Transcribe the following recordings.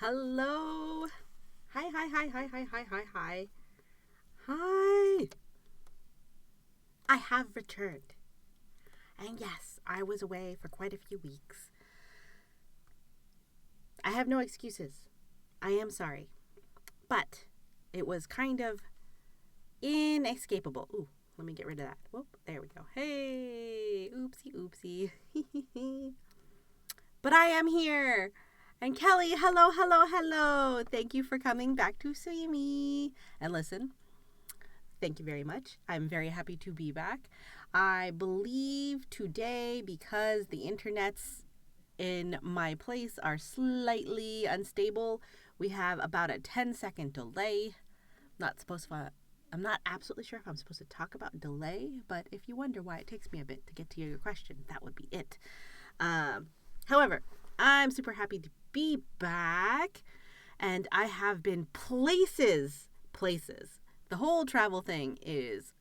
Hello. Hi. Hi. I have returned. And yes, I was away for quite a few weeks. I have no excuses. I am sorry. But it was kind of inescapable. Ooh, let me get rid of that. Whoop, there we go. Hey, oopsie. But I am here. And Kelly, hello. Thank you for coming back to see me. And listen, thank you very much. I'm very happy to be back. I believe today, because the internets in my place are slightly unstable, we have about a 10-second delay. I'm not absolutely sure if I'm supposed to talk about delay, but if you wonder why it takes me a bit to get to your question, that would be it. However, I'm super happy to be back, and I have been places. The whole travel thing is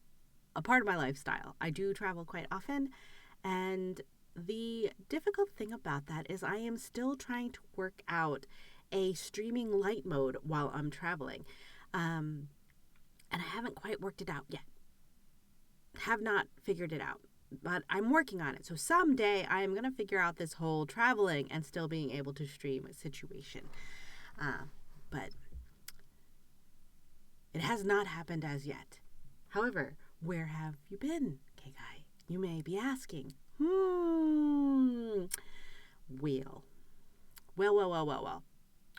a part of my lifestyle. I do travel quite often, and the difficult thing about that is I am still trying to work out a streaming light mode while I'm traveling. And I haven't quite worked it out yet. Have not figured it out. But I'm working on it. So someday I am going to figure out this whole traveling and still being able to stream situation. But it has not happened as yet. However, where have you been, Kaekai? You may be asking. Well.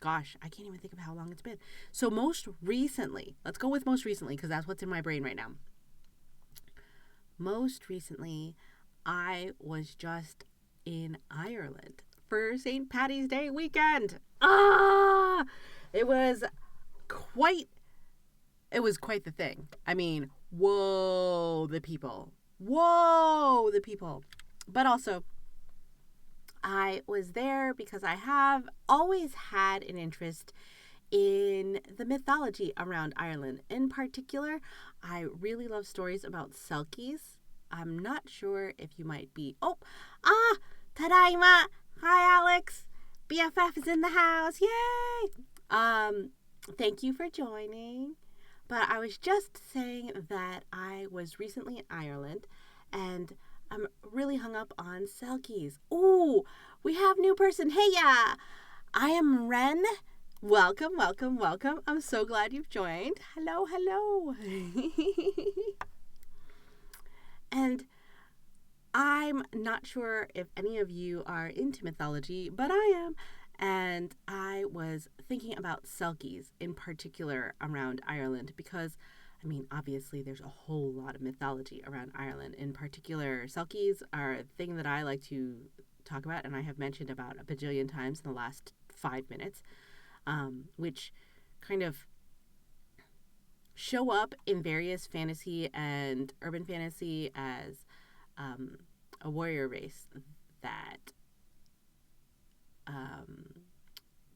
Gosh, I can't even think of how long it's been. So most recently, let's go with most recently because that's what's in my brain right now. Most recently, I was just in Ireland for St. Paddy's Day weekend. It was quite the thing. I mean, whoa, the people. But also, I was there because I have always had an interest in the mythology around Ireland. In particular, I really love stories about Selkies. I'm not sure if you might be... Tadaima! Hi, Alex! BFF is in the house! Yay! Thank you for joining. But I was just saying that I was recently in Ireland, and I'm really hung up on Selkies. Ooh, we have new person. Hey, yeah! I am Ren. Welcome. I'm so glad you've joined. Hello. And I'm not sure if any of you are into mythology, but I am. And I was thinking about Selkies in particular around Ireland because, I mean, obviously there's a whole lot of mythology around Ireland. In particular, Selkies are a thing that I like to talk about, and I have mentioned about a bajillion times in the last 5 minutes. Which kind of show up in various fantasy and urban fantasy as a warrior race that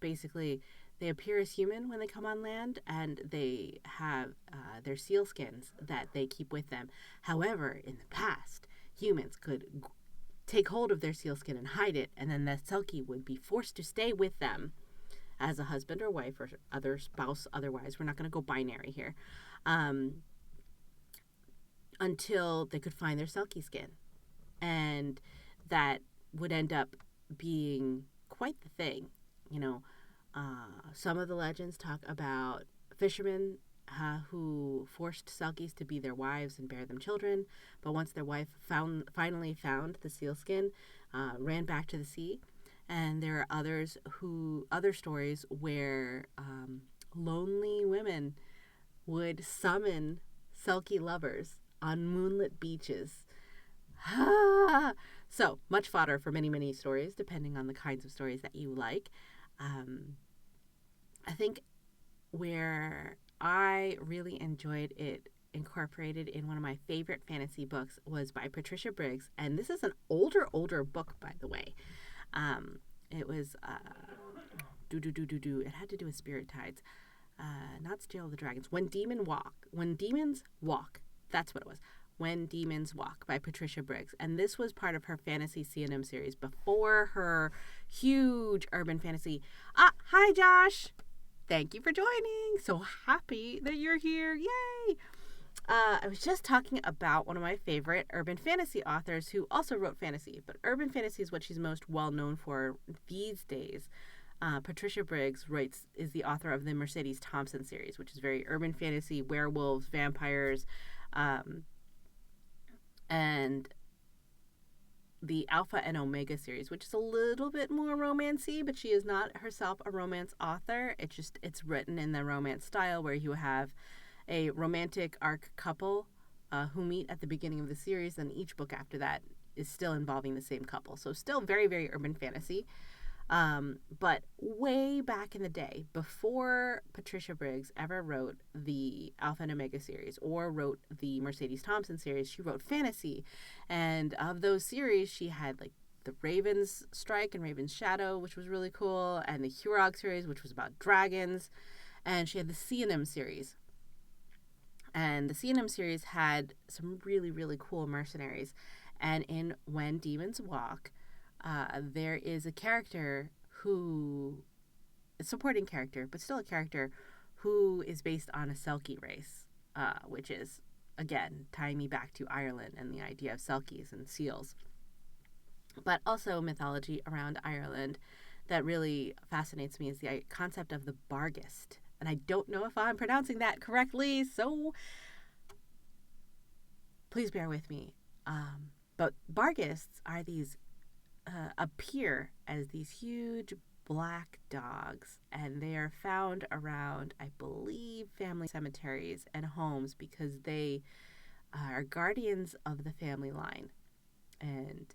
basically they appear as human when they come on land, and they have their seal skins that they keep with them. However, in the past, humans could take hold of their seal skin and hide it, and then the Selkie would be forced to stay with them as a husband or wife or other spouse. Otherwise, we're not going to go binary here, until they could find their Selkie skin. And that would end up being quite the thing. Some of the legends talk about fishermen who forced Selkies to be their wives and bear them children, but once their wife finally found the sealskin, ran back to the sea. And there are other stories where lonely women would summon Selkie lovers on moonlit beaches. So, much fodder for many stories, depending on the kinds of stories that you like. I think where I really enjoyed it incorporated in one of my favorite fantasy books was by Patricia Briggs. And this is an older book, by the way. It was it had to do with spirit tides, not Steel of the Dragons. When Demons Walk. That's what it was. When Demons Walk by Patricia Briggs. And this was part of her fantasy C&M series before her huge urban fantasy. Hi, Josh. Thank you for joining. So happy that you're here. Yay. I was just talking about one of my favorite urban fantasy authors who also wrote fantasy, but urban fantasy is what she's most well known for these days. Patricia Briggs is the author of the Mercedes Thompson series, which is very urban fantasy, werewolves, vampires, and the Alpha and Omega series, which is a little bit more romancy, but she is not herself a romance author. It's written in the romance style where you have a romantic arc couple who meet at the beginning of the series, and each book after that is still involving the same couple. So still very, very urban fantasy. But way back in the day, before Patricia Briggs ever wrote the Alpha and Omega series or wrote the Mercedes Thompson series, she wrote fantasy. And of those series, she had like the Raven's Strike and Raven's Shadow, which was really cool, and the Hurog series, which was about dragons. And she had the C&M series. And the C&M series had some really, really cool mercenaries. And in When Demons Walk, there is a character who, a supporting character, but still a character who is based on a Selkie race, which is, again, tying me back to Ireland and the idea of Selkies and seals. But also mythology around Ireland that really fascinates me is the concept of the Barghest. And I don't know if I'm pronouncing that correctly, so please bear with me. But Barghests are these appear as these huge black dogs, and they are found around, I believe, family cemeteries and homes because they are guardians of the family line. And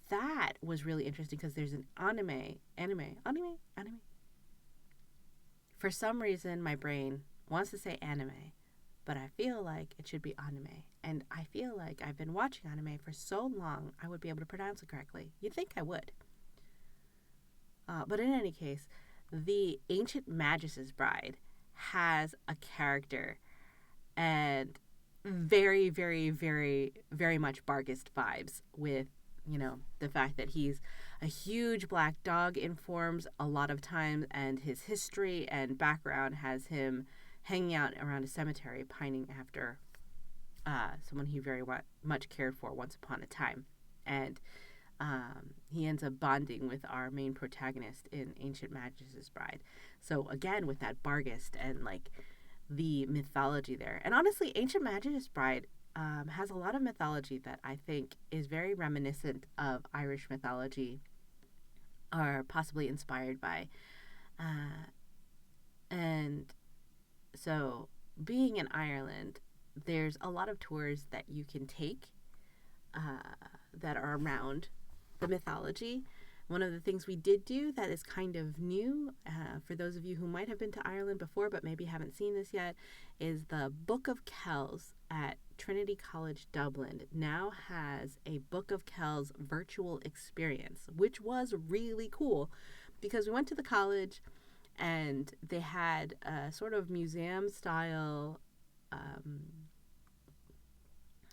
that was really interesting because there's an anime. For some reason, my brain wants to say anime, but I feel like it should be anime. And I feel like I've been watching anime for so long, I would be able to pronounce it correctly. You'd think I would. But in any case, the Ancient Magus's Bride has a character and very, very, very, very much Barghest vibes with, the fact that he's a huge black dog informs a lot of times, and his history and background has him hanging out around a cemetery pining after someone he very much cared for once upon a time. And he ends up bonding with our main protagonist in Ancient Magus's Bride. So again, with that Barghest and like the mythology there. And honestly, Ancient Magus's Bride has a lot of mythology that I think is very reminiscent of Irish mythology, or possibly inspired by. And so being in Ireland, there's a lot of tours that you can take that are around the mythology. One of the things we did do that is kind of new, for those of you who might have been to Ireland before but maybe haven't seen this yet, is the Book of Kells at Trinity College Dublin now has a Book of Kells virtual experience, which was really cool because we went to the college and they had a sort of museum style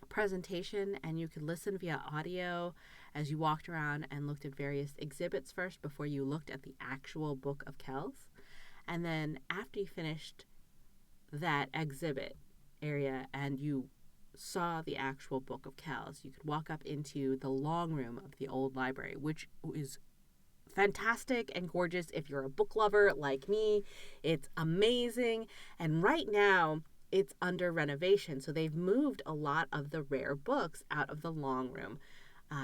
presentation, and you could listen via audio as you walked around and looked at various exhibits first before you looked at the actual Book of Kells. And then after you finished that exhibit area and you saw the actual Book of Kells, you could walk up into the long room of the old library, which is fantastic and gorgeous if you're a book lover like me. It's amazing. And right now it's under renovation, so they've moved a lot of the rare books out of the long room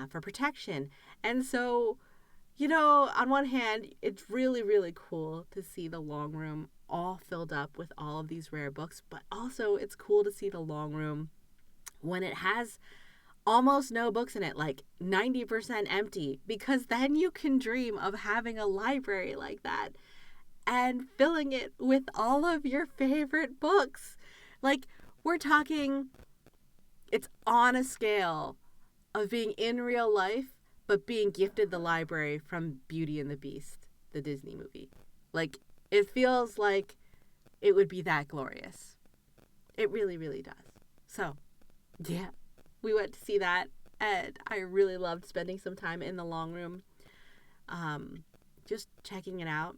for protection. And so, on one hand, it's really, really cool to see the long room all filled up with all of these rare books, but also it's cool to see the long room when it has almost no books in it, like 90% empty, because then you can dream of having a library like that and filling it with all of your favorite books. Like, we're talking, it's on a scale of being in real life, but being gifted the library from Beauty and the Beast, the Disney movie. Like, it feels like it would be that glorious. It really, really does. So, Yeah. We went to see that, and I really loved spending some time in the long room, just checking it out.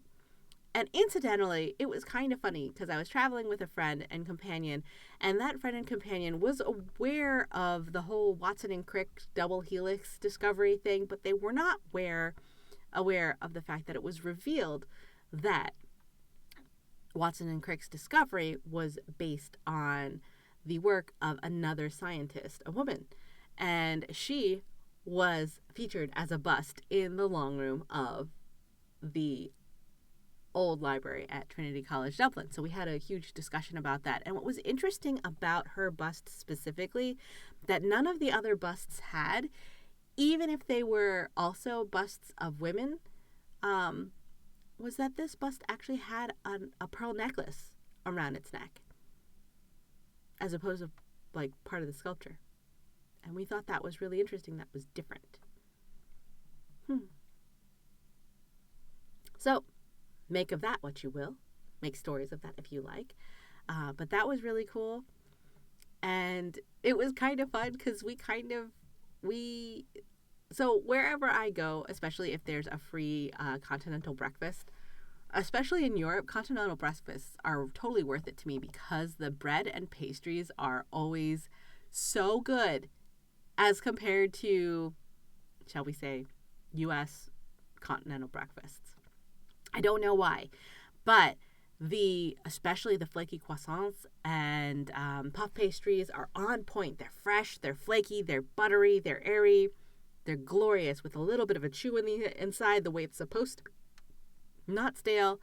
And incidentally, it was kind of funny because I was traveling with a friend and companion, and that friend and companion was aware of the whole Watson and Crick double helix discovery thing, but they were not aware of the fact that it was revealed that Watson and Crick's discovery was based on the work of another scientist, a woman. And she was featured as a bust in the long room of the old library at Trinity College Dublin. So we had a huge discussion about that. And what was interesting about her bust specifically, that none of the other busts had, even if they were also busts of women, was that this bust actually had a pearl necklace around its neck, as opposed to like part of the sculpture. And we thought that was really interesting. That was different. So make of that what you will. Make stories of that if you like. But that was really cool. And it was kind of fun because so wherever I go, especially if there's a free continental breakfast, especially in Europe, continental breakfasts are totally worth it to me because the bread and pastries are always so good as compared to, shall we say, U.S. continental breakfasts. I don't know why, but especially the flaky croissants and puff pastries are on point. They're fresh, they're flaky, they're buttery, they're airy, they're glorious with a little bit of a chew in the inside the way it's supposed to be. Not stale,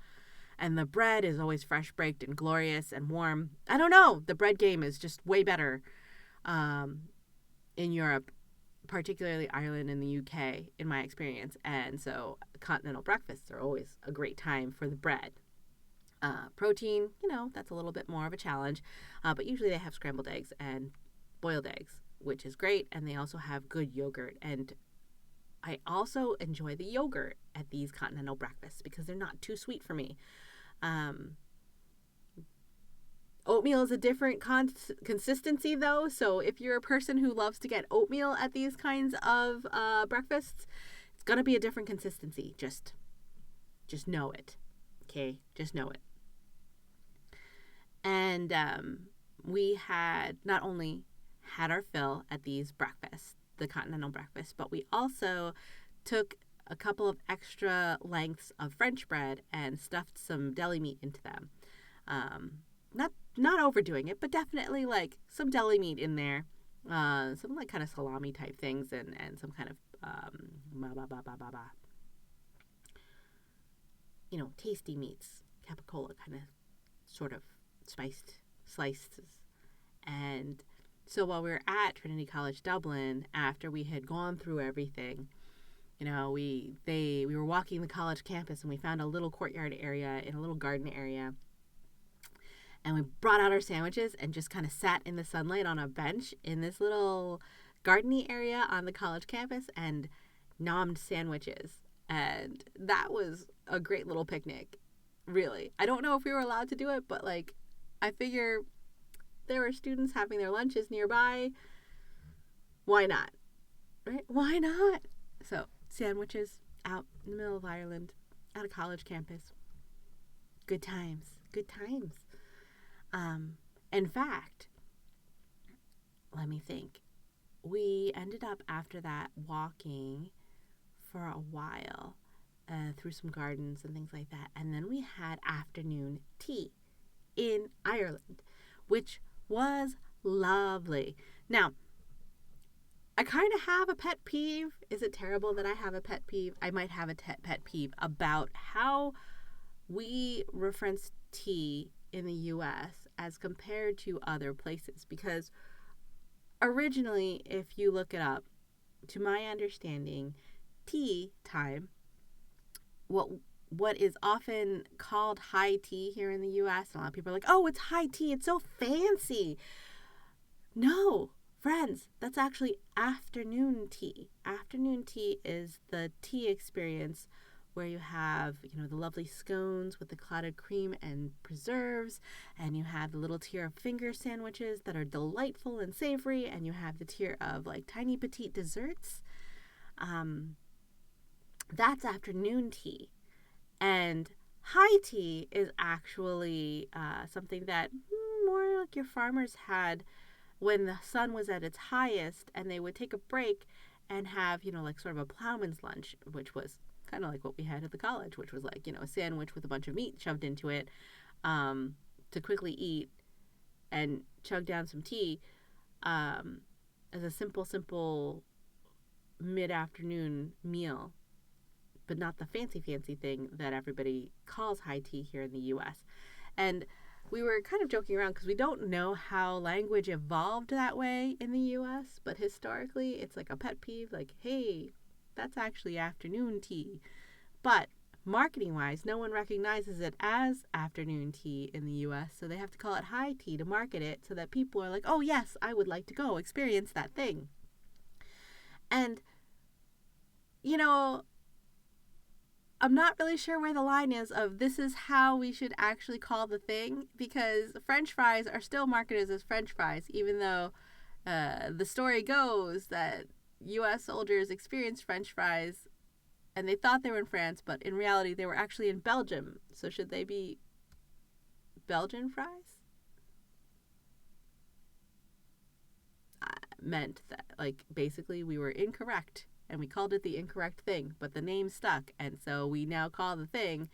and the bread is always fresh baked and glorious and warm. I don't know, the bread game is just way better in Europe, particularly Ireland and the UK, in my experience. And so continental breakfasts are always a great time for the bread. Protein, that's a little bit more of a challenge, but usually they have scrambled eggs and boiled eggs, which is great, and they also have good yogurt. And I also enjoy the yogurt at these continental breakfasts because they're not too sweet for me. Oatmeal is a different consistency, though, so if you're a person who loves to get oatmeal at these kinds of breakfasts, it's going to be a different consistency. Just know it, okay? Just know it. And we had not only had our fill at these breakfasts, the continental breakfast, but we also took a couple of extra lengths of French bread and stuffed some deli meat into them. Not overdoing it, but definitely like some deli meat in there, some like kind of salami type things, and some kind of tasty meats, capicola kind of sort of spiced slices. And so while we were at Trinity College Dublin, after we had gone through everything, we were walking the college campus and we found a little courtyard area in a little garden area. And we brought out our sandwiches and just kind of sat in the sunlight on a bench in this little gardeny area on the college campus and nommed sandwiches. And that was a great little picnic, really. I don't know if we were allowed to do it, but I figure there were students having their lunches nearby. Why not? Right? Why not? So, sandwiches out in the middle of Ireland at a college campus. Good times. Good times. In fact, let me think. We ended up after that walking for a while through some gardens and things like that. And then we had afternoon tea in Ireland, which was lovely. Now, I kind of have a pet peeve. Is it terrible that I have a pet peeve? I might have a pet peeve about how we reference tea in the U.S. as compared to other places, because originally, if you look it up, to my understanding, tea time, what is often called high tea here in the U.S., and a lot of people are like, oh, it's high tea, it's so fancy. No, friends, that's actually afternoon tea. Afternoon tea is the tea experience where you have, the lovely scones with the clotted cream and preserves, and you have the little tier of finger sandwiches that are delightful and savory, and you have the tier of like tiny petite desserts. That's afternoon tea. And high tea is actually something that more like your farmers had when the sun was at its highest, and they would take a break and have, like sort of a plowman's lunch, which was kind of like what we had at the college, which was like, a sandwich with a bunch of meat shoved into it, to quickly eat and chug down some tea, as a simple mid-afternoon meal, but not the fancy thing that everybody calls high tea here in the U.S. And we were kind of joking around because we don't know how language evolved that way in the U.S., but historically it's like a pet peeve, like, hey, that's actually afternoon tea. But marketing-wise, no one recognizes it as afternoon tea in the U.S., so they have to call it high tea to market it so that people are like, oh, yes, I would like to go experience that thing. And, I'm not really sure where the line is of this is how we should actually call the thing, because French fries are still marketed as French fries, even though the story goes that U.S. soldiers experienced French fries and they thought they were in France, but in reality they were actually in Belgium. So should they be Belgian fries? Meant that, like, basically we were incorrect. And we called it the incorrect thing, but the name stuck. And so we now call the thing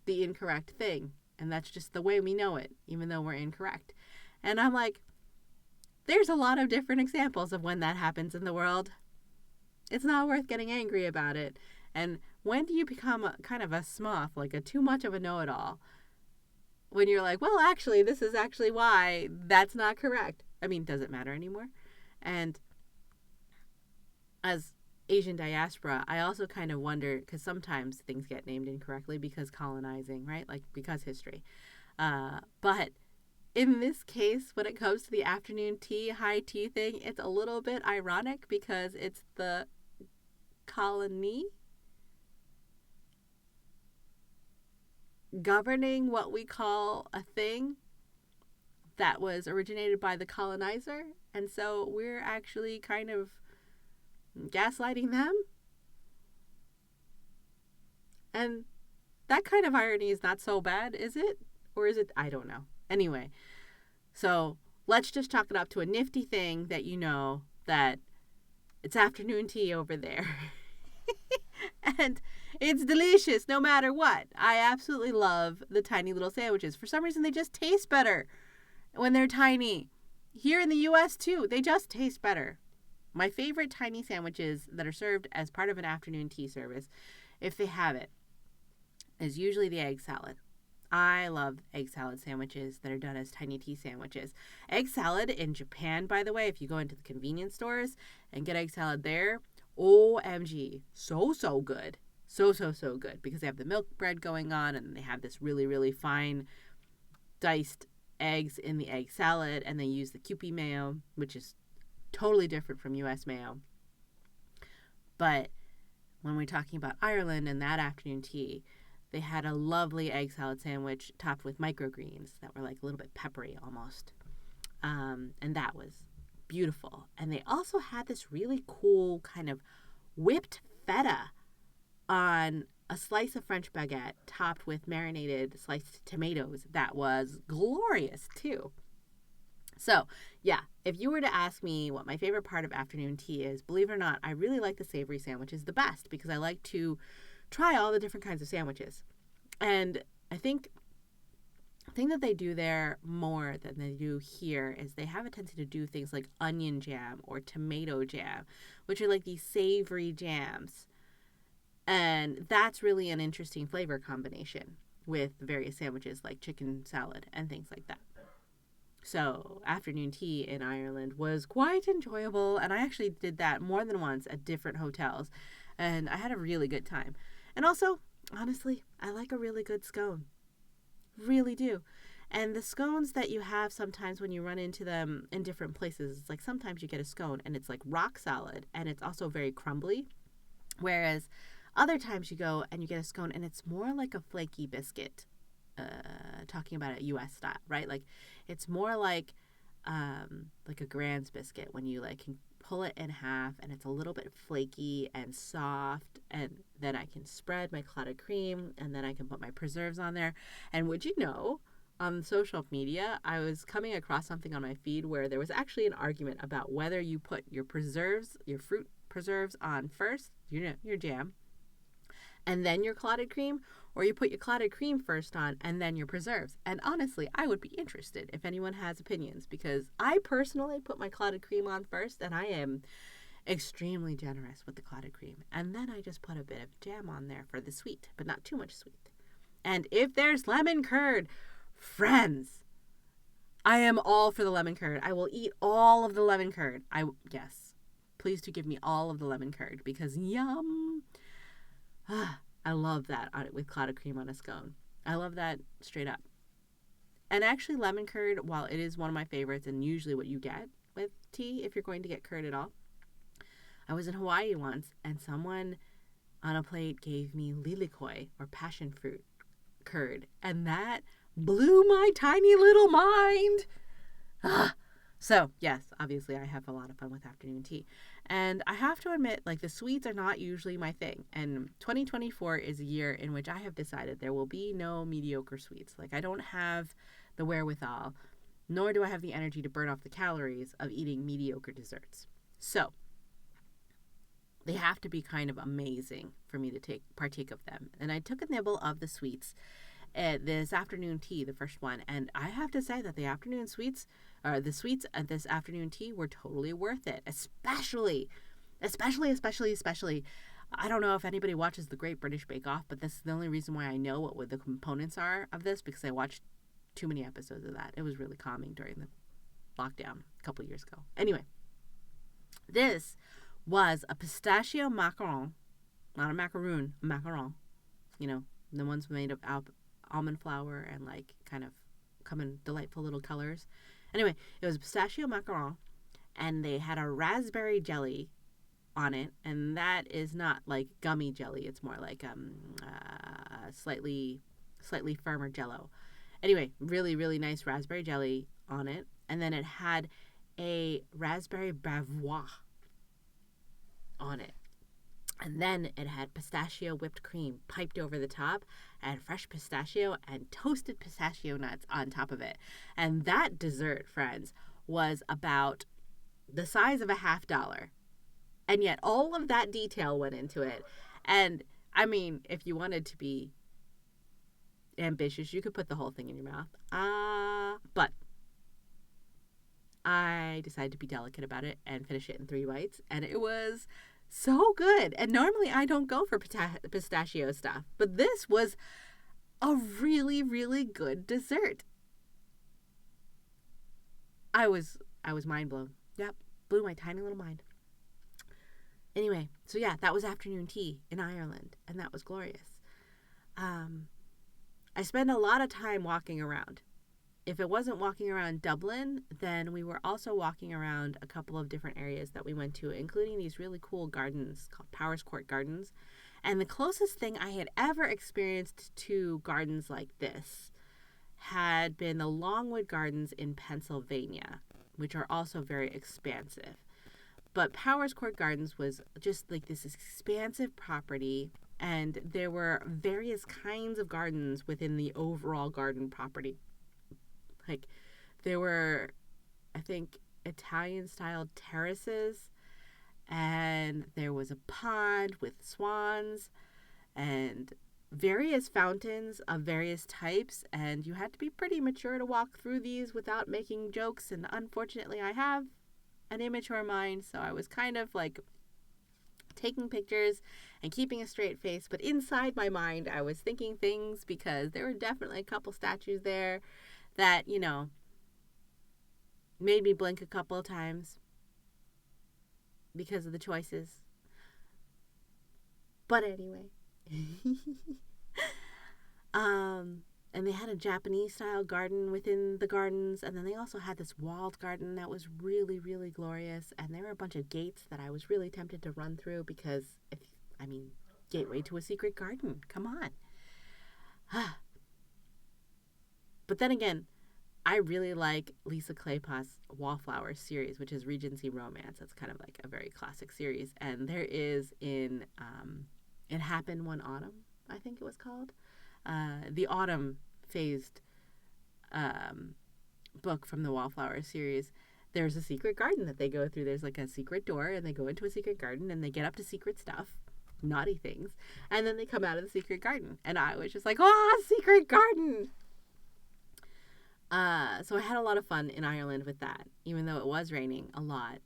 the incorrect thing. And that's just the way we know it, even though we're incorrect. And I'm like, there's a lot of different examples of when that happens in the world. It's not worth getting angry about it. And when do you become kind of a smoth, like a too much of a know-it-all? When you're like, well, actually, this is actually why that's not correct. I mean, does it matter anymore? And as Asian diaspora, I also kind of wonder, because sometimes things get named incorrectly because colonizing, right? Like, because history. But in this case, when it comes to the afternoon tea, high tea thing, it's a little bit ironic because it's the colony governing what we call a thing that was originated by the colonizer. And so we're actually kind of gaslighting them. And that kind of irony is not so bad, is it? Or is it? I don't know. Anyway, so let's just chalk it up to a nifty thing that that it's afternoon tea over there. And it's delicious no matter what. I absolutely love the tiny little sandwiches. For some reason, they just taste better when they're tiny. Here in the U.S., too, they just taste better. My favorite tiny sandwiches that are served as part of an afternoon tea service, if they have it, is usually the egg salad. I love egg salad sandwiches that are done as tiny tea sandwiches. Egg salad in Japan, by the way, if you go into the convenience stores and get egg salad there, OMG, so good. So good, because they have the milk bread going on and they have this really, really fine diced eggs in the egg salad, and they use the Kewpie mayo, which is totally different from U.S. mayo. But when we're talking about Ireland and that afternoon tea, they had a lovely egg salad sandwich topped with microgreens that were like a little bit peppery almost. And that was beautiful. And they also had this really cool kind of whipped feta on a slice of French baguette topped with marinated sliced tomatoes that was glorious too. So, yeah, if you were to ask me what my favorite part of afternoon tea is, believe it or not, I really like the savory sandwiches the best because I like to try all the different kinds of sandwiches. And I think the thing that they do there more than they do here is they have a tendency to do things like onion jam or tomato jam, which are like these savory jams. And that's really an interesting flavor combination with various sandwiches like chicken salad and things like that. So afternoon tea in Ireland was quite enjoyable, and I actually did that more than once at different hotels, and I had a really good time. And also, honestly, I like a really good scone. Really do. And the scones that you have sometimes when you run into them in different places, it's like sometimes you get a scone and it's like rock solid and it's also very crumbly. Whereas Other times you go and you get a scone and it's more like a flaky biscuit. Talking about a U.S. style, right? Like it's more like a Grand's biscuit when you like can pull it in half and it's a little bit flaky and soft, and then I can spread my clotted cream and then I can put my preserves on there. And would you know, on social media, I was coming across something on my feed where there was actually an argument about whether you put your preserves, your fruit preserves on first, your jam, and then your clotted cream, or you put your clotted cream first on and then your preserves. And honestly, I would be interested if anyone has opinions, because I personally put my clotted cream on first, and I am extremely generous with the clotted cream. And then I just put a bit of jam on there for the sweet, but not too much sweet. And if there's lemon curd, friends, I am all for the lemon curd. I will eat all of the lemon curd. Yes, please do give me all of the lemon curd, because yum. I love that with clotted cream on a scone. I love that straight up. And actually, lemon curd, while it is one of my favorites and usually what you get with tea if you're going to get curd at all, I was in Hawaii once and someone on a plate gave me lilikoi, or passion fruit curd, and that blew my tiny little mind. So, yes, obviously I have a lot of fun with afternoon tea. And I have to admit, like, the sweets are not usually my thing. And 2024 is a year in which I have decided there will be no mediocre sweets. Like, I don't have the wherewithal, nor do I have the energy to burn off the calories of eating mediocre desserts. So, they have to be kind of amazing for me to partake of them. And I took a nibble of the sweets at this afternoon tea, the first one, and I have to say that the sweets at this afternoon tea were totally worth it. Especially, I don't know if anybody watches the Great British Bake Off, but this is the only reason why I know what the components are of this, because I watched too many episodes of that. It was really calming during the lockdown a couple years ago. Anyway, this was a pistachio macaron, not a macaroon, a macaron. You know, the ones made of almond flour and like kind of come in delightful little colors. Anyway, it was pistachio macaron, and they had a raspberry jelly on it, and that is not like gummy jelly. It's more like slightly firmer jello. Anyway, really, really nice raspberry jelly on it, and then it had a raspberry bavarois on it. And then it had pistachio whipped cream piped over the top, and fresh pistachio and toasted pistachio nuts on top of it. And that dessert, friends, was about the size of a $50. And yet all of that detail went into it. And I mean, if you wanted to be ambitious, you could put the whole thing in your mouth. But I decided to be delicate about it and finish it in 3 bites. And it was so good. And normally I don't go for pistachio stuff, but this was a really, really good dessert. I was mind blown. Yep, blew my tiny little mind. Anyway, so yeah, that was afternoon tea in Ireland, and that was glorious. I spent a lot of time walking around. If it wasn't walking around Dublin, then we were also walking around a couple of different areas that we went to, including these really cool gardens called Powers Court Gardens. And the closest thing I had ever experienced to gardens like this had been the Longwood Gardens in Pennsylvania, which are also very expansive. But Powers Court Gardens was just like this expansive property, and there were various kinds of gardens within the overall garden property. Like, there were, I think, Italian-style terraces, and there was a pond with swans, and various fountains of various types, and you had to be pretty mature to walk through these without making jokes, and unfortunately I have an immature mind, so I was kind of like taking pictures and keeping a straight face, but inside my mind I was thinking things, because there were definitely a couple statues there that, you know, made me blink a couple of times because of the choices. But anyway. And they had a Japanese style garden within the gardens, and then they also had this walled garden that was really, really glorious, and there were a bunch of gates that I was really tempted to run through, because gateway to a secret garden. Come on. But then again, I really like Lisa Kleypas' Wallflowers series, which is Regency romance. It's kind of like a very classic series. And there is in It Happened One Autumn, I think it was called, the autumn phased book from the Wallflowers series. There's a secret garden that they go through. There's like a secret door, and they go into a secret garden, and they get up to secret stuff, naughty things, and then they come out of the secret garden. And I was just like, oh, secret garden! So I had a lot of fun in Ireland with that, even though it was raining a lot.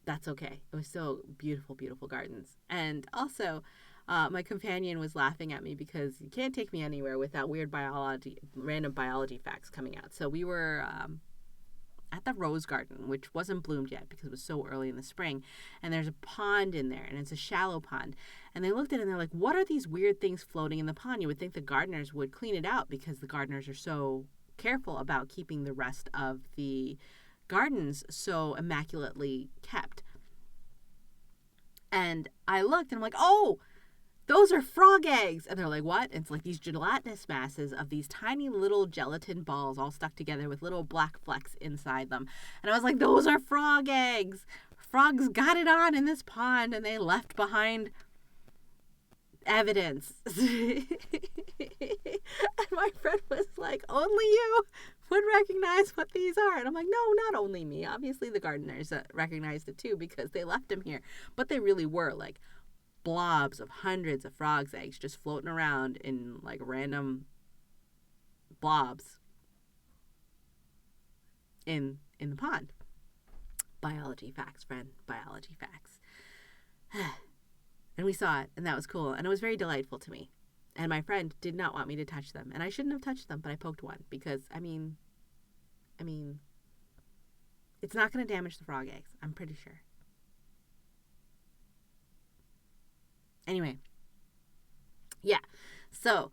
That's okay. It was still beautiful, beautiful gardens. And also, my companion was laughing at me because you can't take me anywhere without random biology facts coming out. So we were at the rose garden, which wasn't bloomed yet because it was so early in the spring. And there's a pond in there, and it's a shallow pond. And they looked at it and they're like, what are these weird things floating in the pond? You would think the gardeners would clean it out because the gardeners are so careful about keeping the rest of the gardens so immaculately kept. And I looked and I'm like, oh, those are frog eggs. And they're like, what? And it's like these gelatinous masses of these tiny little gelatin balls all stuck together with little black flecks inside them. And I was like, those are frog eggs. Frogs got it on in this pond and they left behind evidence. And my friend was like, only you would recognize what these are. And I'm like, no, not only me. Obviously the gardeners recognized it too because they left them here. But they really were like blobs of hundreds of frogs' eggs just floating around in like random blobs in the pond. Biology facts, friend. Biology facts. And we saw it, and that was cool, and it was very delightful to me. And my friend did not want me to touch them, and I shouldn't have touched them, but I poked one because I mean it's not going to damage the frog eggs, I'm pretty sure. Anyway, yeah, so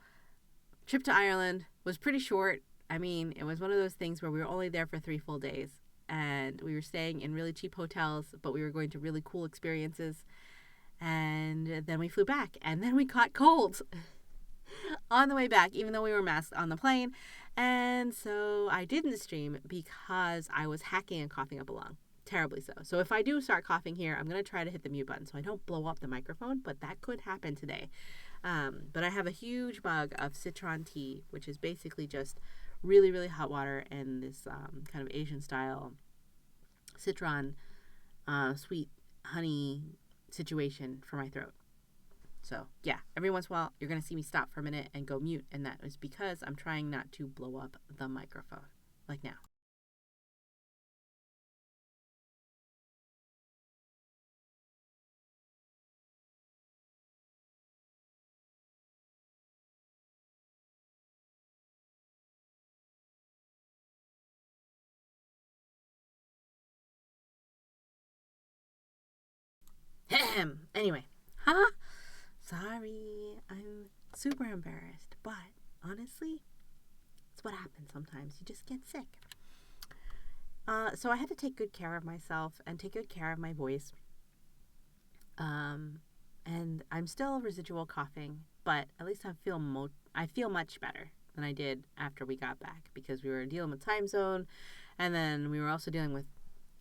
trip to Ireland was pretty short. I mean, it was one of those things where we were only there for 3 full days, and we were staying in really cheap hotels, but we were going to really cool experiences, and then we flew back, and then we caught colds on the way back, even though we were masked on the plane, and so I didn't stream because I was hacking and coughing up a lung. Terribly so. So if I do start coughing here, I'm going to try to hit the mute button so I don't blow up the microphone, but that could happen today. But I have a huge mug of citron tea, which is basically just really, really hot water and this kind of Asian style citron sweet honey situation for my throat. So yeah, every once in a while you're going to see me stop for a minute and go mute, and that is because I'm trying not to blow up the microphone, like now. Anyway, sorry, I'm super embarrassed, but honestly, it's what happens sometimes. You just get sick. So I had to take good care of myself and take good care of my voice. And I'm still residual coughing, but at least I feel much better than I did after we got back because we were dealing with time zone, and then we were also dealing with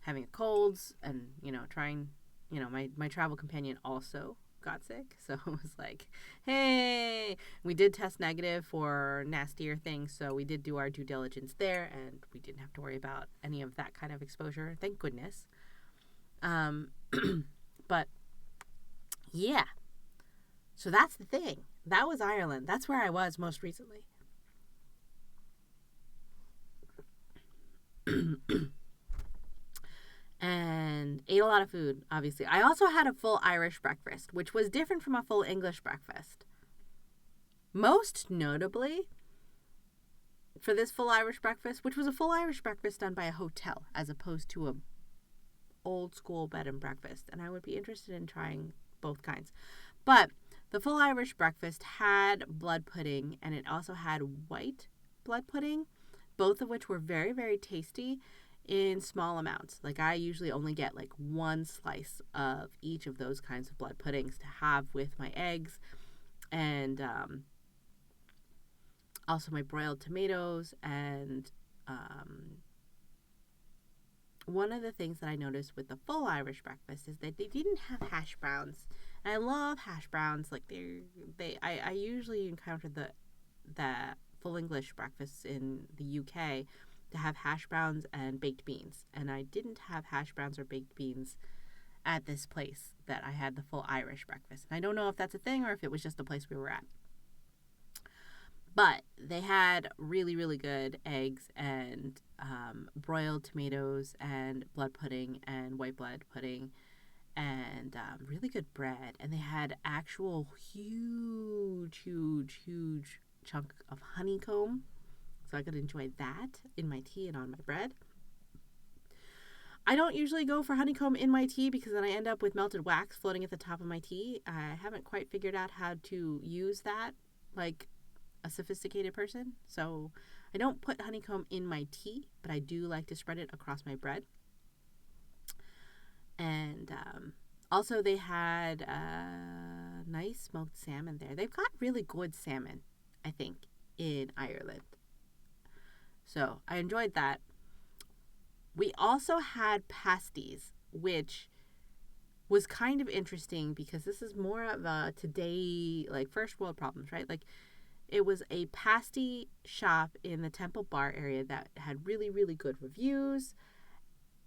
having colds and trying. My travel companion also got sick, so it was like, hey, we did test negative for nastier things, so we did do our due diligence there, and we didn't have to worry about any of that kind of exposure, thank goodness. But yeah, so that's the thing. That was Ireland. That's where I was most recently. And ate a lot of food, obviously. I also had a full Irish breakfast, which was different from a full English breakfast. Most notably, for this full Irish breakfast, which was a full Irish breakfast done by a hotel as opposed to a old school bed and breakfast. And I would be interested in trying both kinds. But the full Irish breakfast had blood pudding, and it also had white blood pudding, both of which were very, very tasty. in small amounts. Like I usually only get like one slice of each of those kinds of blood puddings to have with my eggs and also my broiled tomatoes. And one of the things that I noticed with the full Irish breakfast is that they didn't have hash browns. And I love hash browns. Like I usually encounter the full English breakfasts in the UK to have hash browns and baked beans. And I didn't have hash browns or baked beans at this place that I had the full Irish breakfast. And I don't know if that's a thing or if it was just the place we were at. But they had really, really good eggs and broiled tomatoes and blood pudding and white blood pudding and really good bread. And they had actual huge, huge, huge chunk of honeycomb. So I could enjoy that in my tea and on my bread. I don't usually go for honeycomb in my tea because then I end up with melted wax floating at the top of my tea. I haven't quite figured out how to use that like a sophisticated person. So I don't put honeycomb in my tea, but I do like to spread it across my bread. And also they had nice smoked salmon there. They've got really good salmon, I think, in Ireland. So I enjoyed that. We also had pasties, which was kind of interesting because this is more of a today, like first world problems, right? Like it was a pasty shop in the Temple Bar area that had really, really good reviews.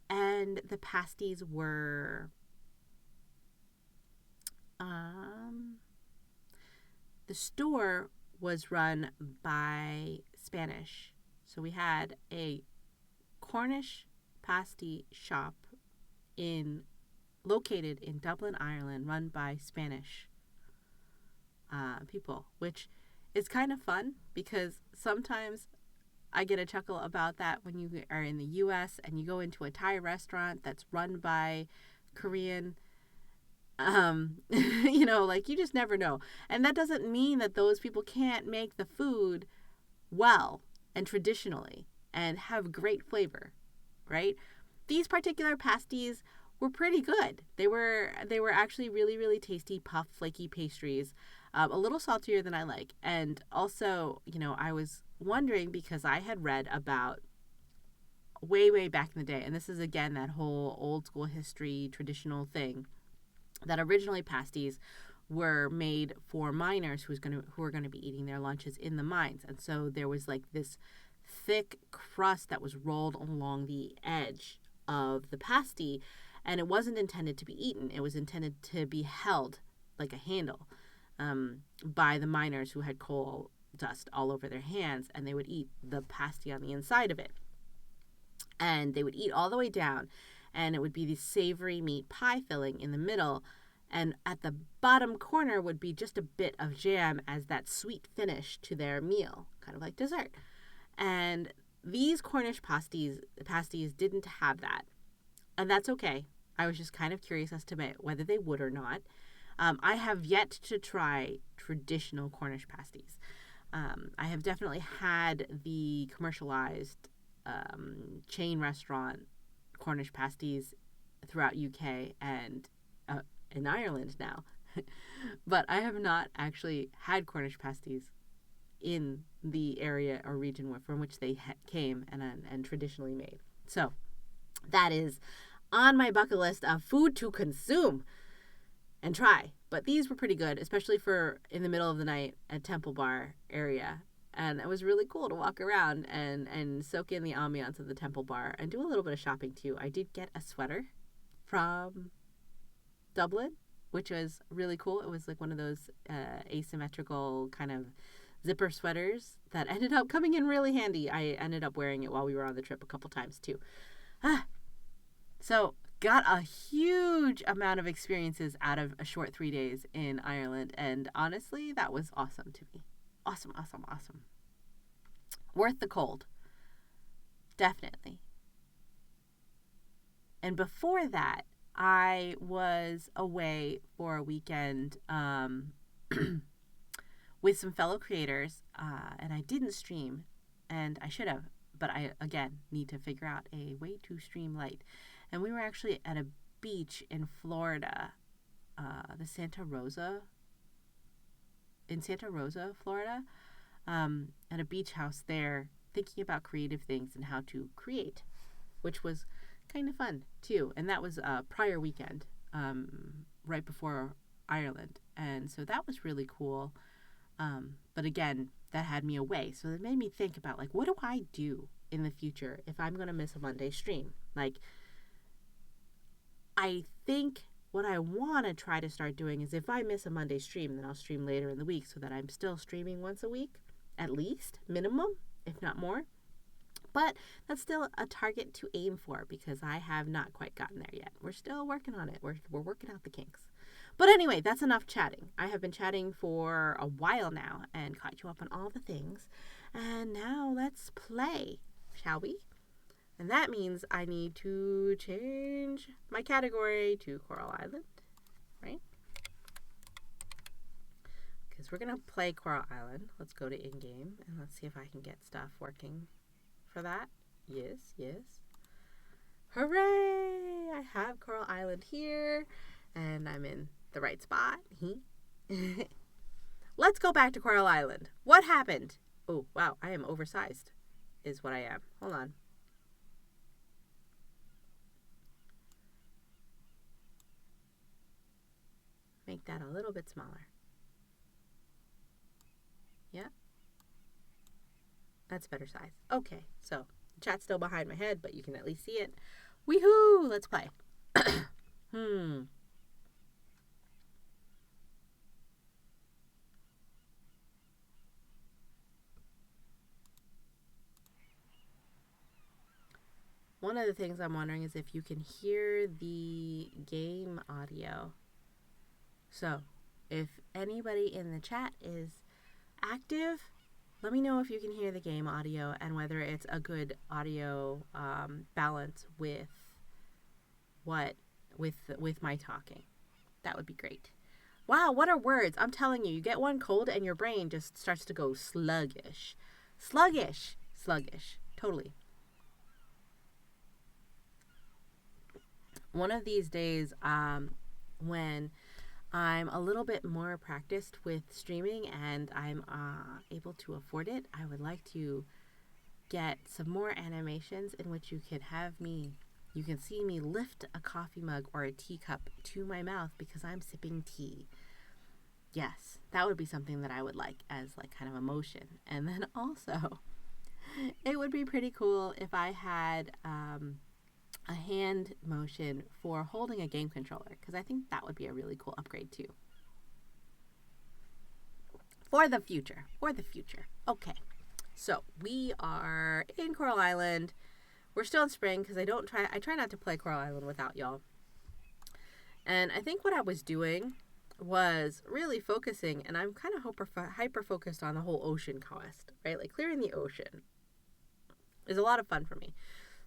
And the pasties were the store was run by Spanish. So we had a Cornish pasty shop located in Dublin, Ireland, run by Spanish people, which is kind of fun because sometimes I get a chuckle about that when you are in the U.S. and you go into a Thai restaurant that's run by Korean. Like you just never know. And that doesn't mean that those people can't make the food well and traditionally and have great flavor, right? These particular pasties were pretty good. They were actually really, really tasty, puff, flaky pastries, a little saltier than I like. And also, I was wondering because I had read about way, way back in the day, and this is again that whole old school history traditional thing, that originally pasties were made for miners who were going to be eating their lunches in the mines. And so there was like this thick crust that was rolled along the edge of the pasty, and it wasn't intended to be eaten. It was intended to be held like a handle by the miners who had coal dust all over their hands, and they would eat the pasty on the inside of it. And they would eat all the way down, and it would be the savory meat pie filling in the middle, and at the bottom corner would be just a bit of jam as that sweet finish to their meal, kind of like dessert. And these Cornish pasties didn't have that, and that's okay. I was just kind of curious as to whether they would or not. I have yet to try traditional Cornish pasties. I have definitely had the commercialized chain restaurant Cornish pasties throughout UK and in Ireland now. But I have not actually had Cornish pasties in the area or region from which they came and traditionally made. So that is on my bucket list of food to consume and try. But these were pretty good, especially for in the middle of the night at Temple Bar area. And it was really cool to walk around and soak in the ambiance of the Temple Bar and do a little bit of shopping too. I did get a sweater from Dublin, which was really cool. It was like one of those asymmetrical kind of zipper sweaters that ended up coming in really handy. I ended up wearing it while we were on the trip a couple times too. So got a huge amount of experiences out of a short 3 days in Ireland. And honestly, that was awesome to me. Awesome, awesome, awesome. Worth the cold. Definitely. And before that, I was away for a weekend with some fellow creators, and I didn't stream, and I should have, but I, again, need to figure out a way to stream light. And we were actually at a beach in Florida, in Santa Rosa, Florida, at a beach house there, thinking about creative things and how to create, which was kind of fun too. And that was a prior weekend, right before Ireland. And so that was really cool. But again, that had me away. So it made me think about, like, what do I do in the future if I'm going to miss a Monday stream? Like, I think what I want to try to start doing is if I miss a Monday stream, then I'll stream later in the week so that I'm still streaming once a week, at least, minimum, if not more. But that's still a target to aim for because I have not quite gotten there yet. We're still working on it. We're working out the kinks. But anyway, that's enough chatting. I have been chatting for a while now and caught you up on all the things. And now let's play, shall we? And that means I need to change my category to Coral Island, right? Because we're going to play Coral Island. Let's go to in-game and let's see if I can get stuff working for that. Yes, yes. Hooray! I have Coral Island here and I'm in the right spot. Let's go back to Coral Island. What happened? Oh, wow, I am oversized is what I am. Hold on. Make that a little bit smaller. Yeah. That's better size. Okay, so the chat's still behind my head, but you can at least see it. Weehoo! Let's play. One of the things I'm wondering is if you can hear the game audio. So, if anybody in the chat is active, let me know if you can hear the game audio and whether it's a good audio balance with my talking. That would be great. Wow, what are words? I'm telling you, you get one cold and your brain just starts to go sluggish. Sluggish. Totally. One of these days, when I'm a little bit more practiced with streaming and I'm able to afford it, I would like to get some more animations in which you can see me lift a coffee mug or a teacup to my mouth because I'm sipping tea. Yes, that would be something that I would like as like kind of a motion. And then also, it would be pretty cool if I had a hand motion for holding a game controller, because I think that would be a really cool upgrade too. For the future. Okay, so we are in Coral Island. We're still in spring because I try not to play Coral Island without y'all. And I think what I was doing was really focusing, and I'm kind of hyper focused on the whole ocean quest, right? Like clearing the ocean is a lot of fun for me.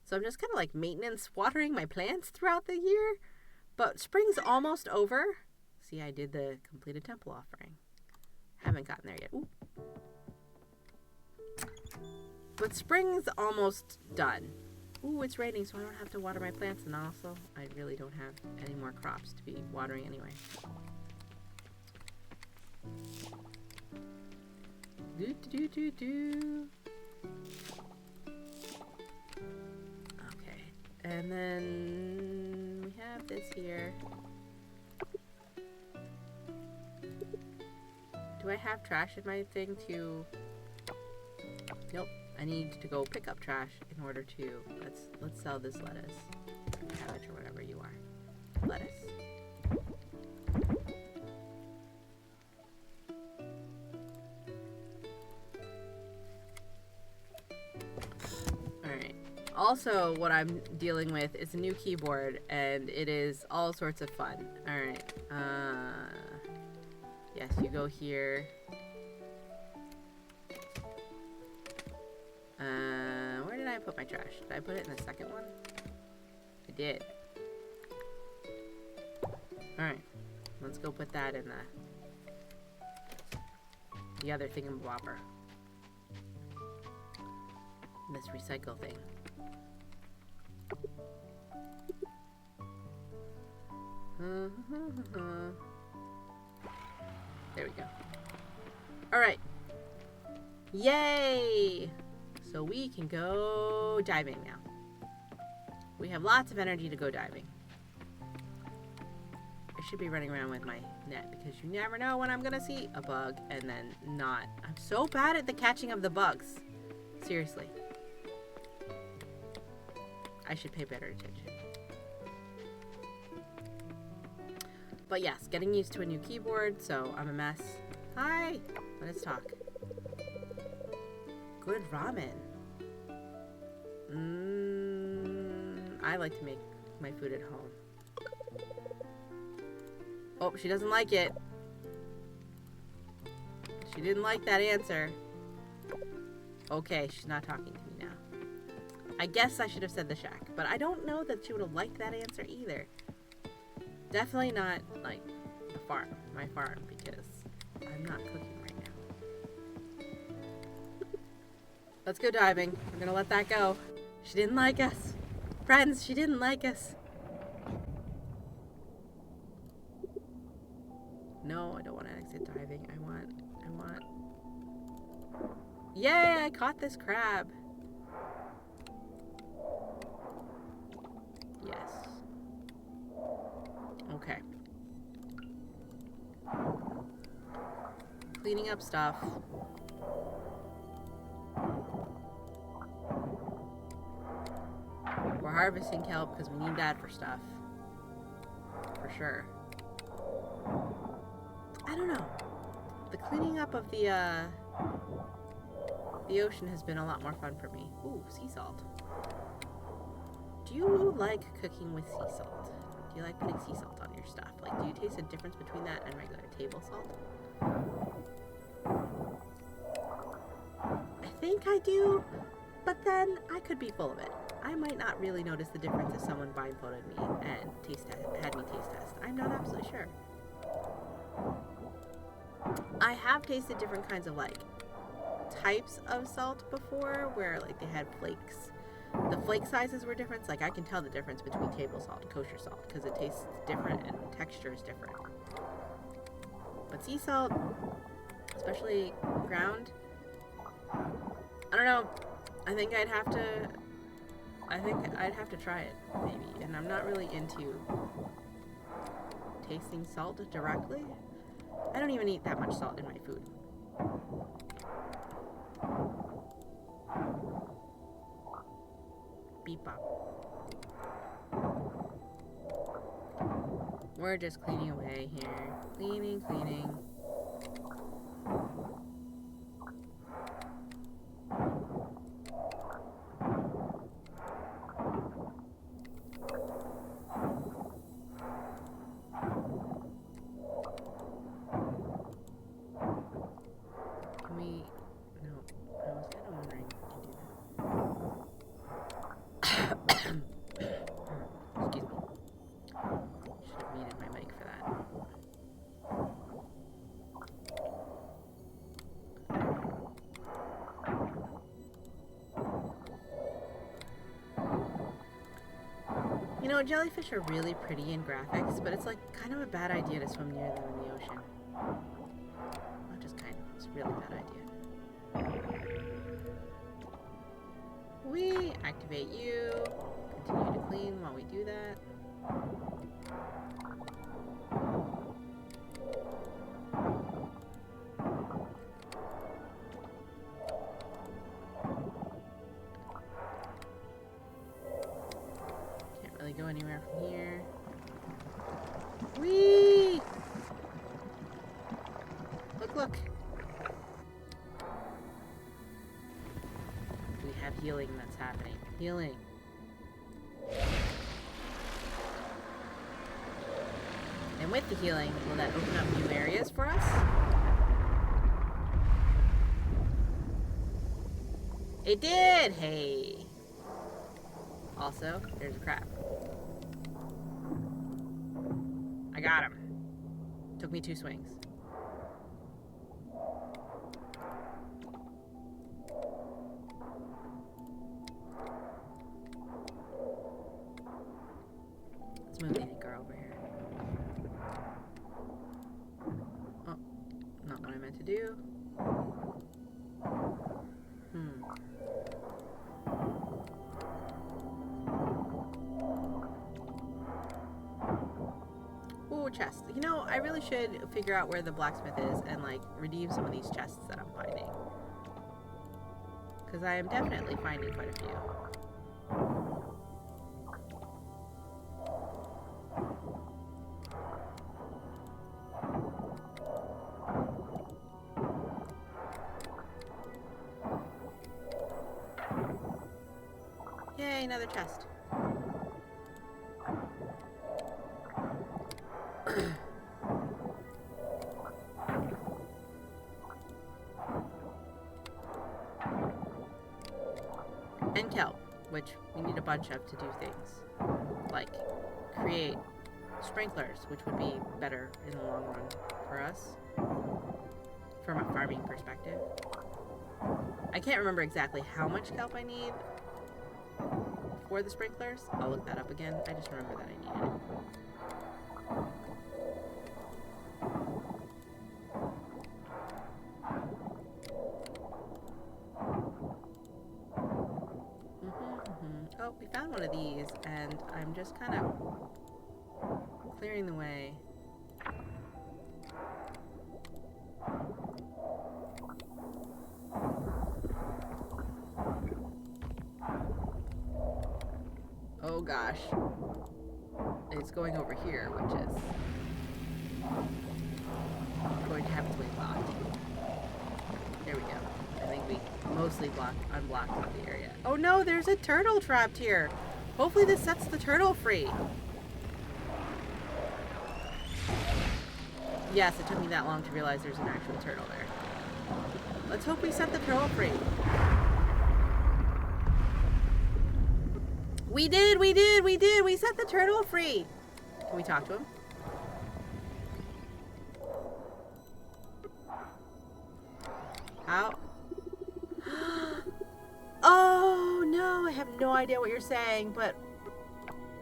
So I'm just kind of like maintenance watering my plants throughout the year. But spring's almost over. See, I did the completed temple offering. Haven't gotten there yet. Ooh. But spring's almost done. Ooh, it's raining, so I don't have to water my plants. And also, I really don't have any more crops to be watering anyway. And then we have this here. Do I have trash in my thing to... Nope. I need to go pick up trash in order to... Let's sell this lettuce. Cabbage or whatever you are. Lettuce. Also, what I'm dealing with is a new keyboard, and it is all sorts of fun. Alright, yes, you go here. Where did I put my trash? Did I put it in the second one? I did. Alright, let's go put that in the other thingamabobber. this recycle thing. There we go. Alright. Yay! So we can go diving now. We have lots of energy to go diving. I should be running around with my net because you never know when I'm gonna see a bug and then not. I'm so bad at the catching of the bugs. Seriously. I should pay better attention. But yes, getting used to a new keyboard, so I'm a mess. Hi! Let's talk. Good ramen. I like to make my food at home. Oh, she doesn't like it. She didn't like that answer. Okay, she's not talking to me now. I guess I should have said the shack, but I don't know that she would have liked that answer either. Definitely not, like, the farm, my farm, because I'm not cooking right now. Let's go diving. We're gonna let that go. She didn't like us. Friends, she didn't like us. No, I don't want to exit diving. I want... Yay, I caught this crab. Yes. Okay. Cleaning up stuff. We're harvesting kelp because we need that for stuff. For sure. I don't know. The cleaning up of the ocean has been a lot more fun for me. Ooh, sea salt. Do you like cooking with sea salt? Do you like putting sea salt on your stuff? Like, do you taste a difference between that and regular table salt? I think I do, but then I could be full of it. I might not really notice the difference if someone blindfolded me and had me taste test. I'm not absolutely sure. I have tasted different kinds of, like, types of salt before, where, like, they had flakes. The flake sizes were different. So, like, I can tell the difference between table salt and kosher salt because it tastes different and texture is different. But sea salt, especially ground, I don't know. I think I'd have to try it, maybe. And I'm not really into tasting salt directly. I don't even eat that much salt in my food. Beep bop. We're just cleaning away here. Cleaning. You know, jellyfish are really pretty in graphics, but it's like kind of a bad idea to swim near them in the ocean. Not just kind of, it's a really bad idea. We activate you. Continue to clean while we do that. Go anywhere from here. Whee! Look. We have healing that's happening. Healing. And with the healing, will that open up new areas for us? It did! Hey! Also, there's a crab. I got him. Took me 2 swings. Move the anchor over here. Oh, not what I meant to do. Ooh, chest. You know, I really should figure out where the blacksmith is and, like, redeem some of these chests that I'm finding. Because I am definitely finding quite a few. Yay, another chest. And kelp, which we need a bunch of to do things. Like create sprinklers, which would be better in the long run for us. From a farming perspective. I can't remember exactly how much kelp I need for the sprinklers. I'll look that up again. I just remember that I needed it. Oh, we found one of these, and I'm just kind of clearing the way. Oh gosh. It's going over here, which is going to have its way blocked. There we go. I think we mostly unblocked the area. Oh no, there's a turtle trapped here. Hopefully this sets the turtle free. Yes, it took me that long to realize there's an actual turtle there. Let's hope we set the turtle free. We did! We set the turtle free. Can we talk to him? How? Oh no, I have no idea what you're saying, but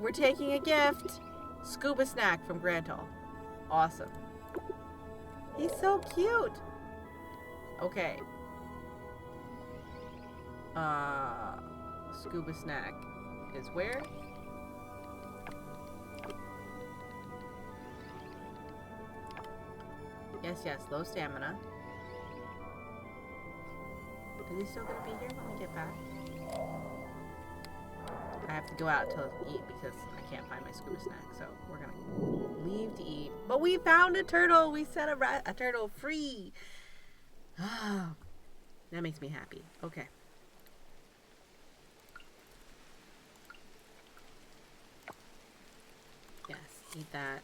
we're taking a gift. Scuba snack from Grantal. Awesome. He's so cute. Okay. Scuba snack is where? Yes, low stamina. Is he still gonna be here when we get back? I have to go out to eat because I can't find my scuba snack, so we're gonna leave to eat. But we found a turtle! We set a turtle free! Oh, that makes me happy. Okay. Yes, eat that.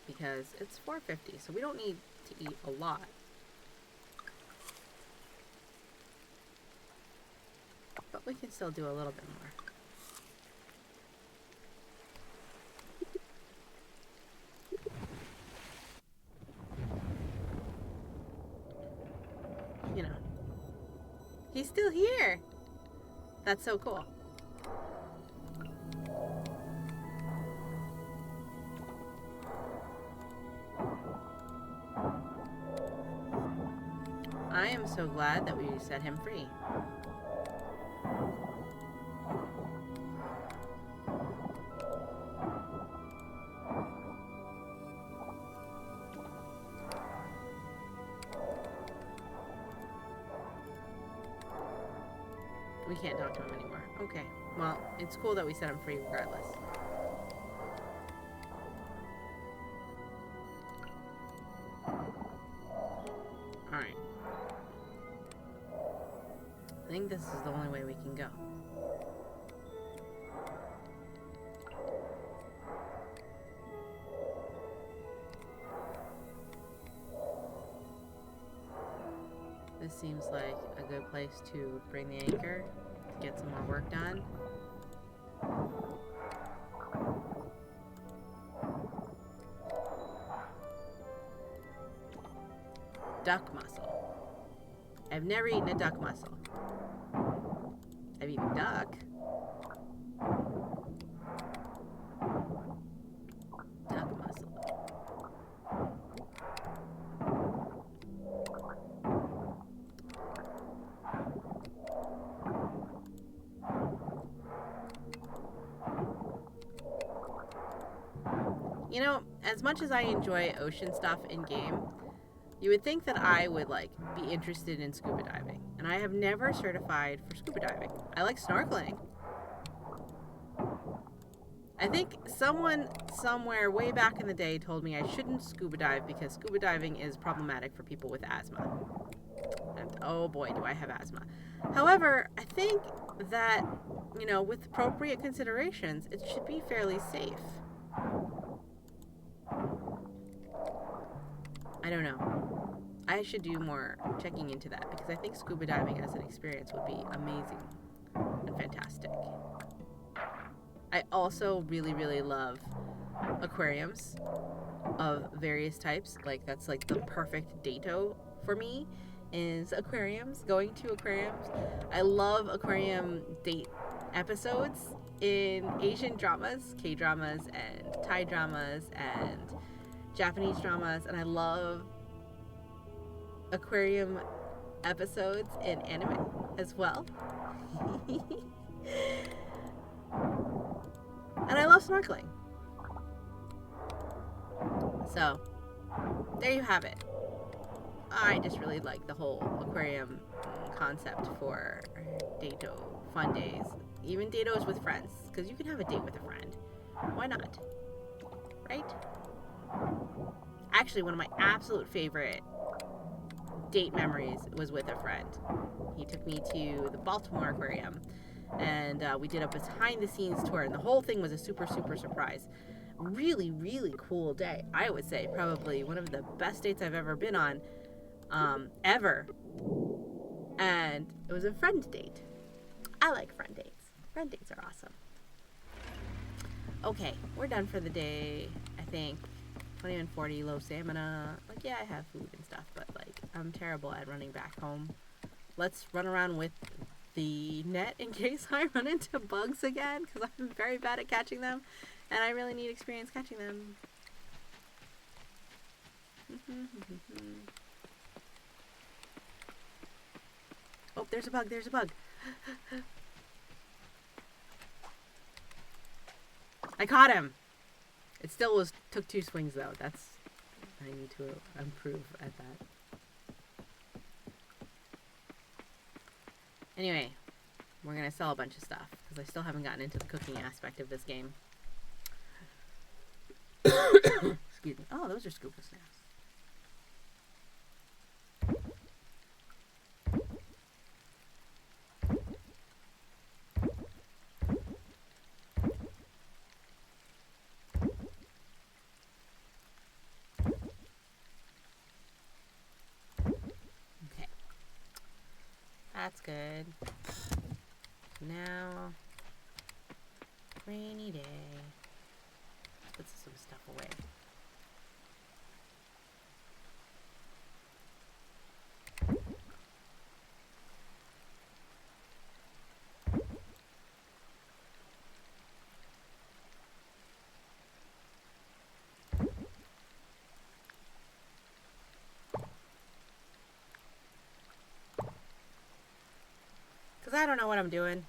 Because it's $4.50, so we don't need to eat a lot. But we can still do a little bit more. You know. He's still here! That's so cool. I am so glad that we set him free. We can't talk to him anymore. Okay. Well, it's cool that we set him free regardless. Alright. I think this is the only way we can go. This seems like a good place to bring the anchor to get some more work done. Duck muscle. I've never eaten a duck mussel. I've eaten duck. Duck mussel. You know, as much as I enjoy ocean stuff in game, you would think that I would like be interested in scuba diving, and I have never certified for scuba diving. I like snorkeling. I think someone somewhere way back in the day told me I shouldn't scuba dive because scuba diving is problematic for people with asthma. And oh boy, do I have asthma. However, I think that, you know, with appropriate considerations, it should be fairly safe. I don't know. I should do more checking into that because I think scuba diving as an experience would be amazing and fantastic. I also really, really love aquariums of various types. Like, that's like the perfect dato for me is aquariums, going to aquariums. I love aquarium date episodes in Asian dramas, K-dramas, and Thai dramas, and Japanese dramas, and I love aquarium episodes in anime as well. And I love snorkeling. So, there you have it. I just really like the whole aquarium concept for dato fun days. Even datos with friends, because you can have a date with a friend. Why not? Right? Actually, one of my absolute favorite date memories was with a friend. He took me to the Baltimore Aquarium, and we did a behind-the-scenes tour, and the whole thing was a super, super surprise. Really, really cool day. I would say probably one of the best dates I've ever been on, ever. And it was a friend date. I like friend dates. Friend dates are awesome. Okay, we're done for the day, I think. 20-40, low stamina. Like, yeah, I have food and stuff, but, like, I'm terrible at running back home. Let's run around with the net in case I run into bugs again, because I'm very bad at catching them, and I really need experience catching them. Oh, there's a bug, there's a bug. I caught him. It still took 2 swings though. I need to improve at that. Anyway, we're gonna sell a bunch of stuff because I still haven't gotten into the cooking aspect of this game. Excuse me. Oh, those are scuba snaps. That's good. Now, rainy day. Let's put some stuff away. Because I don't know what I'm doing.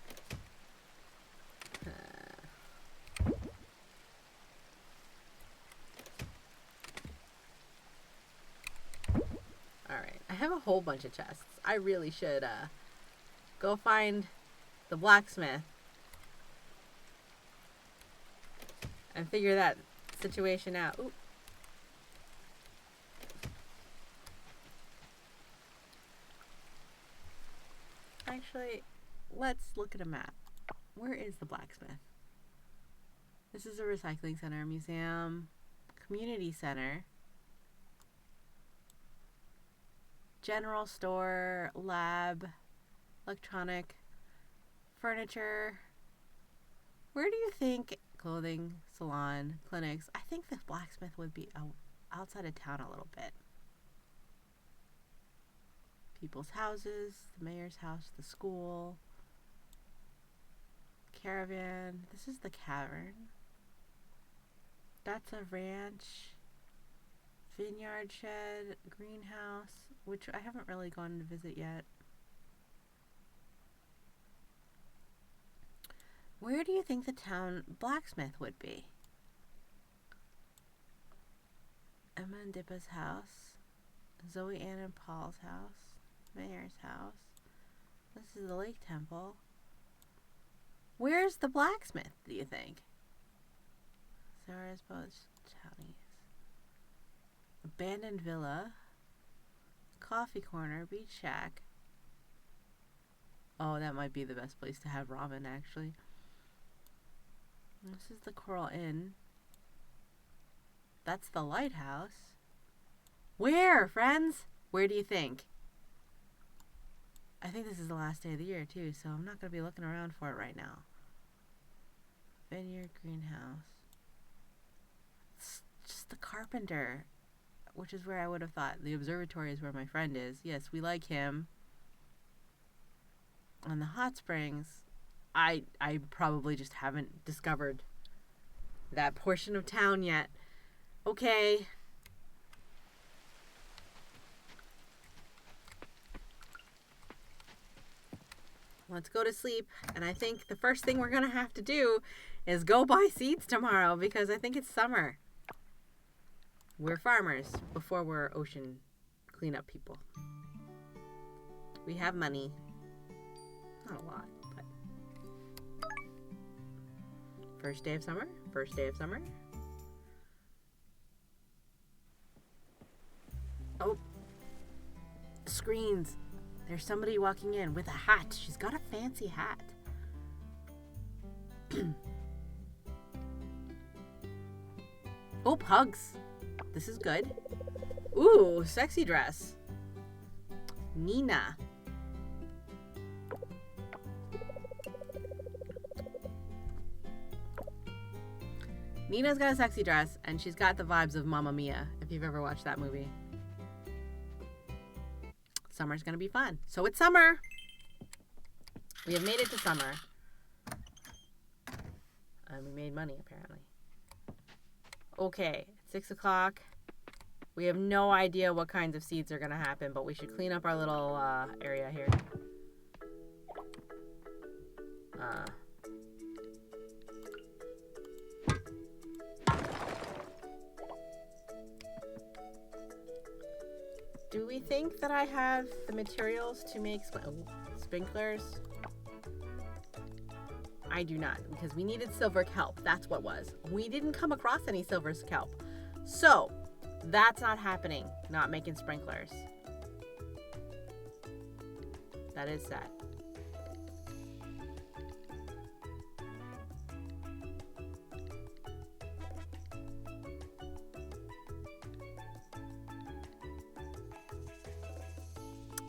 Alright, I have a whole bunch of chests. I really should go find the blacksmith and figure that situation out. Ooh. Actually, let's look at a map. Where is the blacksmith? This is a recycling center, museum, community center, general store, lab, electronic, furniture. Where do you think clothing, salon, clinics? I think the blacksmith would be outside of town a little bit. People's houses, the mayor's house, the school, caravan. This is the cavern. That's a ranch, vineyard shed, greenhouse, which I haven't really gone to visit yet. Where do you think the town blacksmith would be? Emma and Dippa's house, Zoe, Ann, and Paul's house, Mayor's house. This is the lake temple. Where's the blacksmith, do you think? Sarah's boats, townies. Abandoned villa, coffee corner, beach shack. Oh, that might be the best place to have ramen, actually. This is the Coral Inn. That's the lighthouse. Where, friends? Where do you think? I think this is the last day of the year, too, so I'm not going to be looking around for it right now. Vineyard, greenhouse. It's just the carpenter, which is where I would have thought. The observatory is where my friend is. Yes, we like him. And the hot springs, I probably just haven't discovered that portion of town yet. Okay. Let's go to sleep. And I think the first thing we're going to have to do is go buy seeds tomorrow because I think it's summer. We're farmers before we're ocean cleanup people. We have money. Not a lot, but... First day of summer. First day of summer. Oh. Screens. There's somebody walking in with a hat. She's got a fancy hat. Oh, pugs. This is good. Ooh, sexy dress. Nina. Nina's got a sexy dress, and she's got the vibes of Mamma Mia, if you've ever watched that movie. Summer's gonna be fun. So it's summer. We have made it to summer. And we made money, apparently. Okay, 6 o'clock. We have no idea what kinds of seeds are gonna happen, but we should clean up our little area here. Do we think that I have the materials to make sprinklers? I do not, because we needed silver kelp. That's what was. We didn't come across any silver kelp. So, that's not happening. Not making sprinklers. That is sad.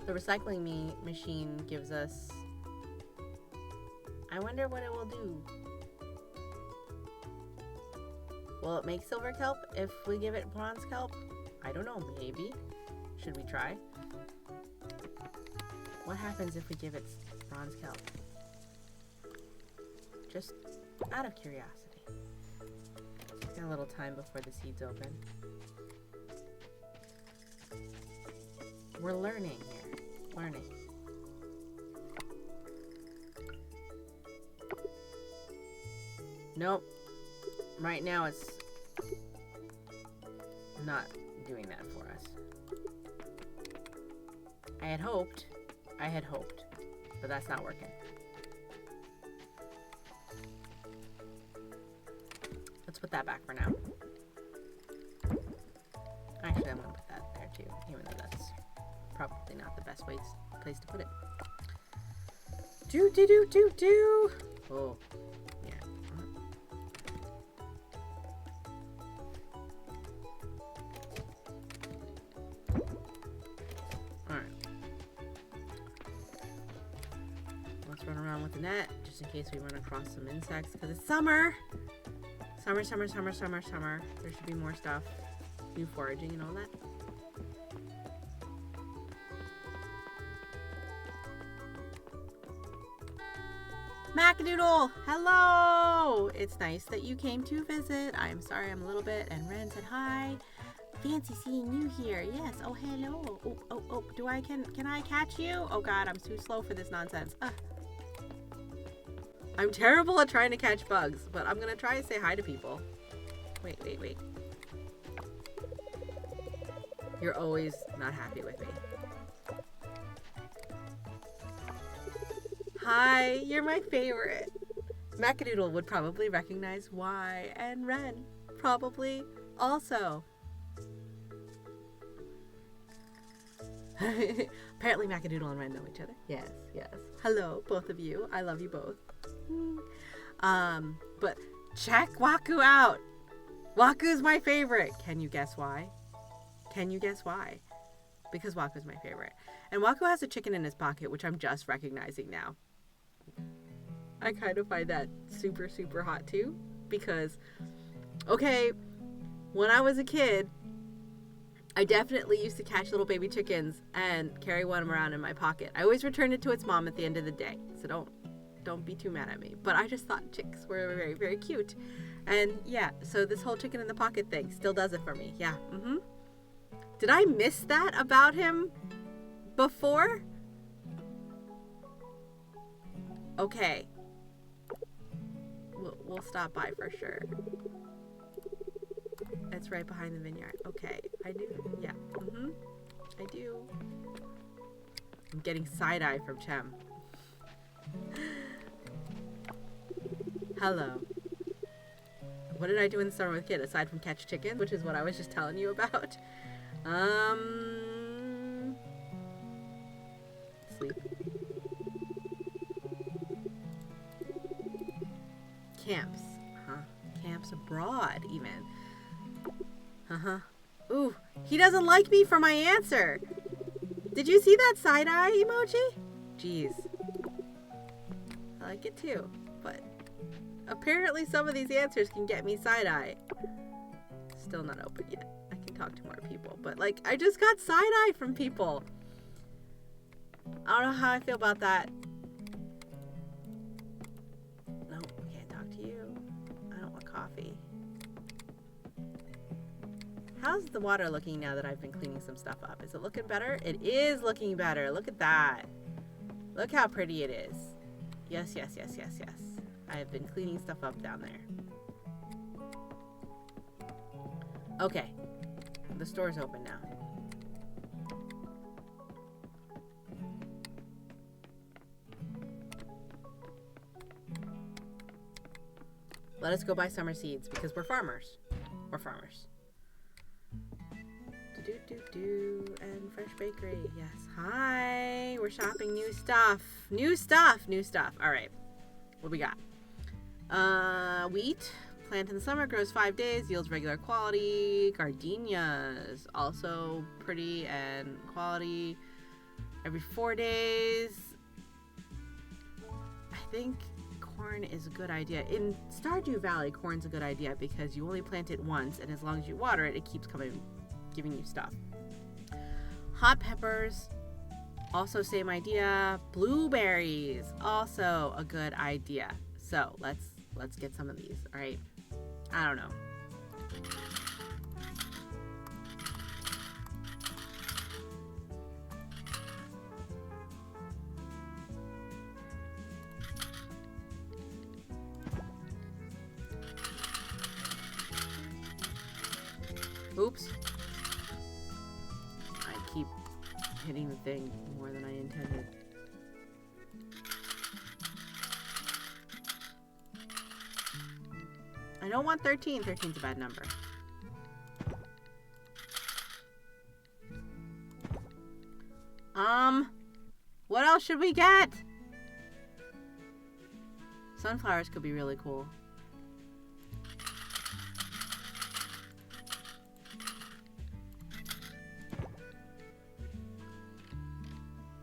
The recycling machine gives us... I wonder what it will do. Will it make silver kelp if we give it bronze kelp? I don't know, maybe. Should we try? What happens if we give it bronze kelp? Just out of curiosity. Got a little time before the seeds open. We're learning here. Learning. Nope. Right now it's not doing that for us. I had hoped, but that's not working. Let's put that back for now. Actually, I'm gonna put that there too, even though that's probably not the best place to put it. Do. Oh, yeah. Alright. Let's run around with the net, just in case we run across some insects, because it's summer! Summer. There should be more stuff. New foraging and all that. Macadoodle, hello! It's nice that you came to visit. I'm sorry I'm a little bit, and Ren said hi. Fancy seeing you here. Yes, oh hello. Oh, can I catch you? Oh god, I'm too slow for this nonsense. I'm terrible at trying to catch bugs, but I'm gonna try and say hi to people. Wait. You're always not happy with me. Hi, you're my favorite. Macadoodle would probably recognize why, and Ren probably also. Apparently Macadoodle and Ren know each other. Yes. Hello, both of you. I love you both. But check Waku out. Waku's my favorite. Can you guess why? Because Waku's my favorite. And Waku has a chicken in his pocket, which I'm just recognizing now. I kind of find that super, super hot too. Because, okay, when I was a kid, I definitely used to catch little baby chickens and carry one around in my pocket. I always returned it to its mom at the end of the day. So don't be too mad at me. But I just thought chicks were very, very cute. And yeah, so this whole chicken in the pocket thing still does it for me. Yeah, Did I miss that about him before? Okay. We'll stop by for sure. It's right behind the vineyard. Okay, I do. Yeah, I do. I'm getting side-eye from Chem. Hello. What did I do in the summer with kid aside from catch chickens, which is what I was just telling you about? Sleep. Camps. Camps abroad, even. Ooh, he doesn't like me for my answer. Did you see that side-eye emoji? Jeez. I like it too, but apparently some of these answers can get me side-eye. Still not open yet. I can talk to more people, but like, I just got side-eye from people. I don't know how I feel about that. Nope, can't talk to you. I don't want coffee. How's the water looking now that I've been cleaning some stuff up? Is it looking better? It is looking better. Look at that. Look how pretty it is. Yes. I have been cleaning stuff up down there. Okay. The store's open now. Let us go buy summer seeds because we're farmers. And fresh bakery. Yes. Hi. We're shopping new stuff. All right. What do we got? Wheat. Plant in the summer, grows 5 days, yields regular quality. Gardenias. Also pretty and quality. Every 4 days. I think corn is a good idea. In Stardew Valley, corn's a good idea because you only plant it once, and as long as you water it, it keeps giving you stuff. Hot peppers, also same idea. Blueberries, also a good idea. So let's get some of these. All right. I don't know. Oops. I keep hitting the thing more than I intended. I don't want 13. 13's a bad number. What else should we get? Sunflowers could be really cool.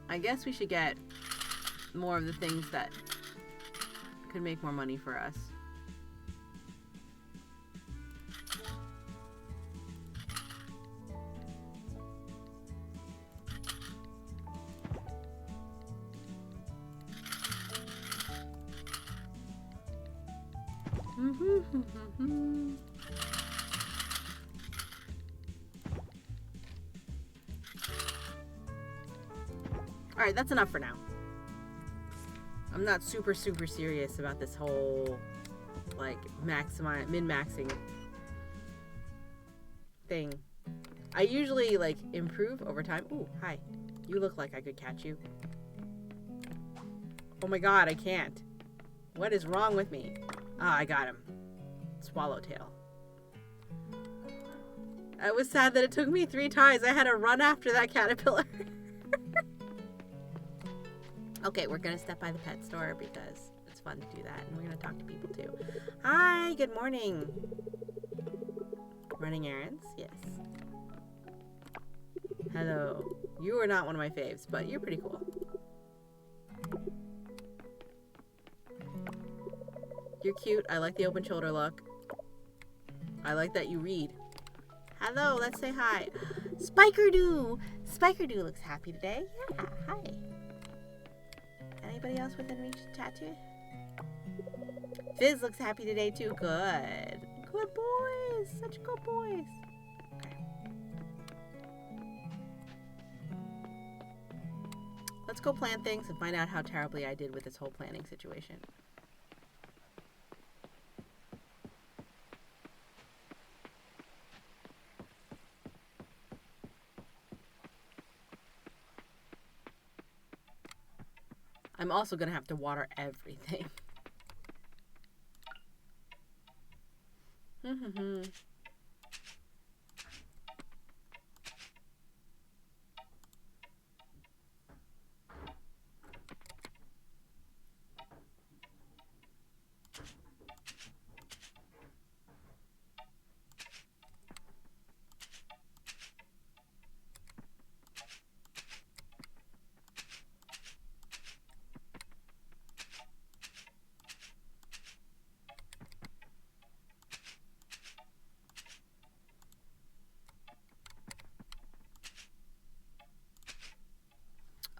I guess we should get more of the things that could make more money for us. Alright, that's enough for now. I'm not super serious about this whole, like, min-maxing thing. I usually, like, improve over time. Ooh, hi. You look like I could catch you. Oh my god, I can't. What is wrong with me? Ah, I got him. Swallowtail. I was sad that it took me 3 tries. I had to run after that caterpillar. Okay, we're gonna step by the pet store because it's fun to do that, and we're gonna talk to people too. Hi, good morning. Running errands? Yes. Hello. You are not one of my faves, but you're pretty cool. You're cute. I like the open shoulder look. I like that you read. Hello, let's say hi. Spiker-Doo! Spiker-Doo looks happy today. Yeah, hi. Anybody else within reach to chat to? Fizz looks happy today too. Good. Good boys. Such good boys. Okay. Let's go plan things and find out how terribly I did with this whole planning situation. I'm also going to have to water everything.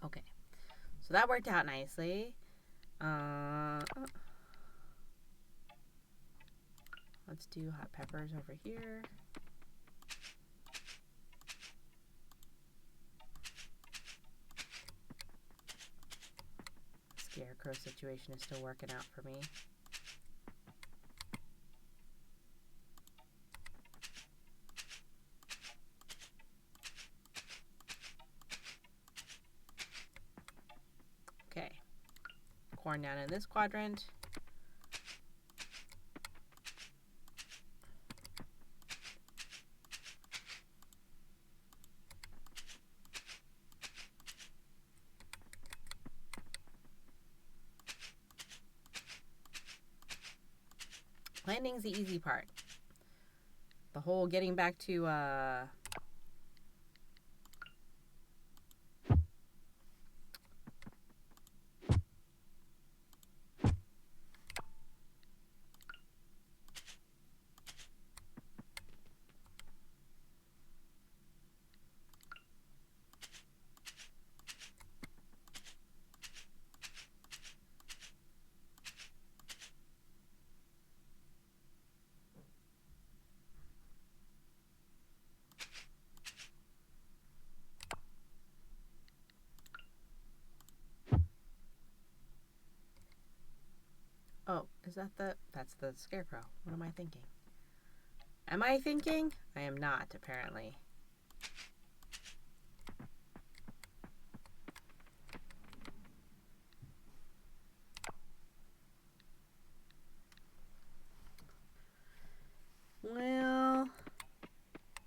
Okay, so that worked out nicely. Let's do hot peppers over here. Scarecrow situation is still working out for me. Okay, corn down in this quadrant. Planting's the easy part. The whole getting back to oh, is that that's the scarecrow. What am I thinking? Am I thinking? I am not, apparently. Well,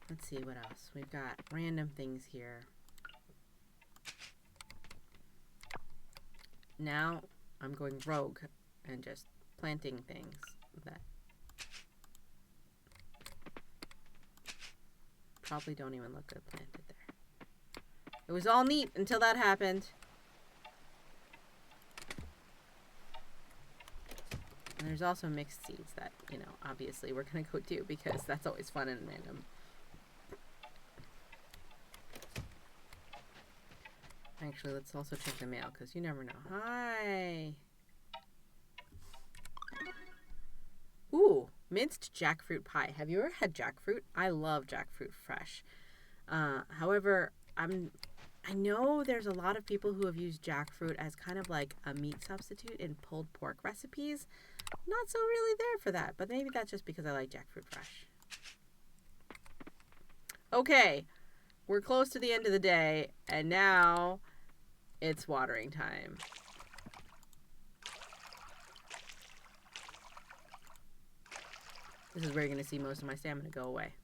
let's see what else. We've got random things here. Now I'm going rogue and just planting things that probably don't even look good planted there. It was all neat until that happened. And there's also mixed seeds that, you know, obviously we're going to go do because that's always fun and random. Actually, let's also check the mail because you never know. Hi. Ooh, minced jackfruit pie. Have you ever had jackfruit? I love jackfruit fresh. However, I know there's a lot of people who have used jackfruit as kind of like a meat substitute in pulled pork recipes. Not so really there for that, but maybe that's just because I like jackfruit fresh. Okay, we're close to the end of the day, and now it's watering time. This is where you're going to see most of my stamina go away.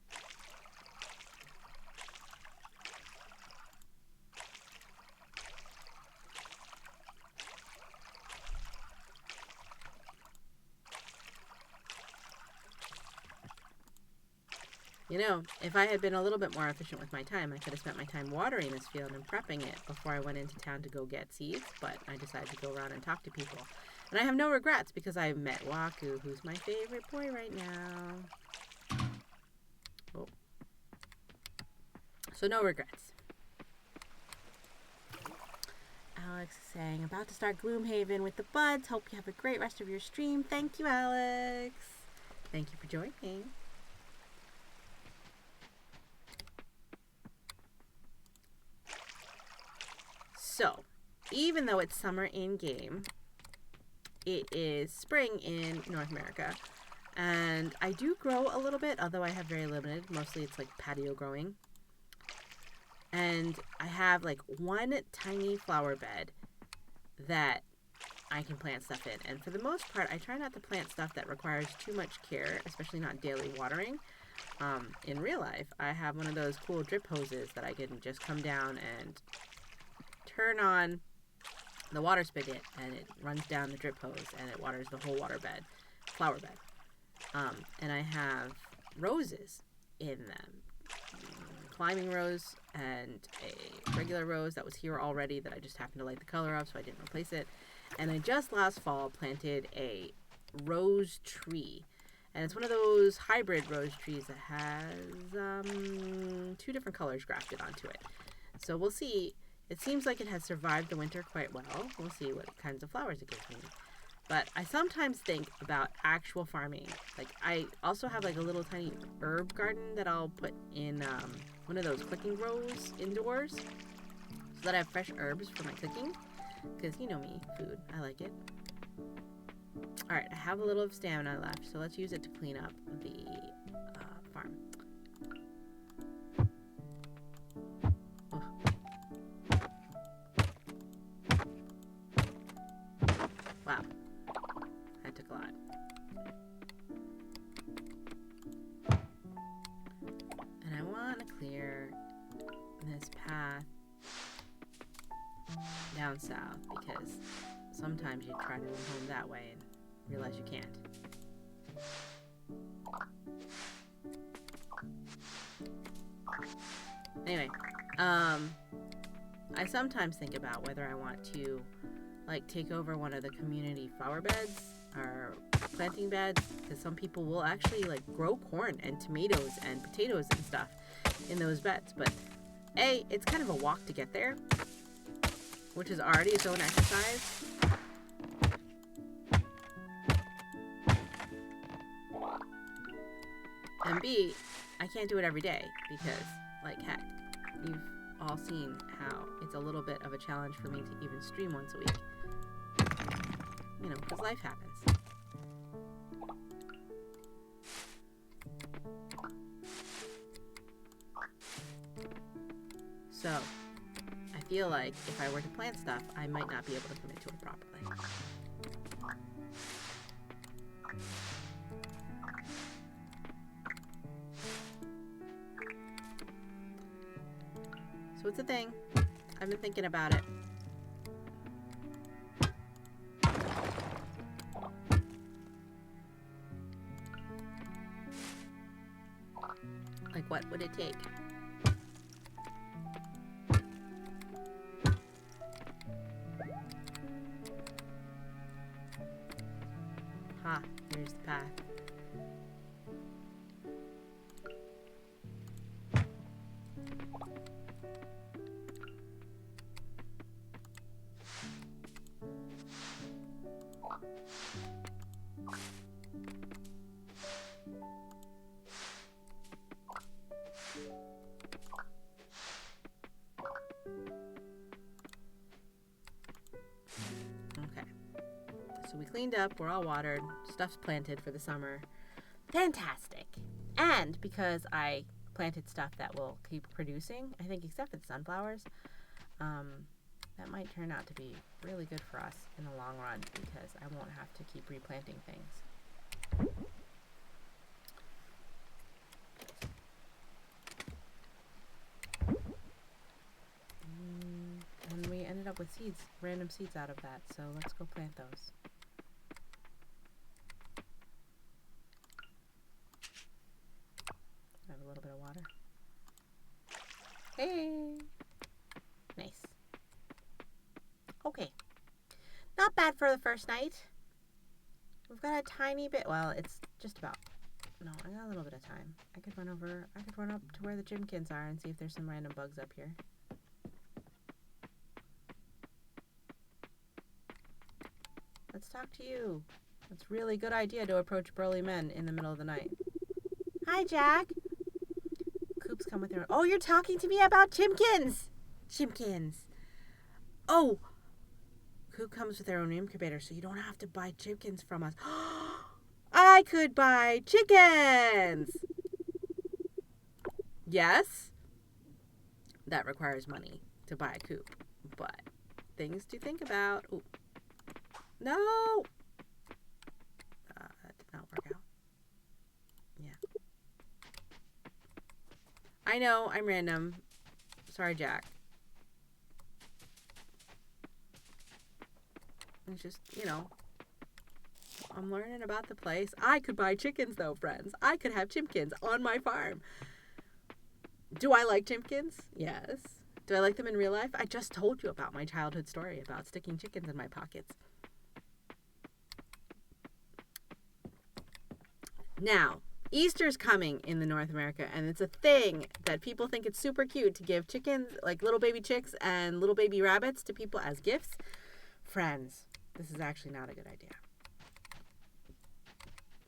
You know, if I had been a little bit more efficient with my time, I could have spent my time watering this field and prepping it before I went into town to go get seeds, but I decided to go around and talk to people. And I have no regrets because I met Waku, who's my favorite boy right now. Oh. So no regrets. Alex is saying, about to start Gloomhaven with the buds. Hope you have a great rest of your stream. Thank you, Alex. Thank you for joining. So, even though it's summer in-game, it is spring in North America. And I do grow a little bit, although I have very limited. Mostly it's like patio growing. And I have like one tiny flower bed that I can plant stuff in. And for the most part, I try not to plant stuff that requires too much care, especially not daily watering. In real life, I have one of those cool drip hoses that I can just come down and turn on the water spigot, and it runs down the drip hose, and it waters the whole flower bed. And I have roses in them. Climbing rose and a regular rose that was here already that I just happened to like the color of, so I didn't replace it. And I just last fall planted a rose tree. And it's one of those hybrid rose trees that has 2 different colors grafted onto it. So we'll see. It seems like it has survived the winter quite well. We'll see what kinds of flowers it gives me. But I sometimes think about actual farming. Like, I also have like a little tiny herb garden that I'll put in one of those cooking rows indoors, so that I have fresh herbs for my cooking. Because you know me, food, I like it. Alright, I have a little of stamina left, so let's use it to clean up the farm. Wow, that took a lot. And I want to clear this path down south, because sometimes you try to run home that way and realize you can't. Anyway, I sometimes think about whether I want to like take over one of the community flower beds or planting beds, because some people will actually like grow corn and tomatoes and potatoes and stuff in those beds. But A, it's kind of a walk to get there, which is already its own exercise. And B, I can't do it every day because, like, heck, you've all seen how it's a little bit of a challenge for me to even stream once a week. You know, because life happens. So, I feel like if I were to plant stuff, I might not be able to commit to it properly. So it's a thing. I've been thinking about it. Like, what would it take? Ha, here's the path. So we cleaned up, we're all watered, stuff's planted for the summer. Fantastic. And because I planted stuff that will keep producing, I think except for the sunflowers, that might turn out to be really good for us in the long run because I won't have to keep replanting things. And we ended up with seeds, random seeds out of that, so let's go plant those. Have a little bit of water. Hey! Nice. Okay. Not bad for the first night. We've got a tiny bit, well, it's just about, no, I got a little bit of time. I could run up to where the Jimkins are and see if there's some random bugs up here. Let's talk to you. It's a really good idea to approach burly men in the middle of the night. Hi, Jack. Coops come with their... Oh, you're talking to me about Chimkins. Chimkins. Oh. Coop comes with their own incubator, so you don't have to buy Chimkins from us. I could buy chickens. Yes. That requires money to buy a coop, but things to think about. Ooh. No! That did not work out. Yeah. I know, I'm random. Sorry, Jack. It's just, you know, I'm learning about the place. I could buy chickens, though, friends. I could have Chimkins on my farm. Do I like Chimkins? Yes. Do I like them in real life? I just told you about my childhood story about sticking chickens in my pockets. Now, Easter's coming in the North America, and it's a thing that people think it's super cute to give chickens, like little baby chicks and little baby rabbits, to people as gifts. Friends, this is actually not a good idea.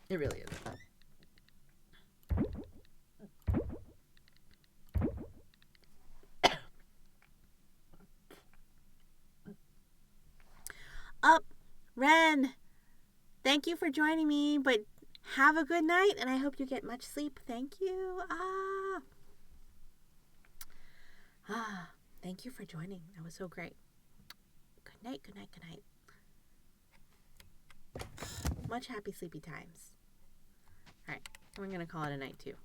It really isn't. Up, Ren. Thank you for joining me, but have a good night, and I hope you get much sleep. Thank you. Thank you for joining. That was so great. Good night, good night, good night. Much happy sleepy times. All right, we're going to call it a night, too.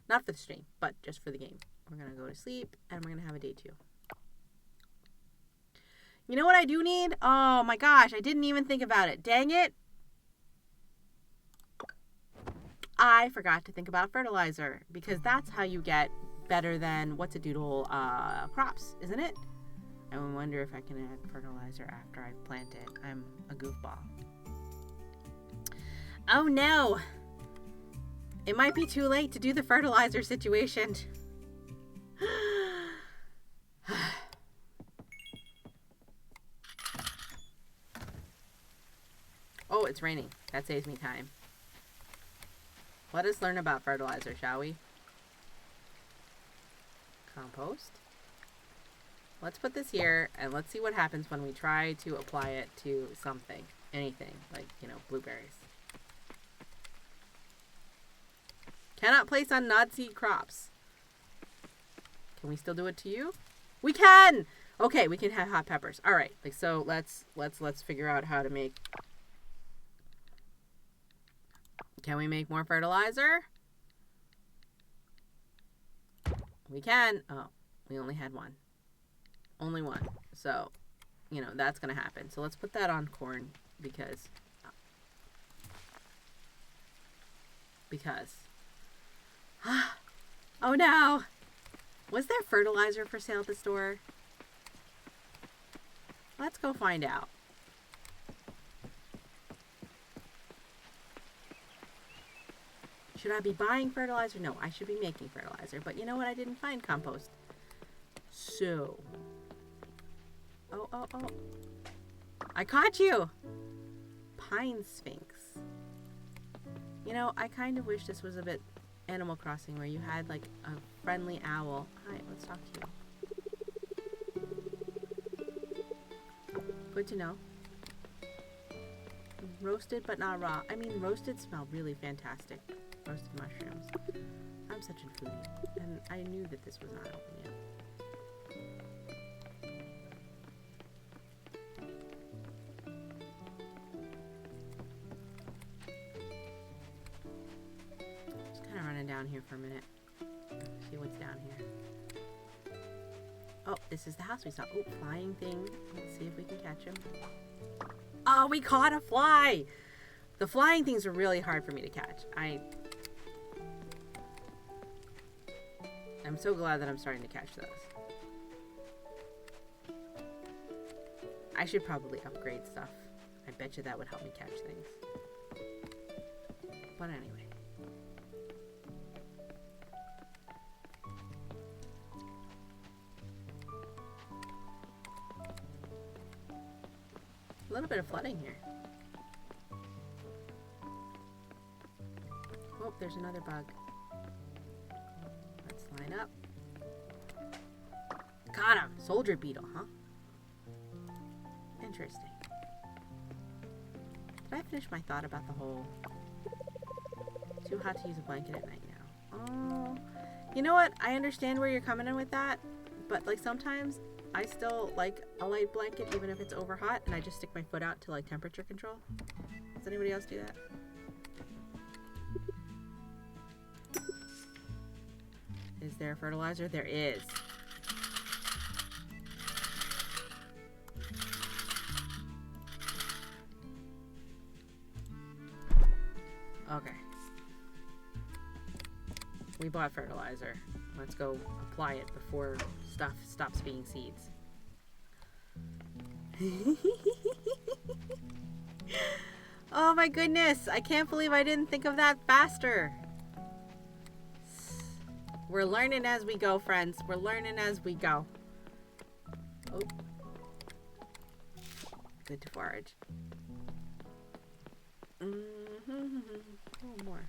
Not for the stream, but just for the game. We're going to go to sleep, and we're going to have a day 2. You know what I do need? Oh, my gosh, I didn't even think about it. Dang it. I forgot to think about fertilizer, because that's how you get better than what's a doodle crops, isn't it? I wonder if I can add fertilizer after I've planted. I'm a goofball. Oh no! It might be too late to do the fertilizer situation. Oh, it's raining. That saves me time. Let us learn about fertilizer, shall we? Compost. Let's put this here, and let's see what happens when we try to apply it to something. Anything, like, you know, blueberries. Cannot place on non-seed crops. Can we still do it to you? We can! Okay, we can have hot peppers. All right, like, so let's figure out how to make... Can we make more fertilizer? We can. Oh, we only had one. Only one. So, you know, that's going to happen. So let's put that on corn because. Oh no. Was there fertilizer for sale at the store? Let's go find out. Should I be buying fertilizer? No, I should be making fertilizer. But you know what? I didn't find compost. So. Oh. I caught you! Pine Sphinx. You know, I kind of wish this was a bit Animal Crossing where you had like a friendly owl. Hi, let's talk to you. Good to know. Roasted but not raw. I mean, roasted smell really fantastic. Roasted mushrooms. I'm such a foodie. And I knew that this was not open yet. Just kind of running down here for a minute. See what's down here. Oh, this is the house we saw. Oh, flying thing. Let's see if we can catch him. Oh, we caught a fly! The flying things are really hard for me to catch. I'm so glad that I'm starting to catch those. I should probably upgrade stuff. I bet you that would help me catch things. But anyway. A little bit of flooding here. Oh, there's another bug. Let's line up. Got him! Soldier beetle, huh? Interesting. Did I finish my thought about the whole... Too hot to use a blanket at night now. Oh, you know what? I understand where you're coming in with that, but like sometimes I still like a light blanket even if it's over hot, and I just stick my foot out to like temperature control. Does anybody else do that? Is there fertilizer? There is. Okay. We bought fertilizer. Let's go apply it before stuff stops being seeds. Oh my goodness! I can't believe I didn't think of that faster. We're learning as we go, friends. We're learning as we go. Oh. Good to forage. Oh, more.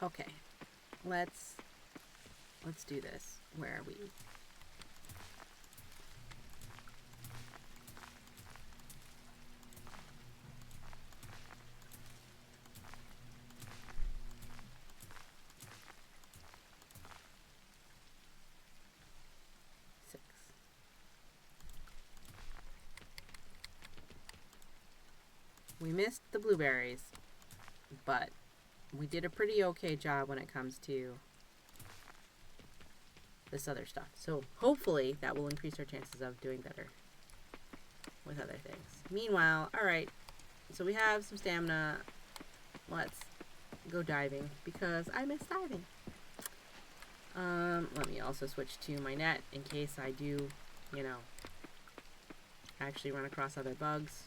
Okay. Let's do this. Where are we? We missed the blueberries, but we did a pretty okay job when it comes to this other stuff. So hopefully that will increase our chances of doing better with other things. Meanwhile, alright, so we have some stamina. Let's go diving because I miss diving. Let me also switch to my net in case I do, you know, actually run across other bugs.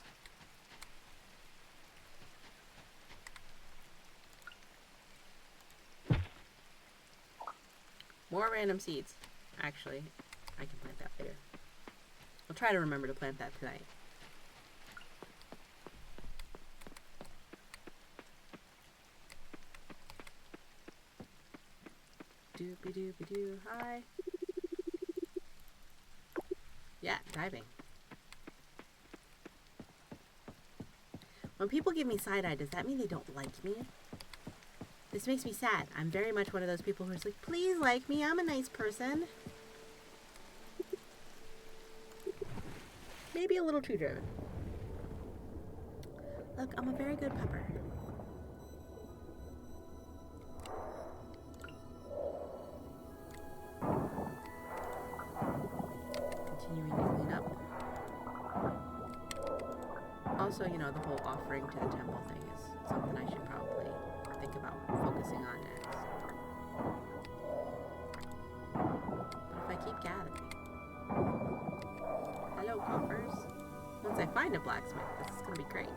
More random seeds. Actually, I can plant that later. I'll try to remember to plant that tonight. Doopy doopy doo. Hi. Yeah, diving. When people give me side eye, does that mean they don't like me? This makes me sad. I'm very much one of those people who's like, please like me, I'm a nice person. Maybe a little too driven. Look, I'm a very good pepper. Continuing to clean up. Also, you know, the whole offering to the temple thing is something I should probably think about focusing on next. But if I keep gathering. Hello, coffers. Once I find a blacksmith, this is going to be great.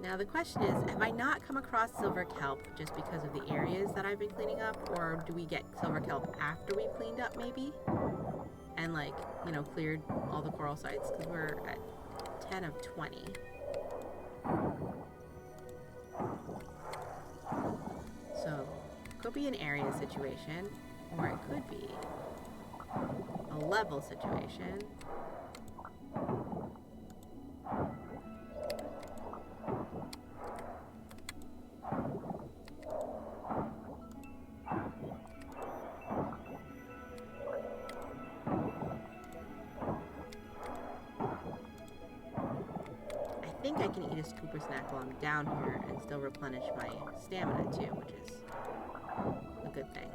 Now the question is, have I not come across silver kelp just because of the areas that I've been cleaning up, or do we get silver kelp after we've cleaned up maybe? And like, you know, cleared all the coral sites, because we're at 10 of 20. So, could be an area situation, or it could be a level situation. I think I can eat a scooper snack while I'm down here and still replenish my stamina too, which is a good thing.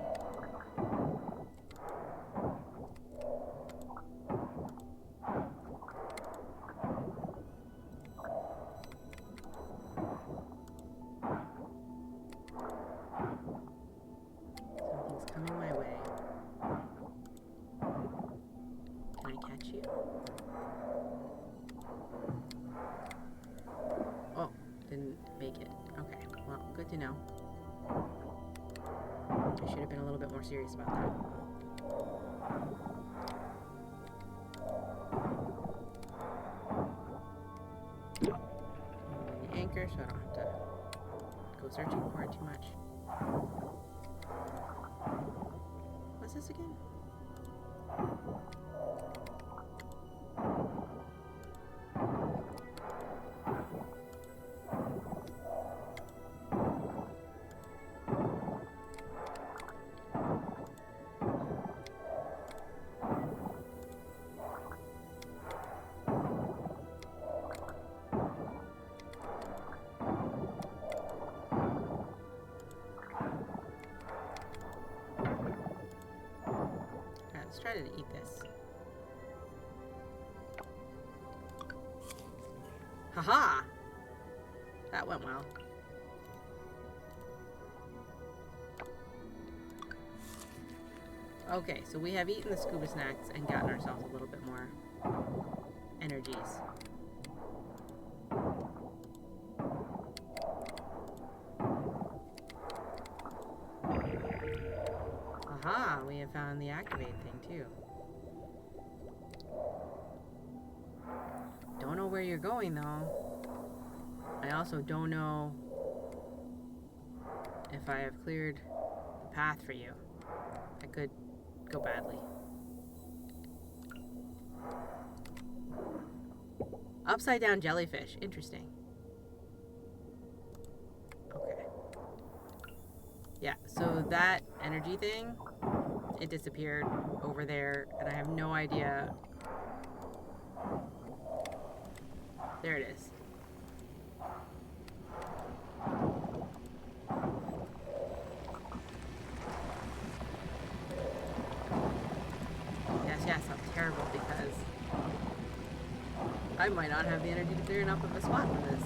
Something's coming my way. Can I catch you? Oh, didn't make it. Okay, well, good to know. I should have been a little bit more serious about that. The anchor, so I don't have to go searching for it too much. What's this again? Let's try to eat this. Haha! That went well. Okay, so we have eaten the scuba snacks and gotten ourselves a little bit more energies. Aha, we have found the activate thing too. Don't know where you're going though. I also don't know if I have cleared the path for you. That could go badly. Upside down jellyfish. Interesting. Okay. Yeah, so that energy thing, it disappeared over there, and I have no idea. There it is. Yes, I'm terrible because I might not have the energy to clear enough of a spot for this.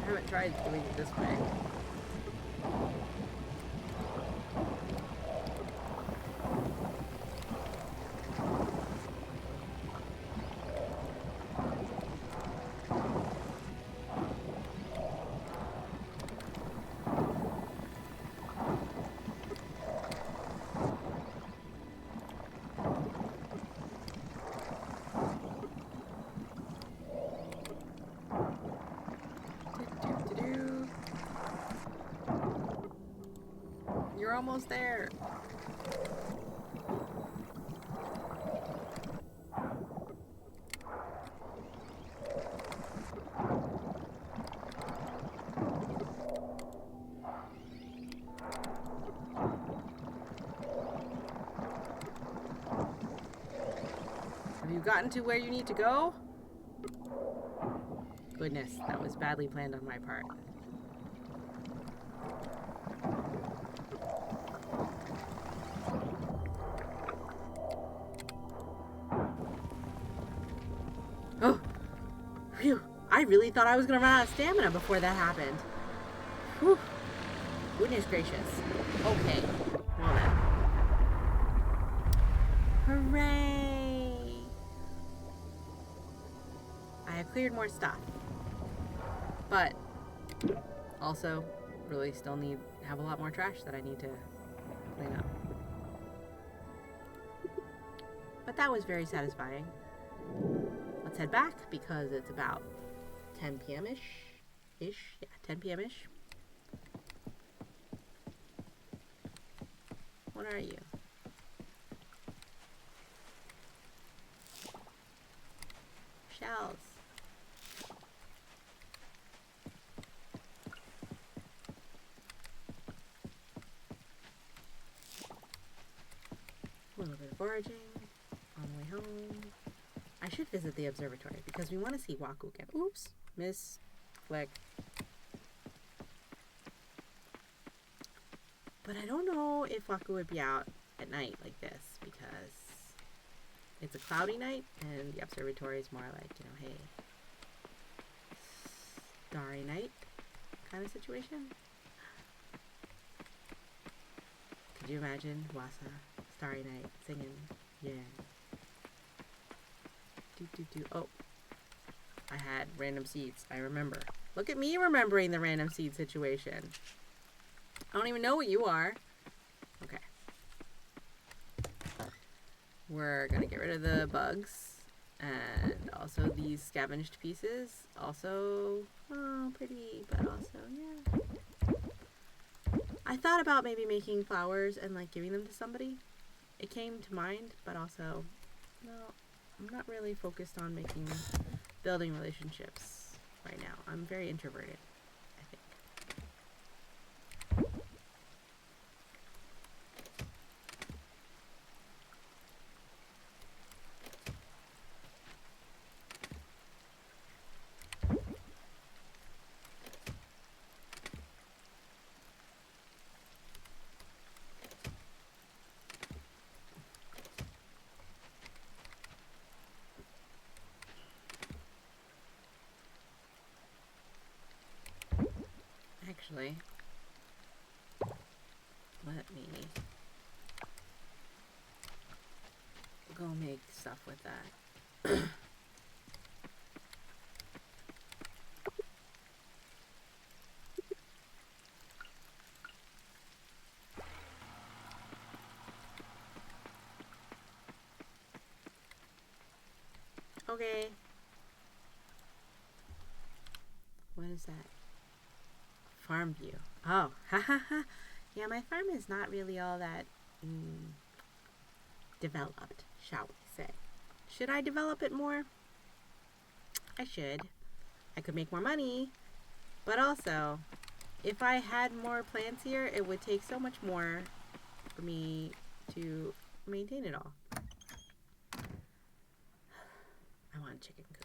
I haven't tried doing it this way. You're almost there. Have you gotten to where you need to go? Goodness, that was badly planned on my part. Oh, phew. I really thought I was going to run out of stamina before that happened. Whew. Goodness gracious. Okay. Well then. Hooray! I have cleared more stuff. But also really still have a lot more trash that I need to clean up. But that was very satisfying. Let's head back because it's about 10 p.m. Yeah, 10 p.m. What are you? Shells. A little bit of foraging on the way home. I should visit the observatory because we want to see Waku again. Oops. Miss Flick. But I don't know if Waku would be out at night like this because it's a cloudy night and the observatory is more like, hey, starry night kind of situation. Could you imagine Wasa, starry night, singing? Yeah. Oh, I had random seeds. I remember. Look at me remembering the random seed situation. I don't even know what you are. Okay. We're going to get rid of the bugs. And also these scavenged pieces. Also, pretty, but also, yeah. I thought about maybe making flowers and giving them to somebody. It came to mind, but also, no, I'm not really focused on building relationships right now. I'm very introverted, I think. Actually, let me go make stuff with that. Okay. What is that? Farm view. Oh, ha. Yeah, my farm is not really all that developed, shall we say. Should I develop it more? I should. I could make more money. But also, if I had more plants here, it would take so much more for me to maintain it all. I want a chicken coop.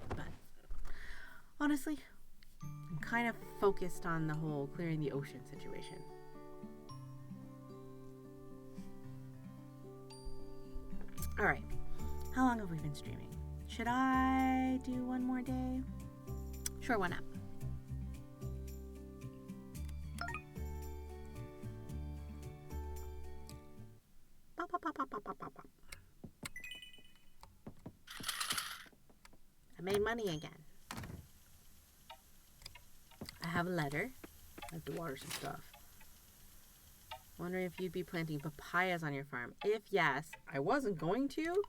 But honestly, I'm kind of focused on the whole clearing the ocean situation. Alright, how long have we been streaming? Should I do one more day? Sure, why not? Pop, pop, pop, pop, pop, pop, pop. I made money again. I have a letter. I have to water some stuff. Wondering if you'd be planting papayas on your farm. If yes, I wasn't going to.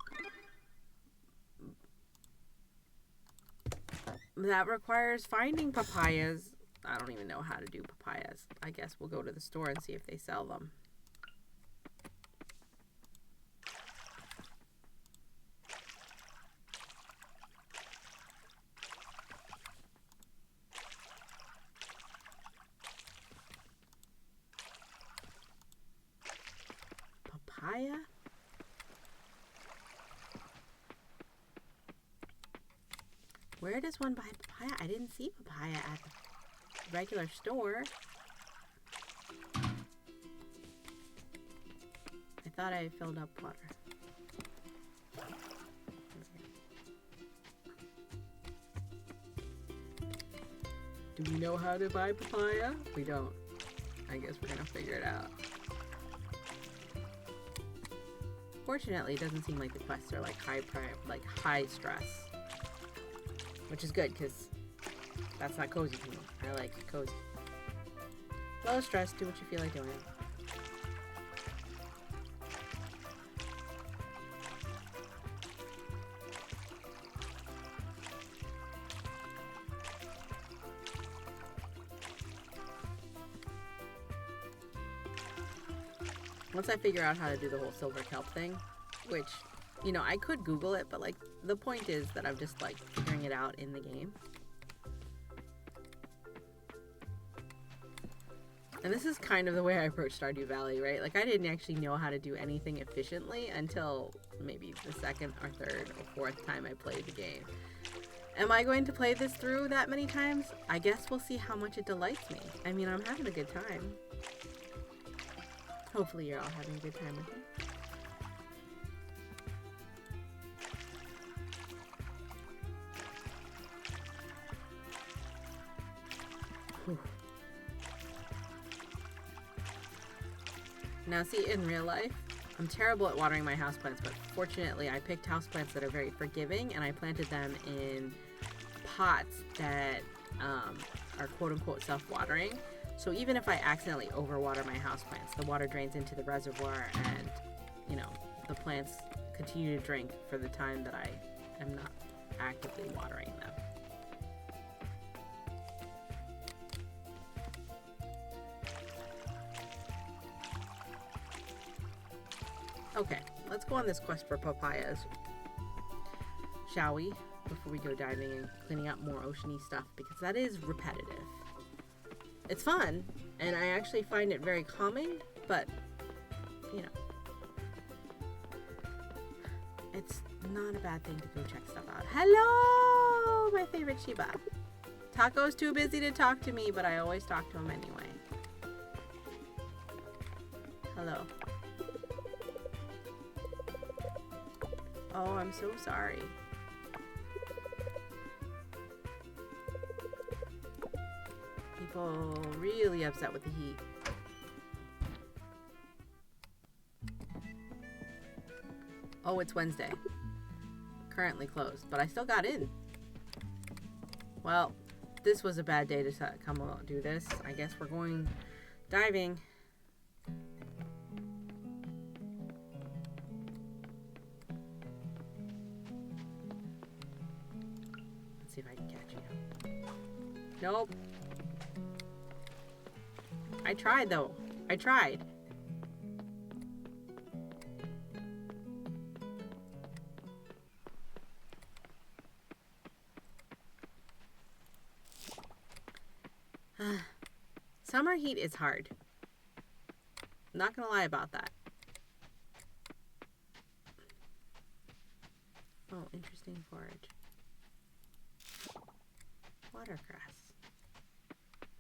That requires finding papayas. I don't even know how to do papayas. I guess we'll go to the store and see if they sell them. Papaya? Where does one buy papaya? I didn't see papaya at the regular store. I thought I filled up water. Do we know how to buy papaya? We don't. I guess we're gonna figure it out. Fortunately, it doesn't seem like the quests are like high stress, which is good because that's not cozy to me. I like cozy. Low stress, do what you feel like doing. Once I figure out how to do the whole silver kelp thing, which, you know, I could Google it, but like the point is that I'm just like figuring it out in the game. And this is kind of the way I approach Stardew Valley, right? Like I didn't actually know how to do anything efficiently until maybe the second or third or fourth time I played the game. Am I going to play this through that many times? I guess we'll see how much it delights me. I mean, I'm having a good time. Hopefully you're all having a good time with me. Whew. Now see, in real life, I'm terrible at watering my houseplants, but fortunately I picked houseplants that are very forgiving, and I planted them in pots that are quote-unquote self-watering. So even if I accidentally overwater my houseplants, the water drains into the reservoir and, you know, the plants continue to drink for the time that I am not actively watering them. Okay, let's go on this quest for papayas, shall we? Before we go diving and cleaning up more oceany stuff, because that is repetitive. It's fun, and I actually find it very calming, but, you know, it's not a bad thing to go check stuff out. Hello, my favorite Shiba. Taco's too busy to talk to me, but I always talk to him anyway. Hello. Oh, I'm so sorry. People really upset with the heat. Oh, it's Wednesday. Currently closed, but I still got in. Well, this was a bad day to come out and do this. I guess we're going diving. Let's see if I can catch you. Nope. I tried though. I tried. Summer heat is hard. Not gonna lie about that. Oh, interesting forage. Watercress.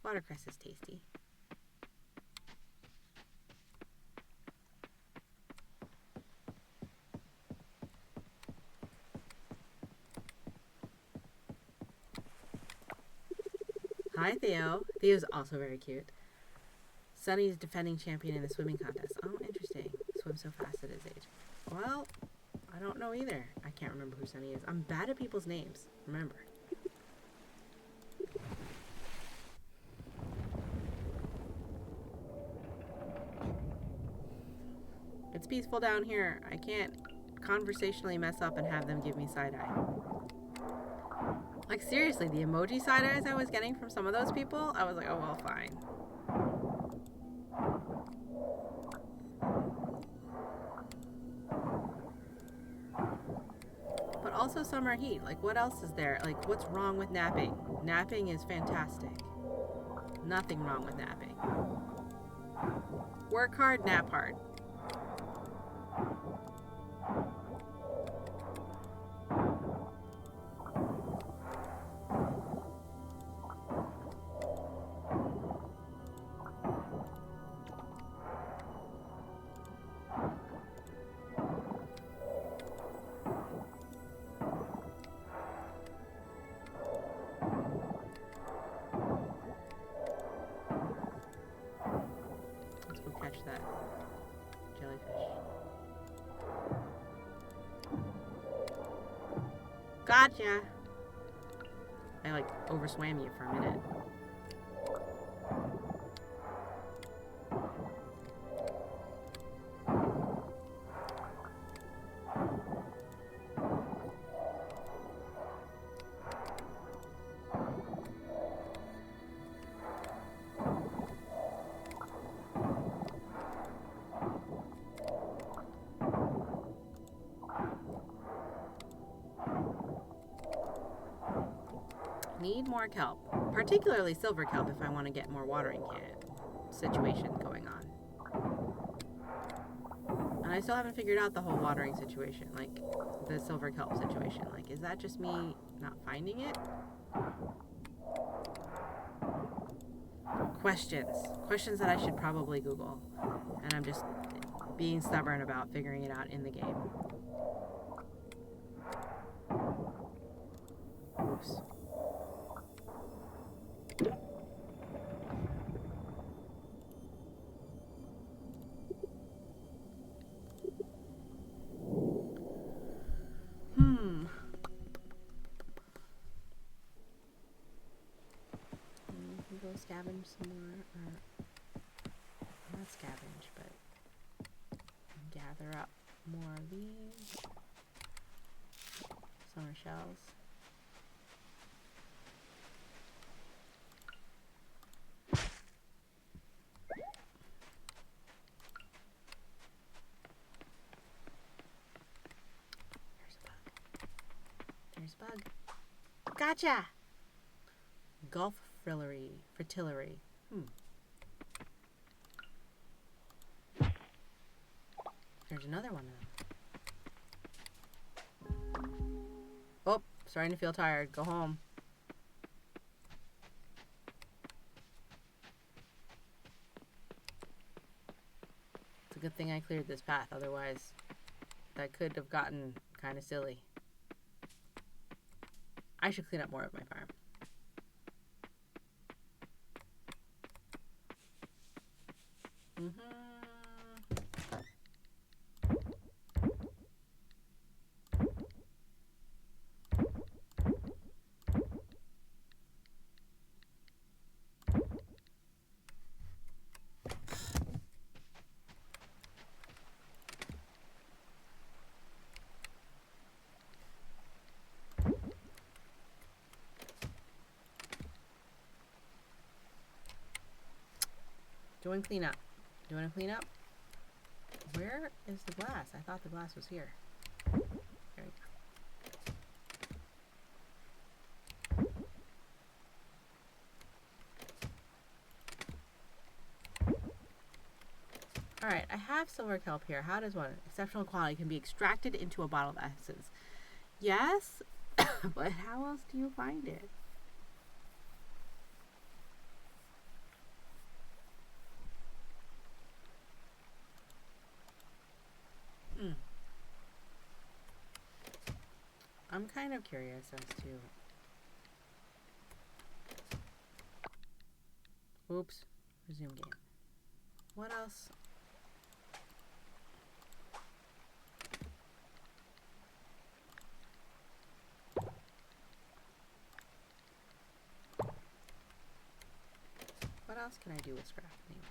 Watercress is tasty. Hi, Theo. Theo's also very cute. Sunny is defending champion in the swimming contest. Oh, interesting. Swim so fast at his age. Well, I don't know either. I can't remember who Sunny is. I'm bad at people's names. Remember. It's peaceful down here. I can't conversationally mess up and have them give me side-eye. Like, seriously, the emoji side-eyes I was getting from some of those people, I was like, oh, well, fine. But also summer heat. Like, what else is there? Like, what's wrong with napping? Napping is fantastic. Nothing wrong with napping. Work hard, nap hard. Gotcha. I like overswam you for a minute. Need more kelp, particularly silver kelp if I want to get more watering can situation going on. And I still haven't figured out the whole watering situation, like the silver kelp situation. Like, is that just me not finding it? Questions that I should probably Google, and I'm just being stubborn about figuring it out in the game. Oops. Go scavenge some more, or not scavenge, but gather up more of these summer shells. There's a bug. Gotcha! Gulf fritillary. There's another one of them. Oh, starting to feel tired. Go home. It's a good thing I cleared this path, otherwise that could have gotten kind of silly. I should clean up more of my farm. Doing cleanup. Doing a cleanup. Where is the glass? I thought the glass was here. There we go. Alright, I have silver kelp here. How does one? Exceptional quality can be extracted into a bottle of essence. Yes, but how else do you find it? I'm kind of curious as to... Oops. Resume game. What else? What else can I do with scrap anyway?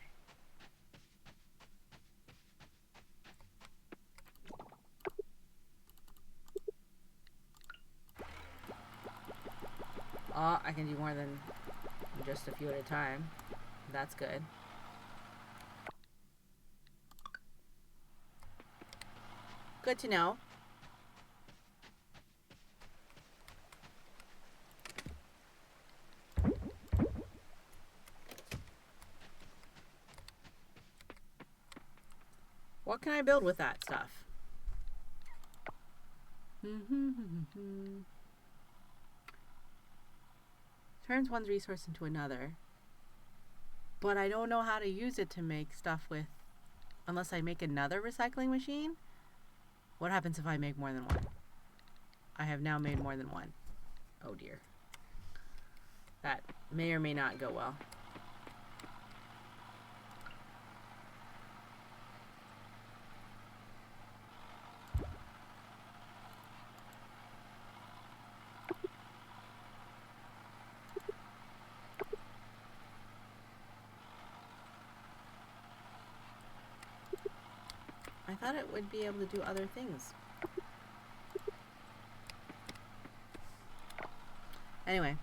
Oh, I can do more than just a few at a time. That's good. Good to know. What can I build with that stuff? Turns one's resource into another. But I don't know how to use it to make stuff with, unless I make another recycling machine. What happens if I make more than one? I have now made more than one. Oh dear. That may or may not go well. thought it would be able to do other things. Anyway,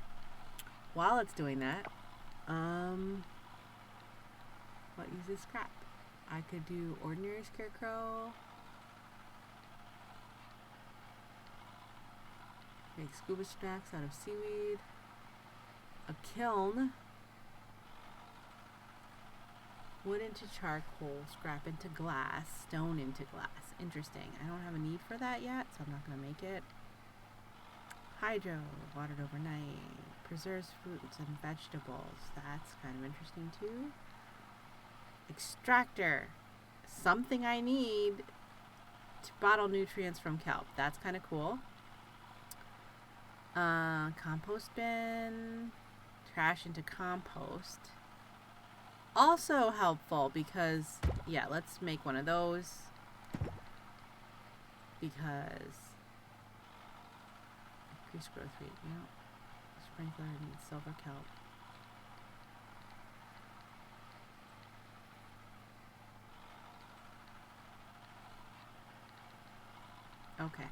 while it's doing that, what uses scrap? I could do ordinary scarecrow. Make scuba snacks out of seaweed. A kiln. Wood into charcoal, scrap into glass, stone into glass. Interesting. I don't have a need for that yet, so I'm not going to make it. Hydro, watered overnight. Preserves fruits and vegetables. That's kind of interesting too. Extractor. Something I need to bottle nutrients from kelp. That's kind of cool. Compost bin. Trash into compost. Also helpful because, yeah, let's make one of those. Because increase growth rate. No. Sprinkler needs silver kelp. Okay.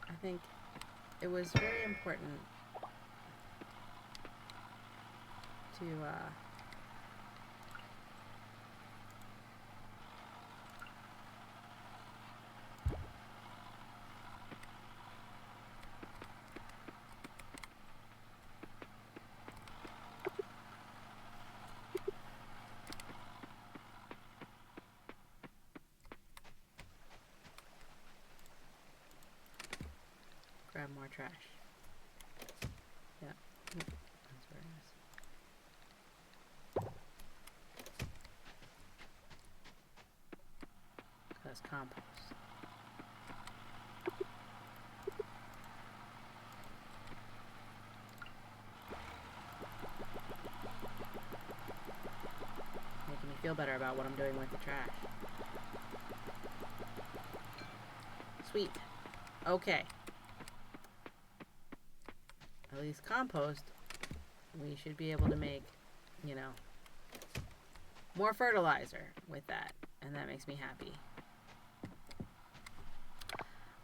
I think it was very important to grab more trash. Yeah, that's where it is. That's compost. Making me feel better about what I'm doing with the trash. Sweet. Okay. At least compost, we should be able to make, you know, more fertilizer with that, and that makes me happy.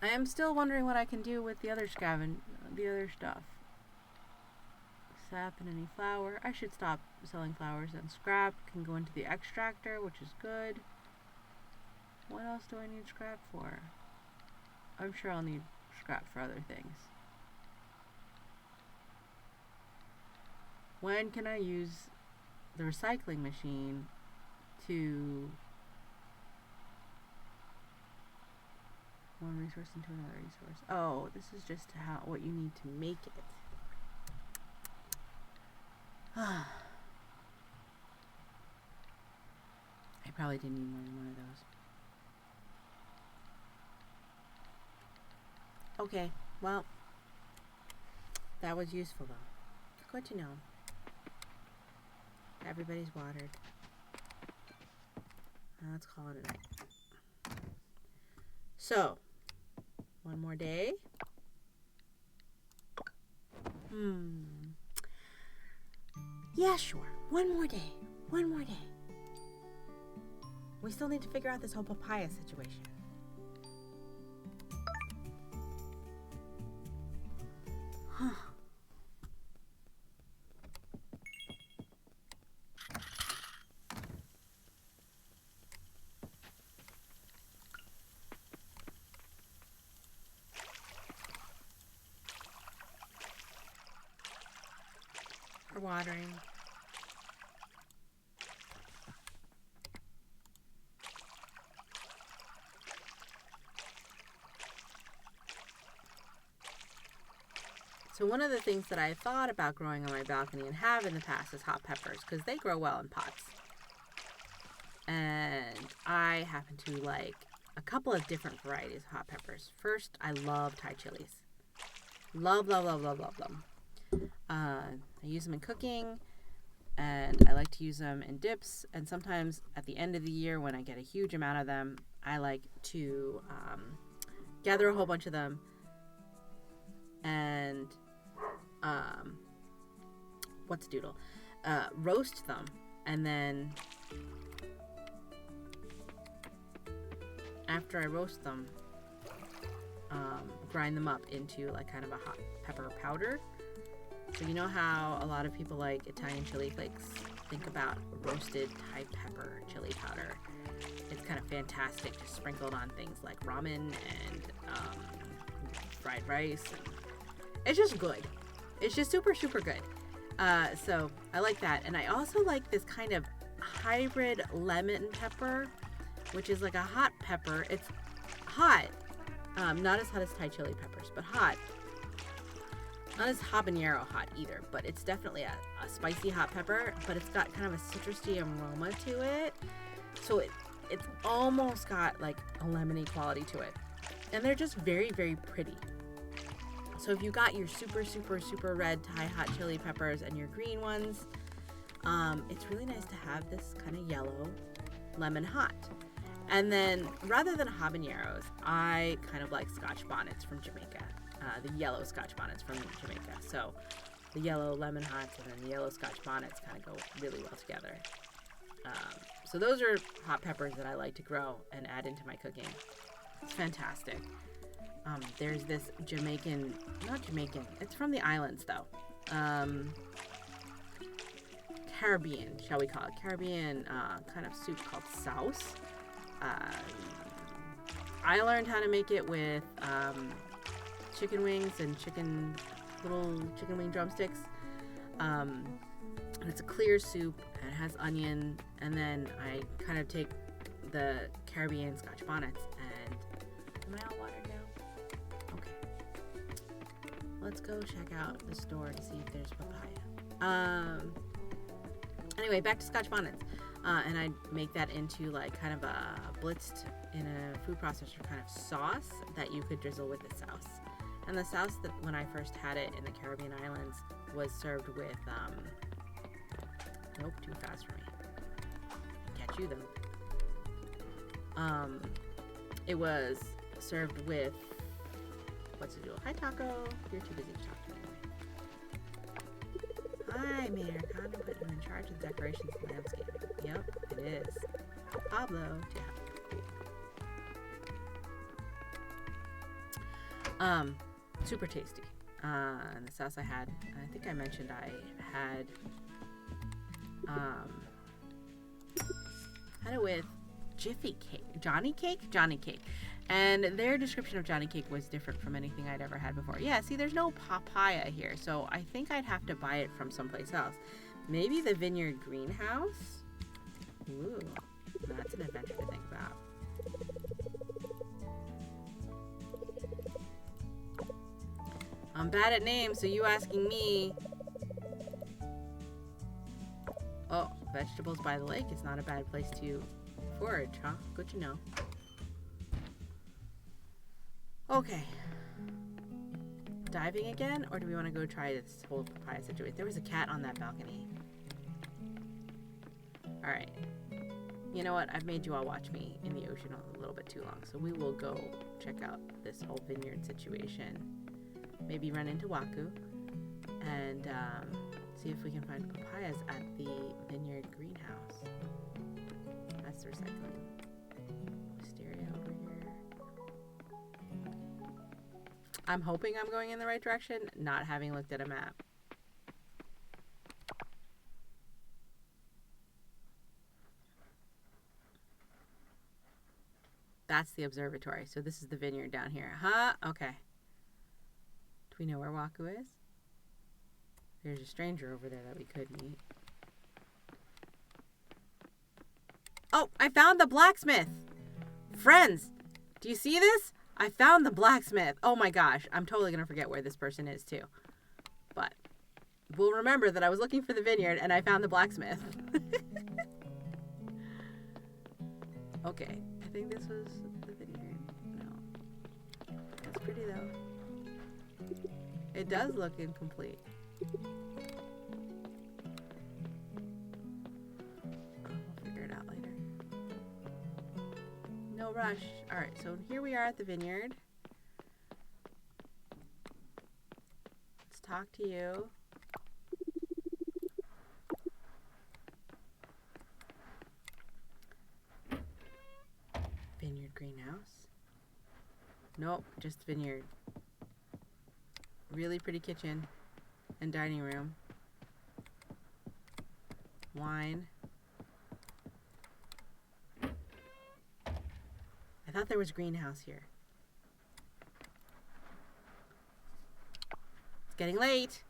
I am still wondering what I can do with the other stuff. Sap and any flour. I should stop selling flowers, and scrap can go into the extractor, which is good. What else do I need scrap for? I'm sure I'll need scrap for other things. When can I use the recycling machine to one resource into another resource? Oh, this is just what you need to make it. I probably didn't need more than one of those. Okay, well, that was useful though. Good to know. Everybody's watered. Now let's call it a night. So, one more day. Yeah, sure. One more day. One more day. We still need to figure out this whole papaya situation. Huh. For watering. So one of the things that I thought about growing on my balcony and have in the past is hot peppers, because they grow well in pots. And I happen to like a couple of different varieties of hot peppers. First, I love Thai chilies. Love, love, love, love, love them. I use them in cooking, and I like to use them in dips. And sometimes at the end of the year when I get a huge amount of them, I like to gather a whole bunch of them and roast them And then after I roast them, grind them up into like kind of a hot pepper powder. So you know how a lot of people like Italian chili flakes? Think about roasted Thai pepper chili powder. It's kind of fantastic, just sprinkled on things like ramen and fried rice. It's just good. It's just super, super good. So I like that. And I also like this kind of hybrid lemon pepper, which is like a hot pepper. It's hot. Not as hot as Thai chili peppers, but hot. Not as habanero hot either, but it's definitely a spicy hot pepper, but it's got kind of a citrusy aroma to it. So it's almost got like a lemony quality to it. And they're just very, very pretty. So if you got your super, super, super red Thai hot chili peppers and your green ones, it's really nice to have this kind of yellow lemon hot. And then rather than habaneros, I kind of like Scotch bonnets from Jamaica. The yellow Scotch bonnets from Jamaica. So the yellow lemon hots and then the yellow Scotch bonnets kind of go really well together. So those are hot peppers that I like to grow and add into my cooking. It's fantastic. There's this not Jamaican, it's from the islands though. Caribbean, shall we call it? Caribbean kind of soup called sauce. I learned how to make it with chicken wings and little chicken wing drumsticks. And it's a clear soup and it has onion. And then I kind of take the Caribbean Scotch bonnets and am I all watered now? Okay. Let's go check out the store to see if there's papaya. Anyway, back to Scotch bonnets. And I make that into like kind of a blitzed in a food processor kind of sauce that you could drizzle with the sauce. And the sauce that when I first had it in the Caribbean islands was served with, nope, too fast for me. Catch you though. It was served with, what's it do? Hi Taco, you're too busy to talk to me anyway. Hi Mayor, Condo put you in charge of decorations and landscaping. Yep, it is. Pablo, yeah. Super tasty. And the sauce I had, I think I mentioned I had it with Johnny Cake. And their description of Johnny Cake was different from anything I'd ever had before. Yeah, see, there's no papaya here, so I think I'd have to buy it from someplace else. Maybe the Vineyard Greenhouse? Ooh, that's an adventure to think about. I'm bad at names, so you asking me. Oh, vegetables by the lake is not a bad place to forage, huh? Good to know. Okay. Diving again, or do we want to go try this whole papaya situation? There was a cat on that balcony. Alright. You know what? I've made you all watch me in the ocean a little bit too long, so we will go check out this whole vineyard situation. Maybe run into Waku and see if we can find papayas at the Vineyard Greenhouse. That's the recycling. Wisteria over here. I'm hoping I'm going in the right direction, not having looked at a map. That's the observatory. So this is the vineyard down here. Huh? Okay. Do we know where Waku is? There's a stranger over there that we could meet. Oh, I found the blacksmith! Friends, do you see this? I found the blacksmith. Oh my gosh, I'm totally going to forget where this person is too. But we'll remember that I was looking for the vineyard and I found the blacksmith. Okay, I think this was the vineyard. No. That's pretty though. It does look incomplete. We'll figure it out later. No rush. Alright, so here we are at the vineyard. Let's talk to you. greenhouse. Nope, just vineyard. Really pretty kitchen and dining room. Wine. I thought there was greenhouse here. It's getting late.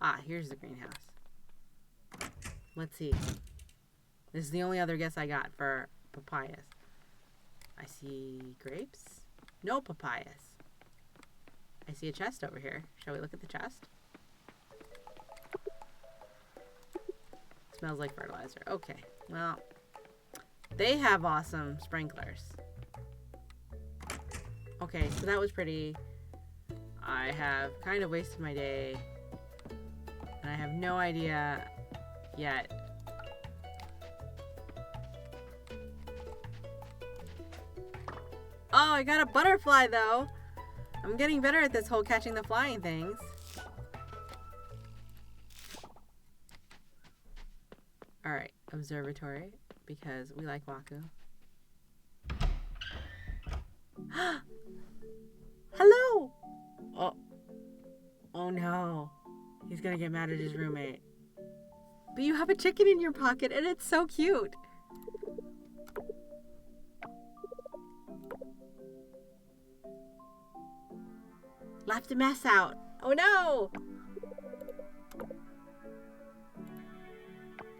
Ah, here's the greenhouse. Let's see. This is the only other guess I got for papayas. I see grapes. No papayas. I see a chest over here. Shall we look at the chest? Smells like fertilizer. Okay. Well, they have awesome sprinklers. Okay, so that was pretty. I have kind of wasted my day. And I have no idea yet. Oh, I got a butterfly though. I'm getting better at this whole catching the flying things. Alright, observatory, because we like Waku. Hello! Oh. Oh no. He's gonna get mad at his roommate. But you have a chicken in your pocket and it's so cute. Left a mess out. Oh no!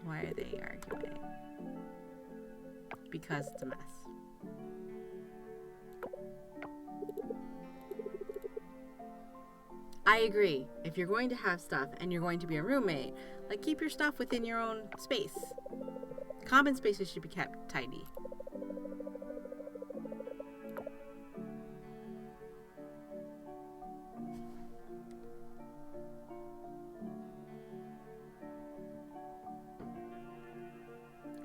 Why are they arguing? Because it's a mess. I agree. If you're going to have stuff and you're going to be a roommate, like keep your stuff within your own space. Common spaces should be kept tidy.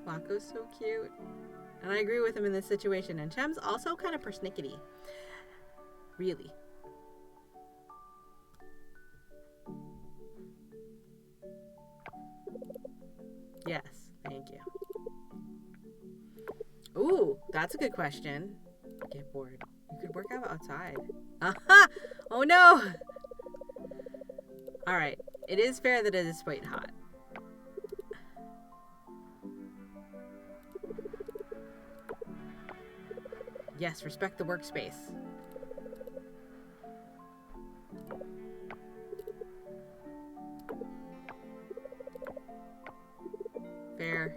Wako's so cute. And I agree with him in this situation. And Chem's also kind of persnickety. Really. Yes, thank you. Ooh, that's a good question. Get bored. You could work out outside. Aha! Oh no! Alright, it is fair that it is white hot. Yes, respect the workspace. Fair.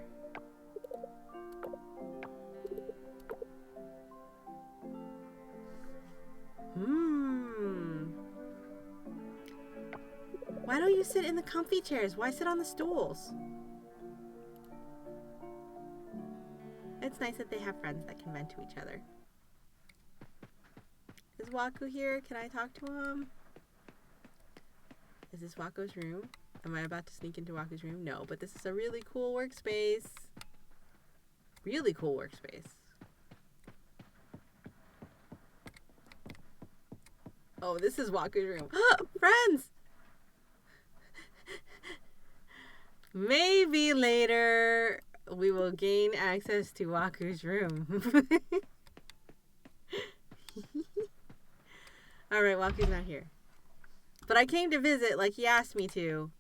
Why don't you sit in the comfy chairs? Why sit on the stools? It's nice that they have friends that can vent to each other. Is Waku here? Can I talk to him? Is this Waku's room? Am I about to sneak into Waku's room? No, but this is a really cool workspace. Really cool workspace. Oh, this is Waku's room. Friends! Maybe later we will gain access to Waku's room. Alright, Waku's not here. But I came to visit like he asked me to.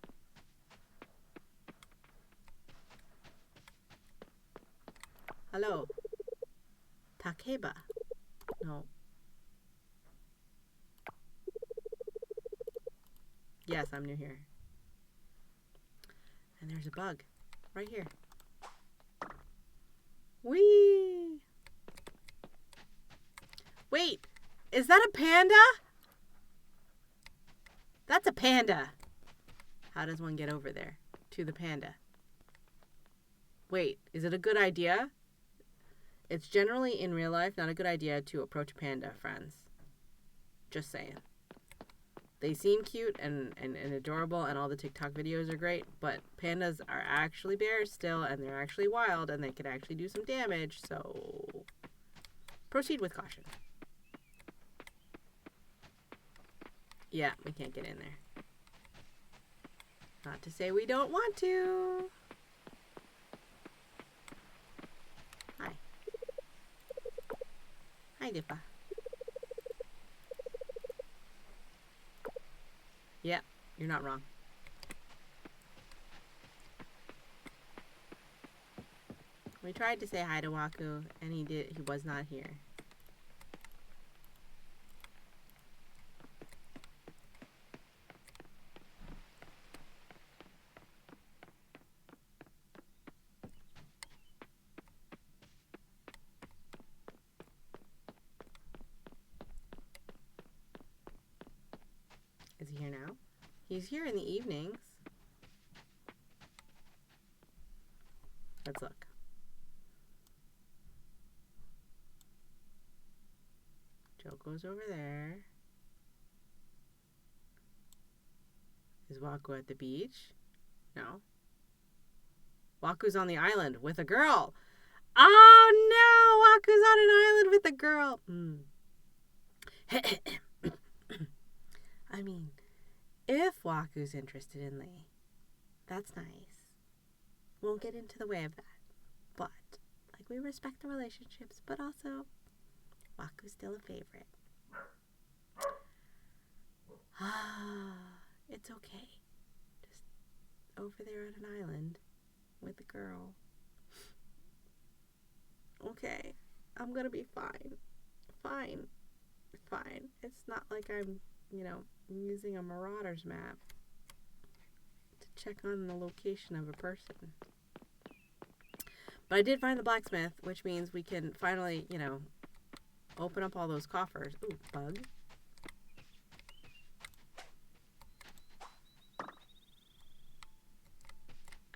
Hello. Takeba. No. Yes, I'm new here. And there's a bug. Right here. Whee! Wait! Is that a panda? That's a panda! How does one get over there? To the panda. Wait, is it a good idea? It's generally, in real life, not a good idea to approach a panda, friends. Just saying. They seem cute and adorable, and all the TikTok videos are great, but pandas are actually bears still, and they're actually wild, and they could actually do some damage, so proceed with caution. Yeah, we can't get in there. Not to say we don't want to. Hi, Dippa. Yeah, you're not wrong. We tried to say hi to Waku, and he was not here. Is he here now? He's here in the evenings. Let's look. Joko's over there. Is Waku at the beach? No. Waku's on the island with a girl. Oh no! Waku's on an island with a girl. I mean, if Waku's interested in Lee, that's nice. Won't get into the way of that. But, like, we respect the relationships, but also, Waku's still a favorite. It's okay. Just over there on an island with a girl. Okay, I'm gonna be fine. Fine. It's not like I'm, using a Marauders map to check on the location of a person. But I did find the blacksmith, which means we can finally, open up all those coffers. Ooh, bug.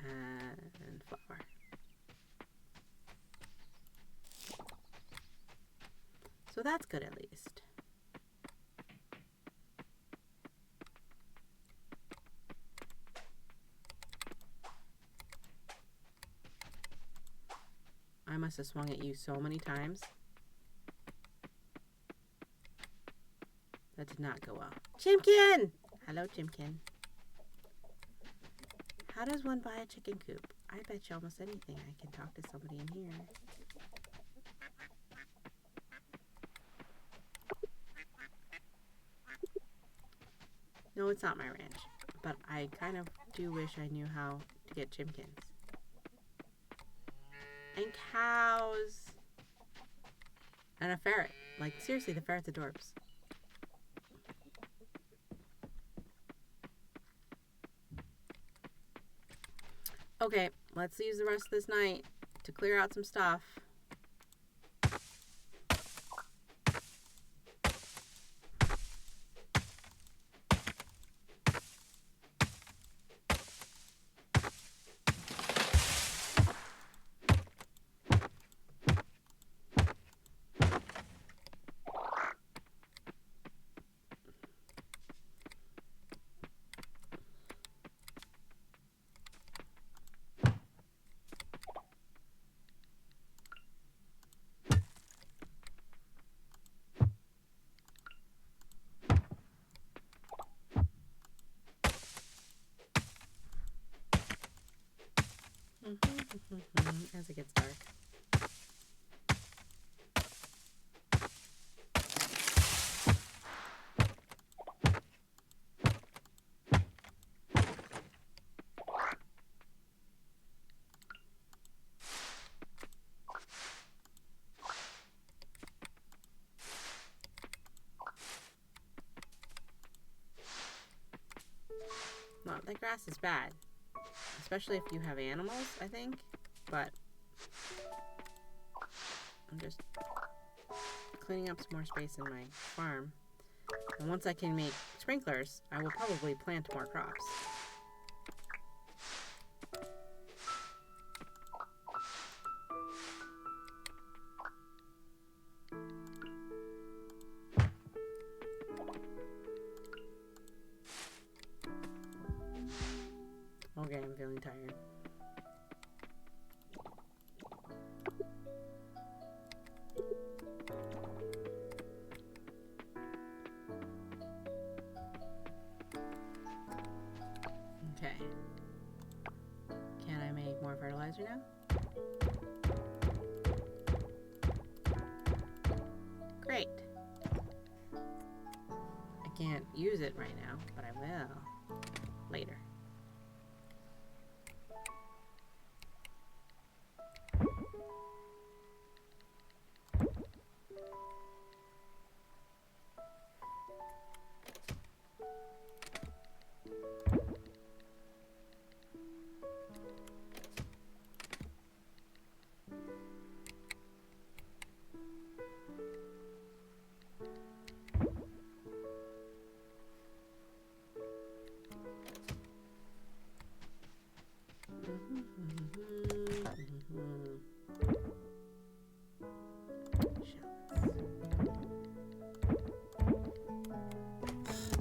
And flower. So that's good at least. I must have swung at you so many times. That did not go well. Chimkin! Hello, Chimkin. How does one buy a chicken coop? I bet you almost anything I can talk to somebody in here. No, it's not my ranch. But I kind of do wish I knew how to get chimkins. And cows. And a ferret. Like, seriously, the ferret's adorbs. Okay, let's use the rest of this night to clear out some stuff. As it gets dark. Well, the grass is bad. Especially if you have animals, I think. But I'm just cleaning up some more space in my farm. And once I can make sprinklers, I will probably plant more crops. Okay, I'm feeling tired. Okay. Can I make more fertilizer now? can't use it right now, but I will later.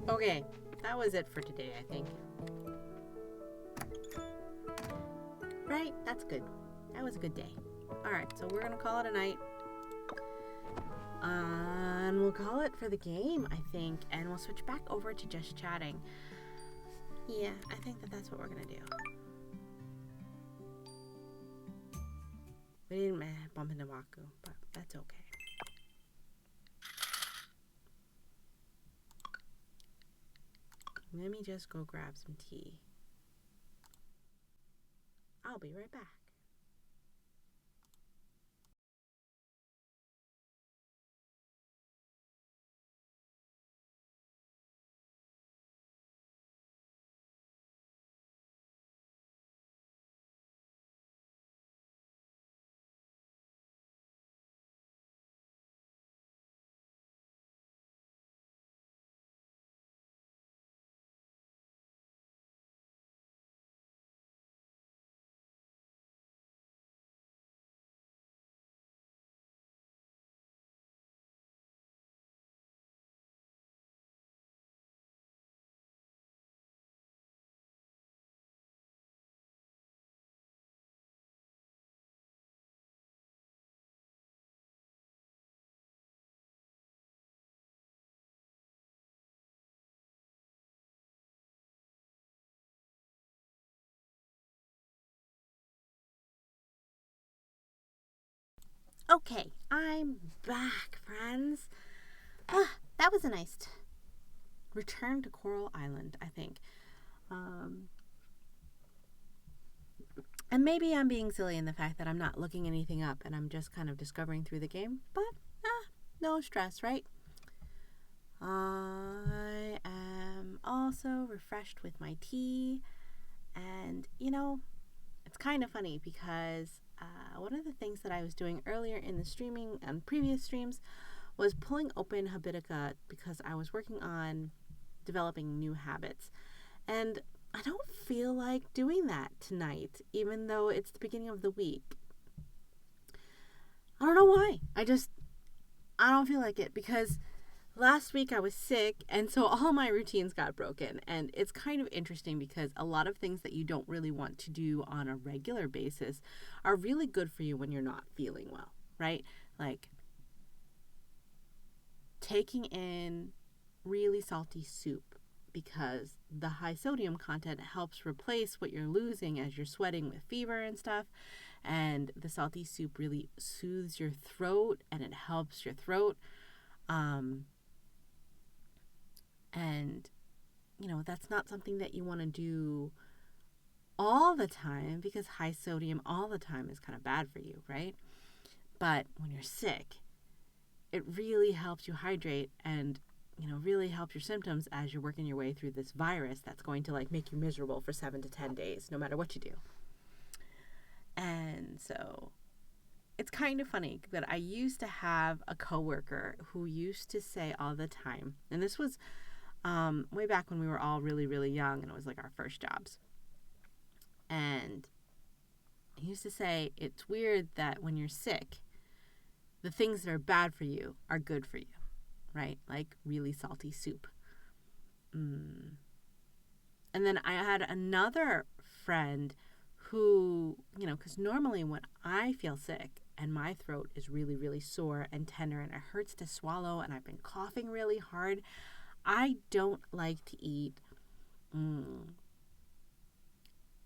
Okay, that was it for today, I think. Right? That's good. That was a good day. Alright, so we're gonna call it a night. And we'll call it for the game, I think. And we'll switch back over to just chatting. Yeah, I think that's what we're gonna do. We didn't bump into Waku, but that's okay. Let me just go grab some tea. I'll be right back. Okay, I'm back, friends. That was a nice return to Coral Island, I think. And maybe I'm being silly in the fact that I'm not looking anything up and I'm just kind of discovering through the game, but no stress, right? I am also refreshed with my tea, and it's kind of funny because one of the things that I was doing earlier in the streaming and previous streams was pulling open Habitica because I was working on developing new habits. And I don't feel like doing that tonight, even though it's the beginning of the week. I don't know why. I don't feel like it because last week I was sick, and so all my routines got broken. And it's kind of interesting because a lot of things that you don't really want to do on a regular basis are really good for you when you're not feeling well, right? Like taking in really salty soup because the high sodium content helps replace what you're losing as you're sweating with fever and stuff. And the salty soup really soothes your throat and it helps your throat. And, that's not something that you want to do all the time because high sodium all the time is kind of bad for you, right? But when you're sick, it really helps you hydrate and, really help your symptoms as you're working your way through this virus that's going to make you miserable for 7 to 10 days, no matter what you do. And so it's kind of funny that I used to have a coworker who used to say all the time, and this was way back when we were all really, really young and it was our first jobs. And he used to say, it's weird that when you're sick, the things that are bad for you are good for you, right? Like really salty soup. And then I had another friend who, because normally when I feel sick and my throat is really, really sore and tender and it hurts to swallow and I've been coughing really hard, I don't like to eat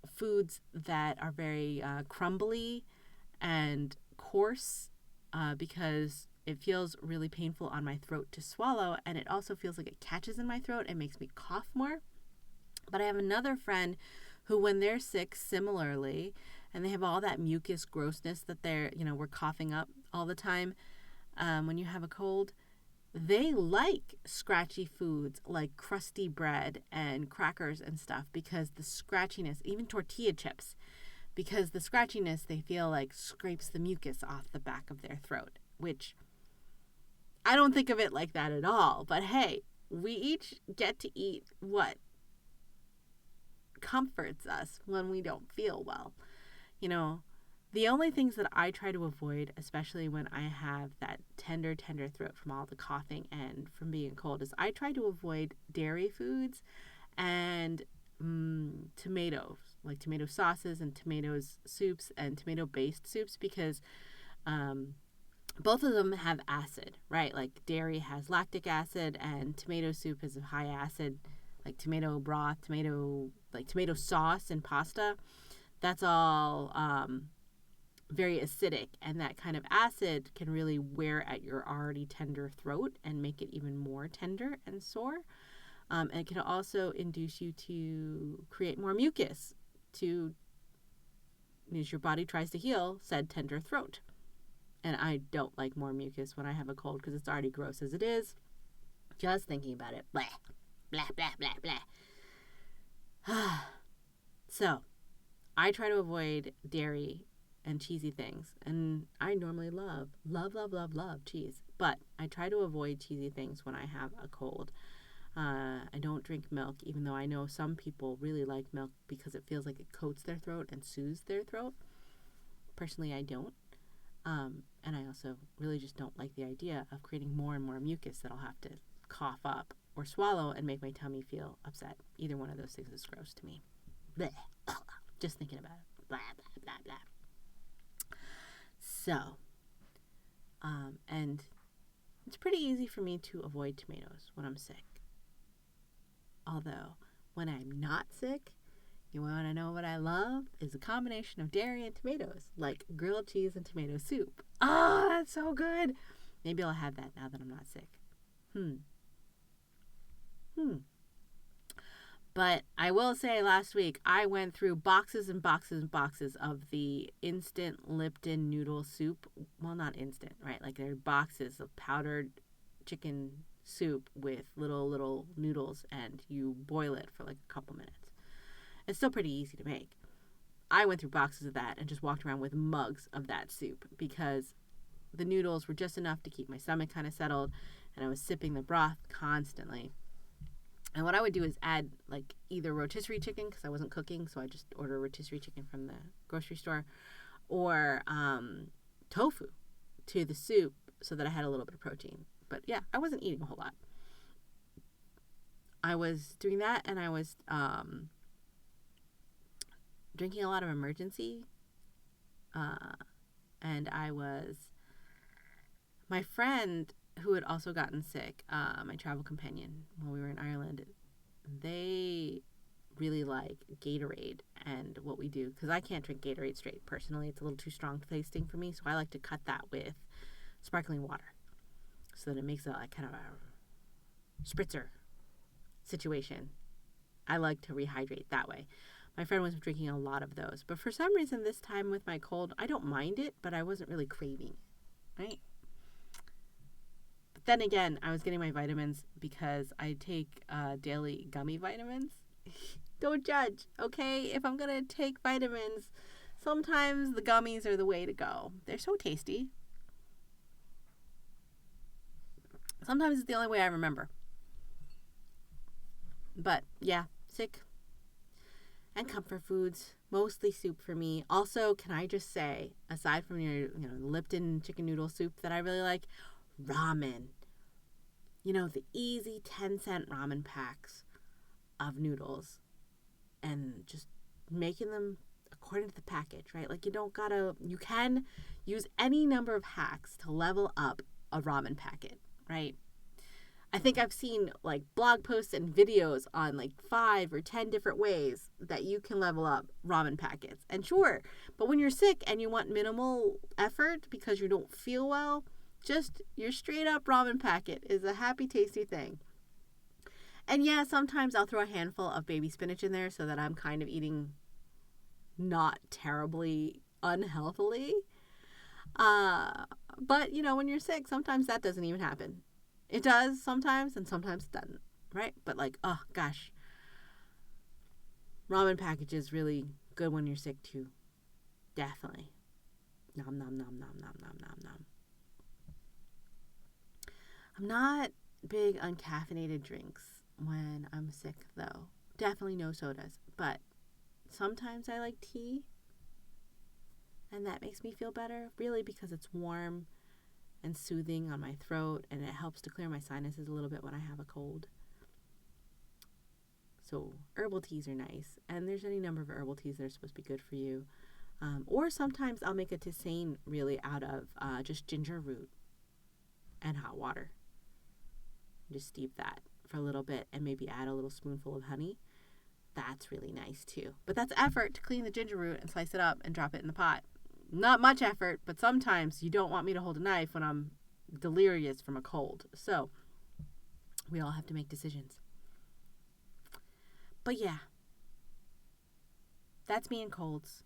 foods that are very crumbly and coarse because It feels really painful on my throat to swallow, and it also feels like it catches in my throat and makes me cough more. But I have another friend who, when they're sick, similarly, and they have all that mucus grossness that we're coughing up all the time when you have a cold, they like scratchy foods like crusty bread and crackers and stuff because the scratchiness, even tortilla chips, because the scratchiness they feel like scrapes the mucus off the back of their throat, which I don't think of it like that at all. But hey, we each get to eat what comforts us when we don't feel well. The only things that I try to avoid, especially when I have that tender throat from all the coughing and from being cold, is I try to avoid dairy foods and tomatoes, like tomato sauces and tomatoes soups and tomato-based soups, because both of them have acid, right? Like dairy has lactic acid and tomato soup is a high acid, like tomato broth, tomato sauce and pasta. That's all very acidic, and that kind of acid can really wear at your already tender throat and make it even more tender and sore. And it can also induce you to create more mucus as your body tries to heal said tender throat. And I don't like more mucus when I have a cold because it's already gross as it is. Just thinking about it. Blah, blah, blah, blah, blah. So, I try to avoid dairy and cheesy things. And I normally love cheese. But I try to avoid cheesy things when I have a cold. I don't drink milk, even though I know some people really like milk because it feels like it coats their throat and soothes their throat. Personally, I don't. And I also really just don't like the idea of creating more and more mucus that I'll have to cough up or swallow and make my tummy feel upset. Either one of those things is gross to me. Blech. Just thinking about it. Blah, blah, blah, blah. So, and it's pretty easy for me to avoid tomatoes when I'm sick. Although, when I'm not sick, you want to know what I love? Is a combination of dairy and tomatoes, like grilled cheese and tomato soup. Oh, that's so good. Maybe I'll have that now that I'm not sick. But I will say last week, I went through boxes and boxes and boxes of the instant Lipton noodle soup. Well, not instant, right? Like they're boxes of powdered chicken soup with little noodles, and you boil it for like a couple minutes. It's still pretty easy to make. I went through boxes of that and just walked around with mugs of that soup because the noodles were just enough to keep my stomach kind of settled, and I was sipping the broth constantly. And what I would do is add like either rotisserie chicken, because I wasn't cooking, so I just order rotisserie chicken from the grocery store, or tofu to the soup so that I had a little bit of protein. But yeah, I wasn't eating a whole lot. I was doing that, and I was drinking a lot of Emergency. And my friend who had also gotten sick, my travel companion while we were in Ireland, they really like Gatorade and what we do, because I can't drink Gatorade straight personally. It's a little too strong tasting for me, so I like to cut that with sparkling water so that it makes it like kind of a spritzer situation. I like to rehydrate that way. My friend was drinking a lot of those, but for some reason this time with my cold, I don't mind it, but I wasn't really craving it, right? But then again, I was getting my vitamins because I take daily gummy vitamins. Don't judge, okay? If I'm going to take vitamins, sometimes the gummies are the way to go. They're so tasty. Sometimes it's the only way I remember. But yeah, sick. And comfort foods, mostly soup for me. Also, can I just say, aside from your Lipton chicken noodle soup that I really like, ramen. The easy 10-cent ramen packs of noodles, and just making them according to the package, right? Like you can use any number of hacks to level up a ramen packet, right? I think I've seen like blog posts and videos on like 5 or 10 different ways that you can level up ramen packets. And sure, but when you're sick and you want minimal effort because you don't feel well, Just your straight up ramen packet is a happy, tasty thing. And yeah, sometimes I'll throw a handful of baby spinach in there so that I'm kind of eating not terribly unhealthily. But when you're sick, sometimes that doesn't even happen. It does sometimes, and sometimes it doesn't, right? But oh gosh, ramen package is really good when you're sick too. Definitely. Nom nom nom nom nom nom nom nom. I'm not big on caffeinated drinks when I'm sick though. Definitely no sodas, but sometimes I like tea, and that makes me feel better, really because it's warm and soothing on my throat, and it helps to clear my sinuses a little bit when I have a cold. So herbal teas are nice, and there's any number of herbal teas that are supposed to be good for you. Or sometimes I'll make a tisane really out of just ginger root and hot water. Just steep that for a little bit and maybe add a little spoonful of honey. That's really nice too. But that's effort to clean the ginger root and slice it up and drop it in the pot. Not much effort, but sometimes you don't want me to hold a knife when I'm delirious from a cold. So we all have to make decisions. But yeah, that's me and colds.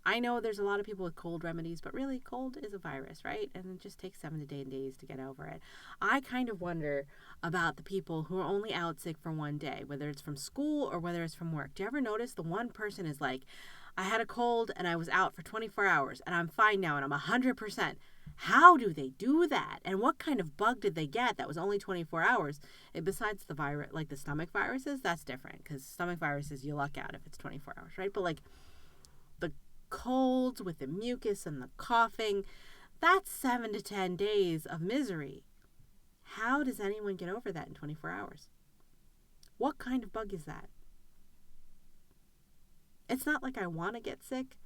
I know there's a lot of people with cold remedies, but really cold is a virus, right? And it just takes 7 to 10 days to get over it. I kind of wonder about the people who are only out sick for one day, whether it's from school or whether it's from work. Do you ever notice the one person is like, I had a cold and I was out for 24 hours and I'm fine now and I'm 100%. How do they do that? And what kind of bug did they get that was only 24 hours? Besides the virus, like the stomach viruses, that's different because stomach viruses, you luck out if it's 24 hours, right? But the colds with the mucus and the coughing, that's 7 to 10 days of misery. How does anyone get over that in 24 hours? What kind of bug is that? It's not like I want to get sick,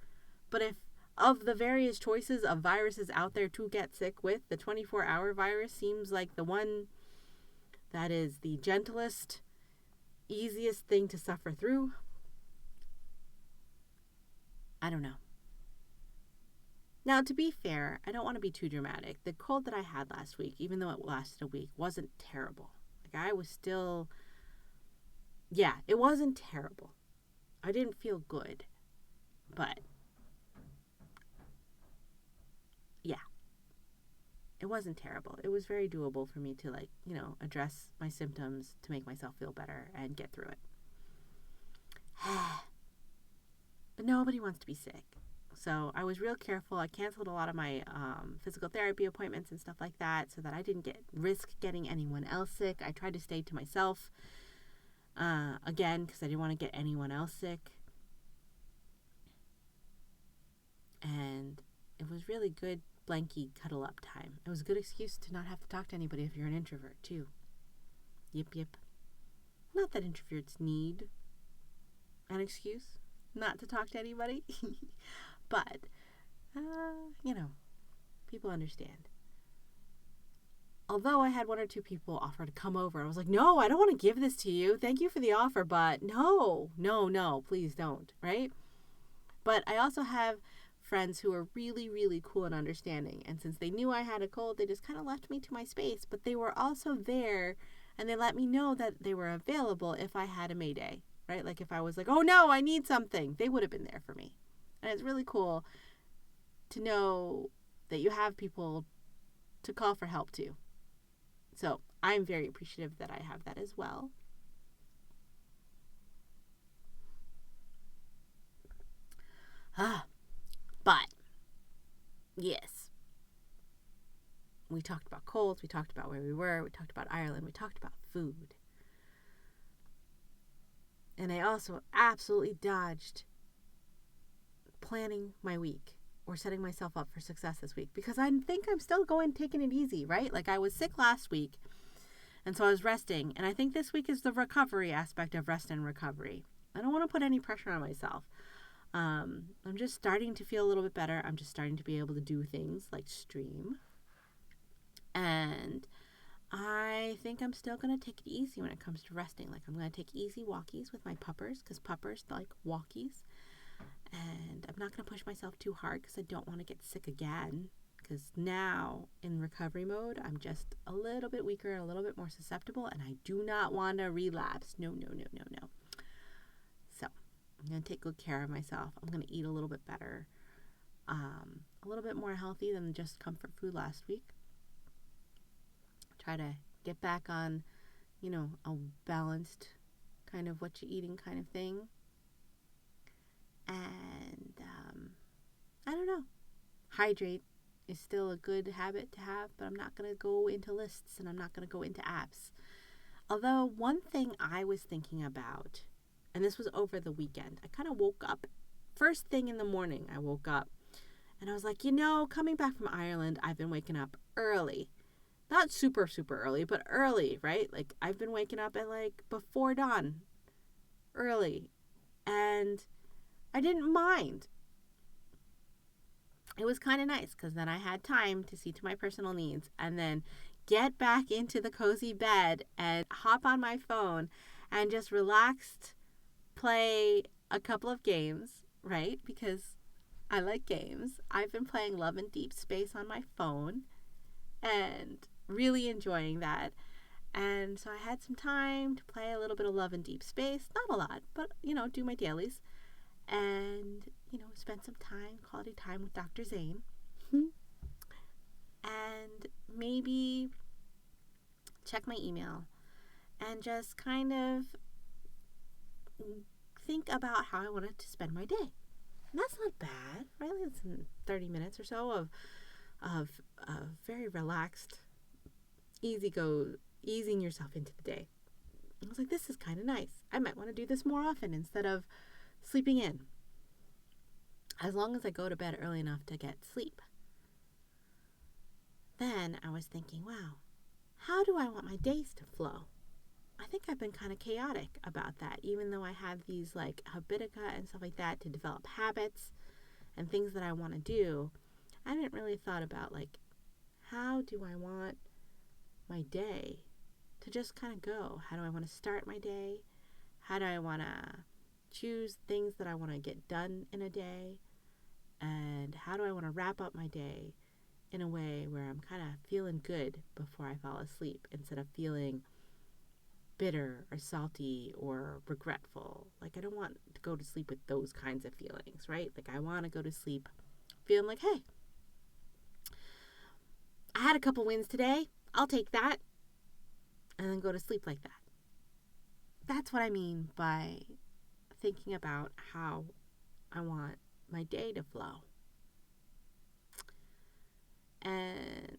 but if of the various choices of viruses out there to get sick with, the 24-hour virus seems like the one that is the gentlest, easiest thing to suffer through. I don't know. Now, to be fair, I don't want to be too dramatic. The cold that I had last week, even though it lasted a week, wasn't terrible. I was still... Yeah, it wasn't terrible. I didn't feel good. But... yeah. It wasn't terrible. It was very doable for me to, address my symptoms to make myself feel better and get through it. But nobody wants to be sick. So I was real careful. I canceled a lot of my physical therapy appointments and stuff like that so that I didn't risk getting anyone else sick. I tried to stay to myself, again, because I didn't want to get anyone else sick. And it was really good blankie cuddle up time. It was a good excuse to not have to talk to anybody if you're an introvert, too. Yip. Not that introverts need an excuse not to talk to anybody. But, people understand. Although I had 1 or 2 people offer to come over, I was like, no, I don't want to give this to you. Thank you for the offer, but no, please don't, right? But I also have friends who are really, really cool and understanding. And since they knew I had a cold, they just kind of left me to my space. But they were also there, and they let me know that they were available if I had a Mayday, right? Like if I was like, oh no, I need something, they would have been there for me. And it's really cool to know that you have people to call for help too. So I'm very appreciative that I have that as well. But, yes. We talked about colds, we talked about where we were, we talked about Ireland, we talked about food. And I also absolutely dodged planning my week or setting myself up for success this week because I think I'm still taking it easy, right? Like I was sick last week, and so I was resting, and I think this week is the recovery aspect of rest and recovery. I don't want to put any pressure on myself. I'm just starting to feel a little bit better. I'm just starting to be able to do things like stream. And I think I'm still going to take it easy when it comes to resting. Like I'm going to take easy walkies with my puppers because puppers like walkies. And I'm not going to push myself too hard because I don't want to get sick again because now in recovery mode, I'm just a little bit weaker and a little bit more susceptible, and I do not want to relapse. No, no, no, no, no. So I'm going to take good care of myself. I'm going to eat a little bit better, a little bit more healthy than just comfort food last week. Try to get back on, a balanced kind of what you're eating kind of thing. And I don't know. Hydrate is still a good habit to have, but I'm not going to go into lists and I'm not going to go into apps. Although one thing I was thinking about, and this was over the weekend, I kind of woke up, first thing in the morning, I woke up and I was like, coming back from Ireland, I've been waking up early. Not super, super early, but early, right? Like I've been waking up at before dawn, early. And I didn't mind. It was kind of nice because then I had time to see to my personal needs and then get back into the cozy bed and hop on my phone and just relaxed, play a couple of games, right? Because I like games. I've been playing Love and Deep Space on my phone and really enjoying that. And so I had some time to play a little bit of Love and Deep Space. Not a lot, but, do my dailies. And, spend some quality time with Dr. Zane. And maybe check my email and just kind of think about how I wanted to spend my day. And that's not bad, right? It's 30 minutes or so of very relaxed, easing yourself into the day. I was like, this is kind of nice. I might want to do this more often instead of sleeping in. As long as I go to bed early enough to get sleep. Then I was thinking, wow, how do I want my days to flow? I think I've been kind of chaotic about that, even though I have these habitica and stuff like that to develop habits and things that I want to do. I haven't really thought about how do I want my day to just kind of go? How do I want to start my day? How do I want to choose things that I want to get done in a day? And how do I want to wrap up my day in a way where I'm kind of feeling good before I fall asleep instead of feeling bitter or salty or regretful? I don't want to go to sleep with those kinds of feelings, right? I want to go to sleep feeling like, hey, I had a couple wins today. I'll take that. And then go to sleep like that. That's what I mean by thinking about how I want my day to flow. And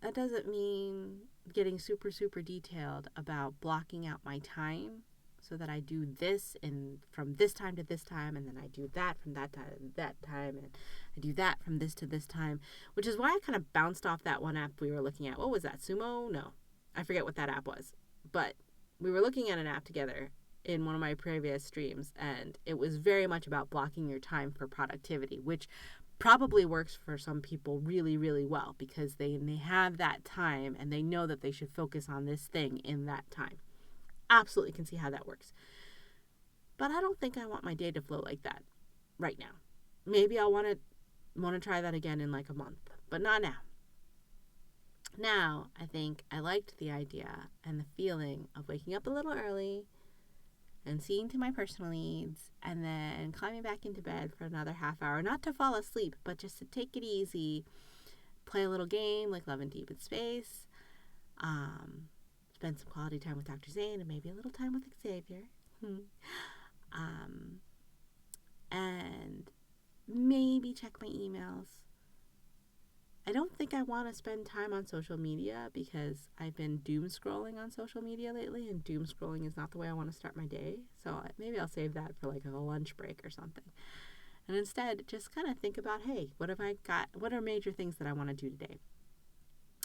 that doesn't mean getting super, super detailed about blocking out my time so that I do this and from this time to this time, and then I do that from that time to that time, and I do that from this to this time, which is why I kind of bounced off that one app we were looking at. What was that? Sumo? No. I forget what that app was. But we were looking at an app together in one of my previous streams, and it was very much about blocking your time for productivity, which probably works for some people really, really well because they have that time and they know that they should focus on this thing in that time. Absolutely can see how that works. But I don't think I want my day to flow like that right now. Maybe I'll want to try that again in a month, but not now. Now, I think I liked the idea and the feeling of waking up a little early and seeing to my personal needs and then climbing back into bed for another half hour, not to fall asleep, but just to take it easy, play a little game like Love and Deep Space, spend some quality time with Dr. Zane and maybe a little time with Xavier, and maybe check my emails. I don't think I want to spend time on social media because I've been doom scrolling on social media lately, and doom scrolling is not the way I want to start my day. So maybe I'll save that for a lunch break or something. And instead, just kind of think about, hey, what have I got? What are major things that I want to do today?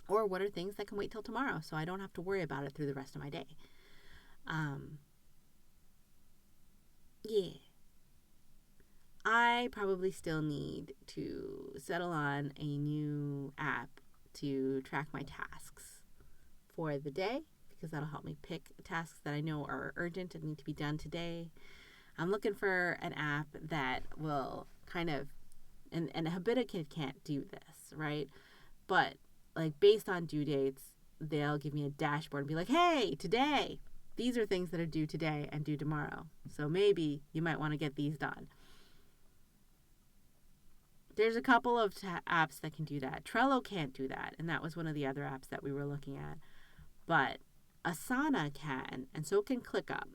Or what are things that can wait till tomorrow so I don't have to worry about it through the rest of my day? Yeah. I probably still need to settle on a new app to track my tasks for the day because that'll help me pick tasks that I know are urgent and need to be done today. I'm looking for an app that will kind of, and Habitica can't do this, tasks, right? But like based on due dates, they'll give me a dashboard and be like, hey, today, these are things that are due today and due tomorrow. So maybe you might want to get these done. There's a couple of apps that can do that. Trello can't do that, and that was one of the other apps that we were looking at. But Asana can, and so can ClickUp.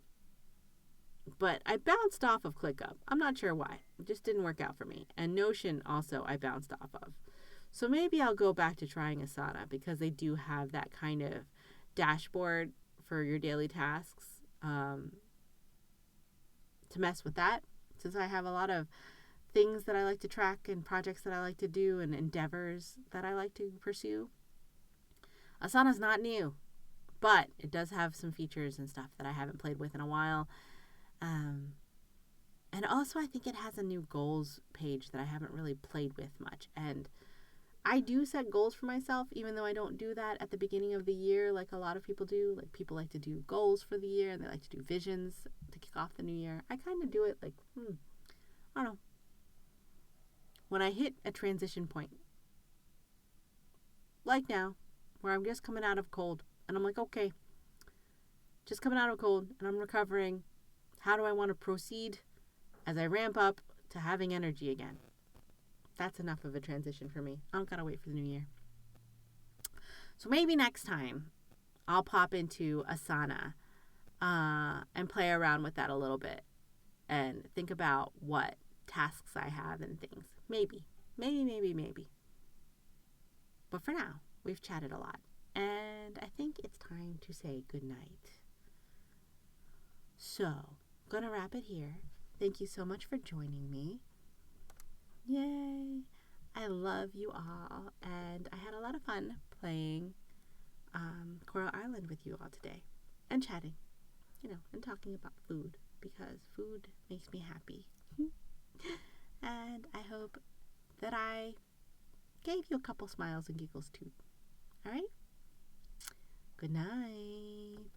But I bounced off of ClickUp. I'm not sure why. It just didn't work out for me. And Notion also I bounced off of. So maybe I'll go back to trying Asana because they do have that kind of dashboard for your daily tasks to mess with that. Since I have a lot of things that I like to track and projects that I like to do and endeavors that I like to pursue. Asana's not new, but it does have some features and stuff that I haven't played with in a while. And also I think it has a new goals page that I haven't really played with much. And I do set goals for myself, even though I don't do that at the beginning of the year like a lot of people do. Like people like to do goals for the year and they like to do visions to kick off the new year. I kind of do it like, I don't know. When I hit a transition point, like now, where I'm just coming out of cold, and I'm like, okay, just coming out of cold, and I'm recovering. How do I want to proceed as I ramp up to having energy again? That's enough of a transition for me. I don't gotta wait for the new year. So maybe next time, I'll pop into Asana and play around with that a little bit and think about what tasks I have and things. Maybe. But for now, we've chatted a lot. And I think it's time to say goodnight. So, I'm going to wrap it here. Thank you so much for joining me. Yay! I love you all. And I had a lot of fun playing Coral Island with you all today. And chatting. And talking about food. Because food makes me happy. And I hope that I gave you a couple smiles and giggles too. All right? Good night.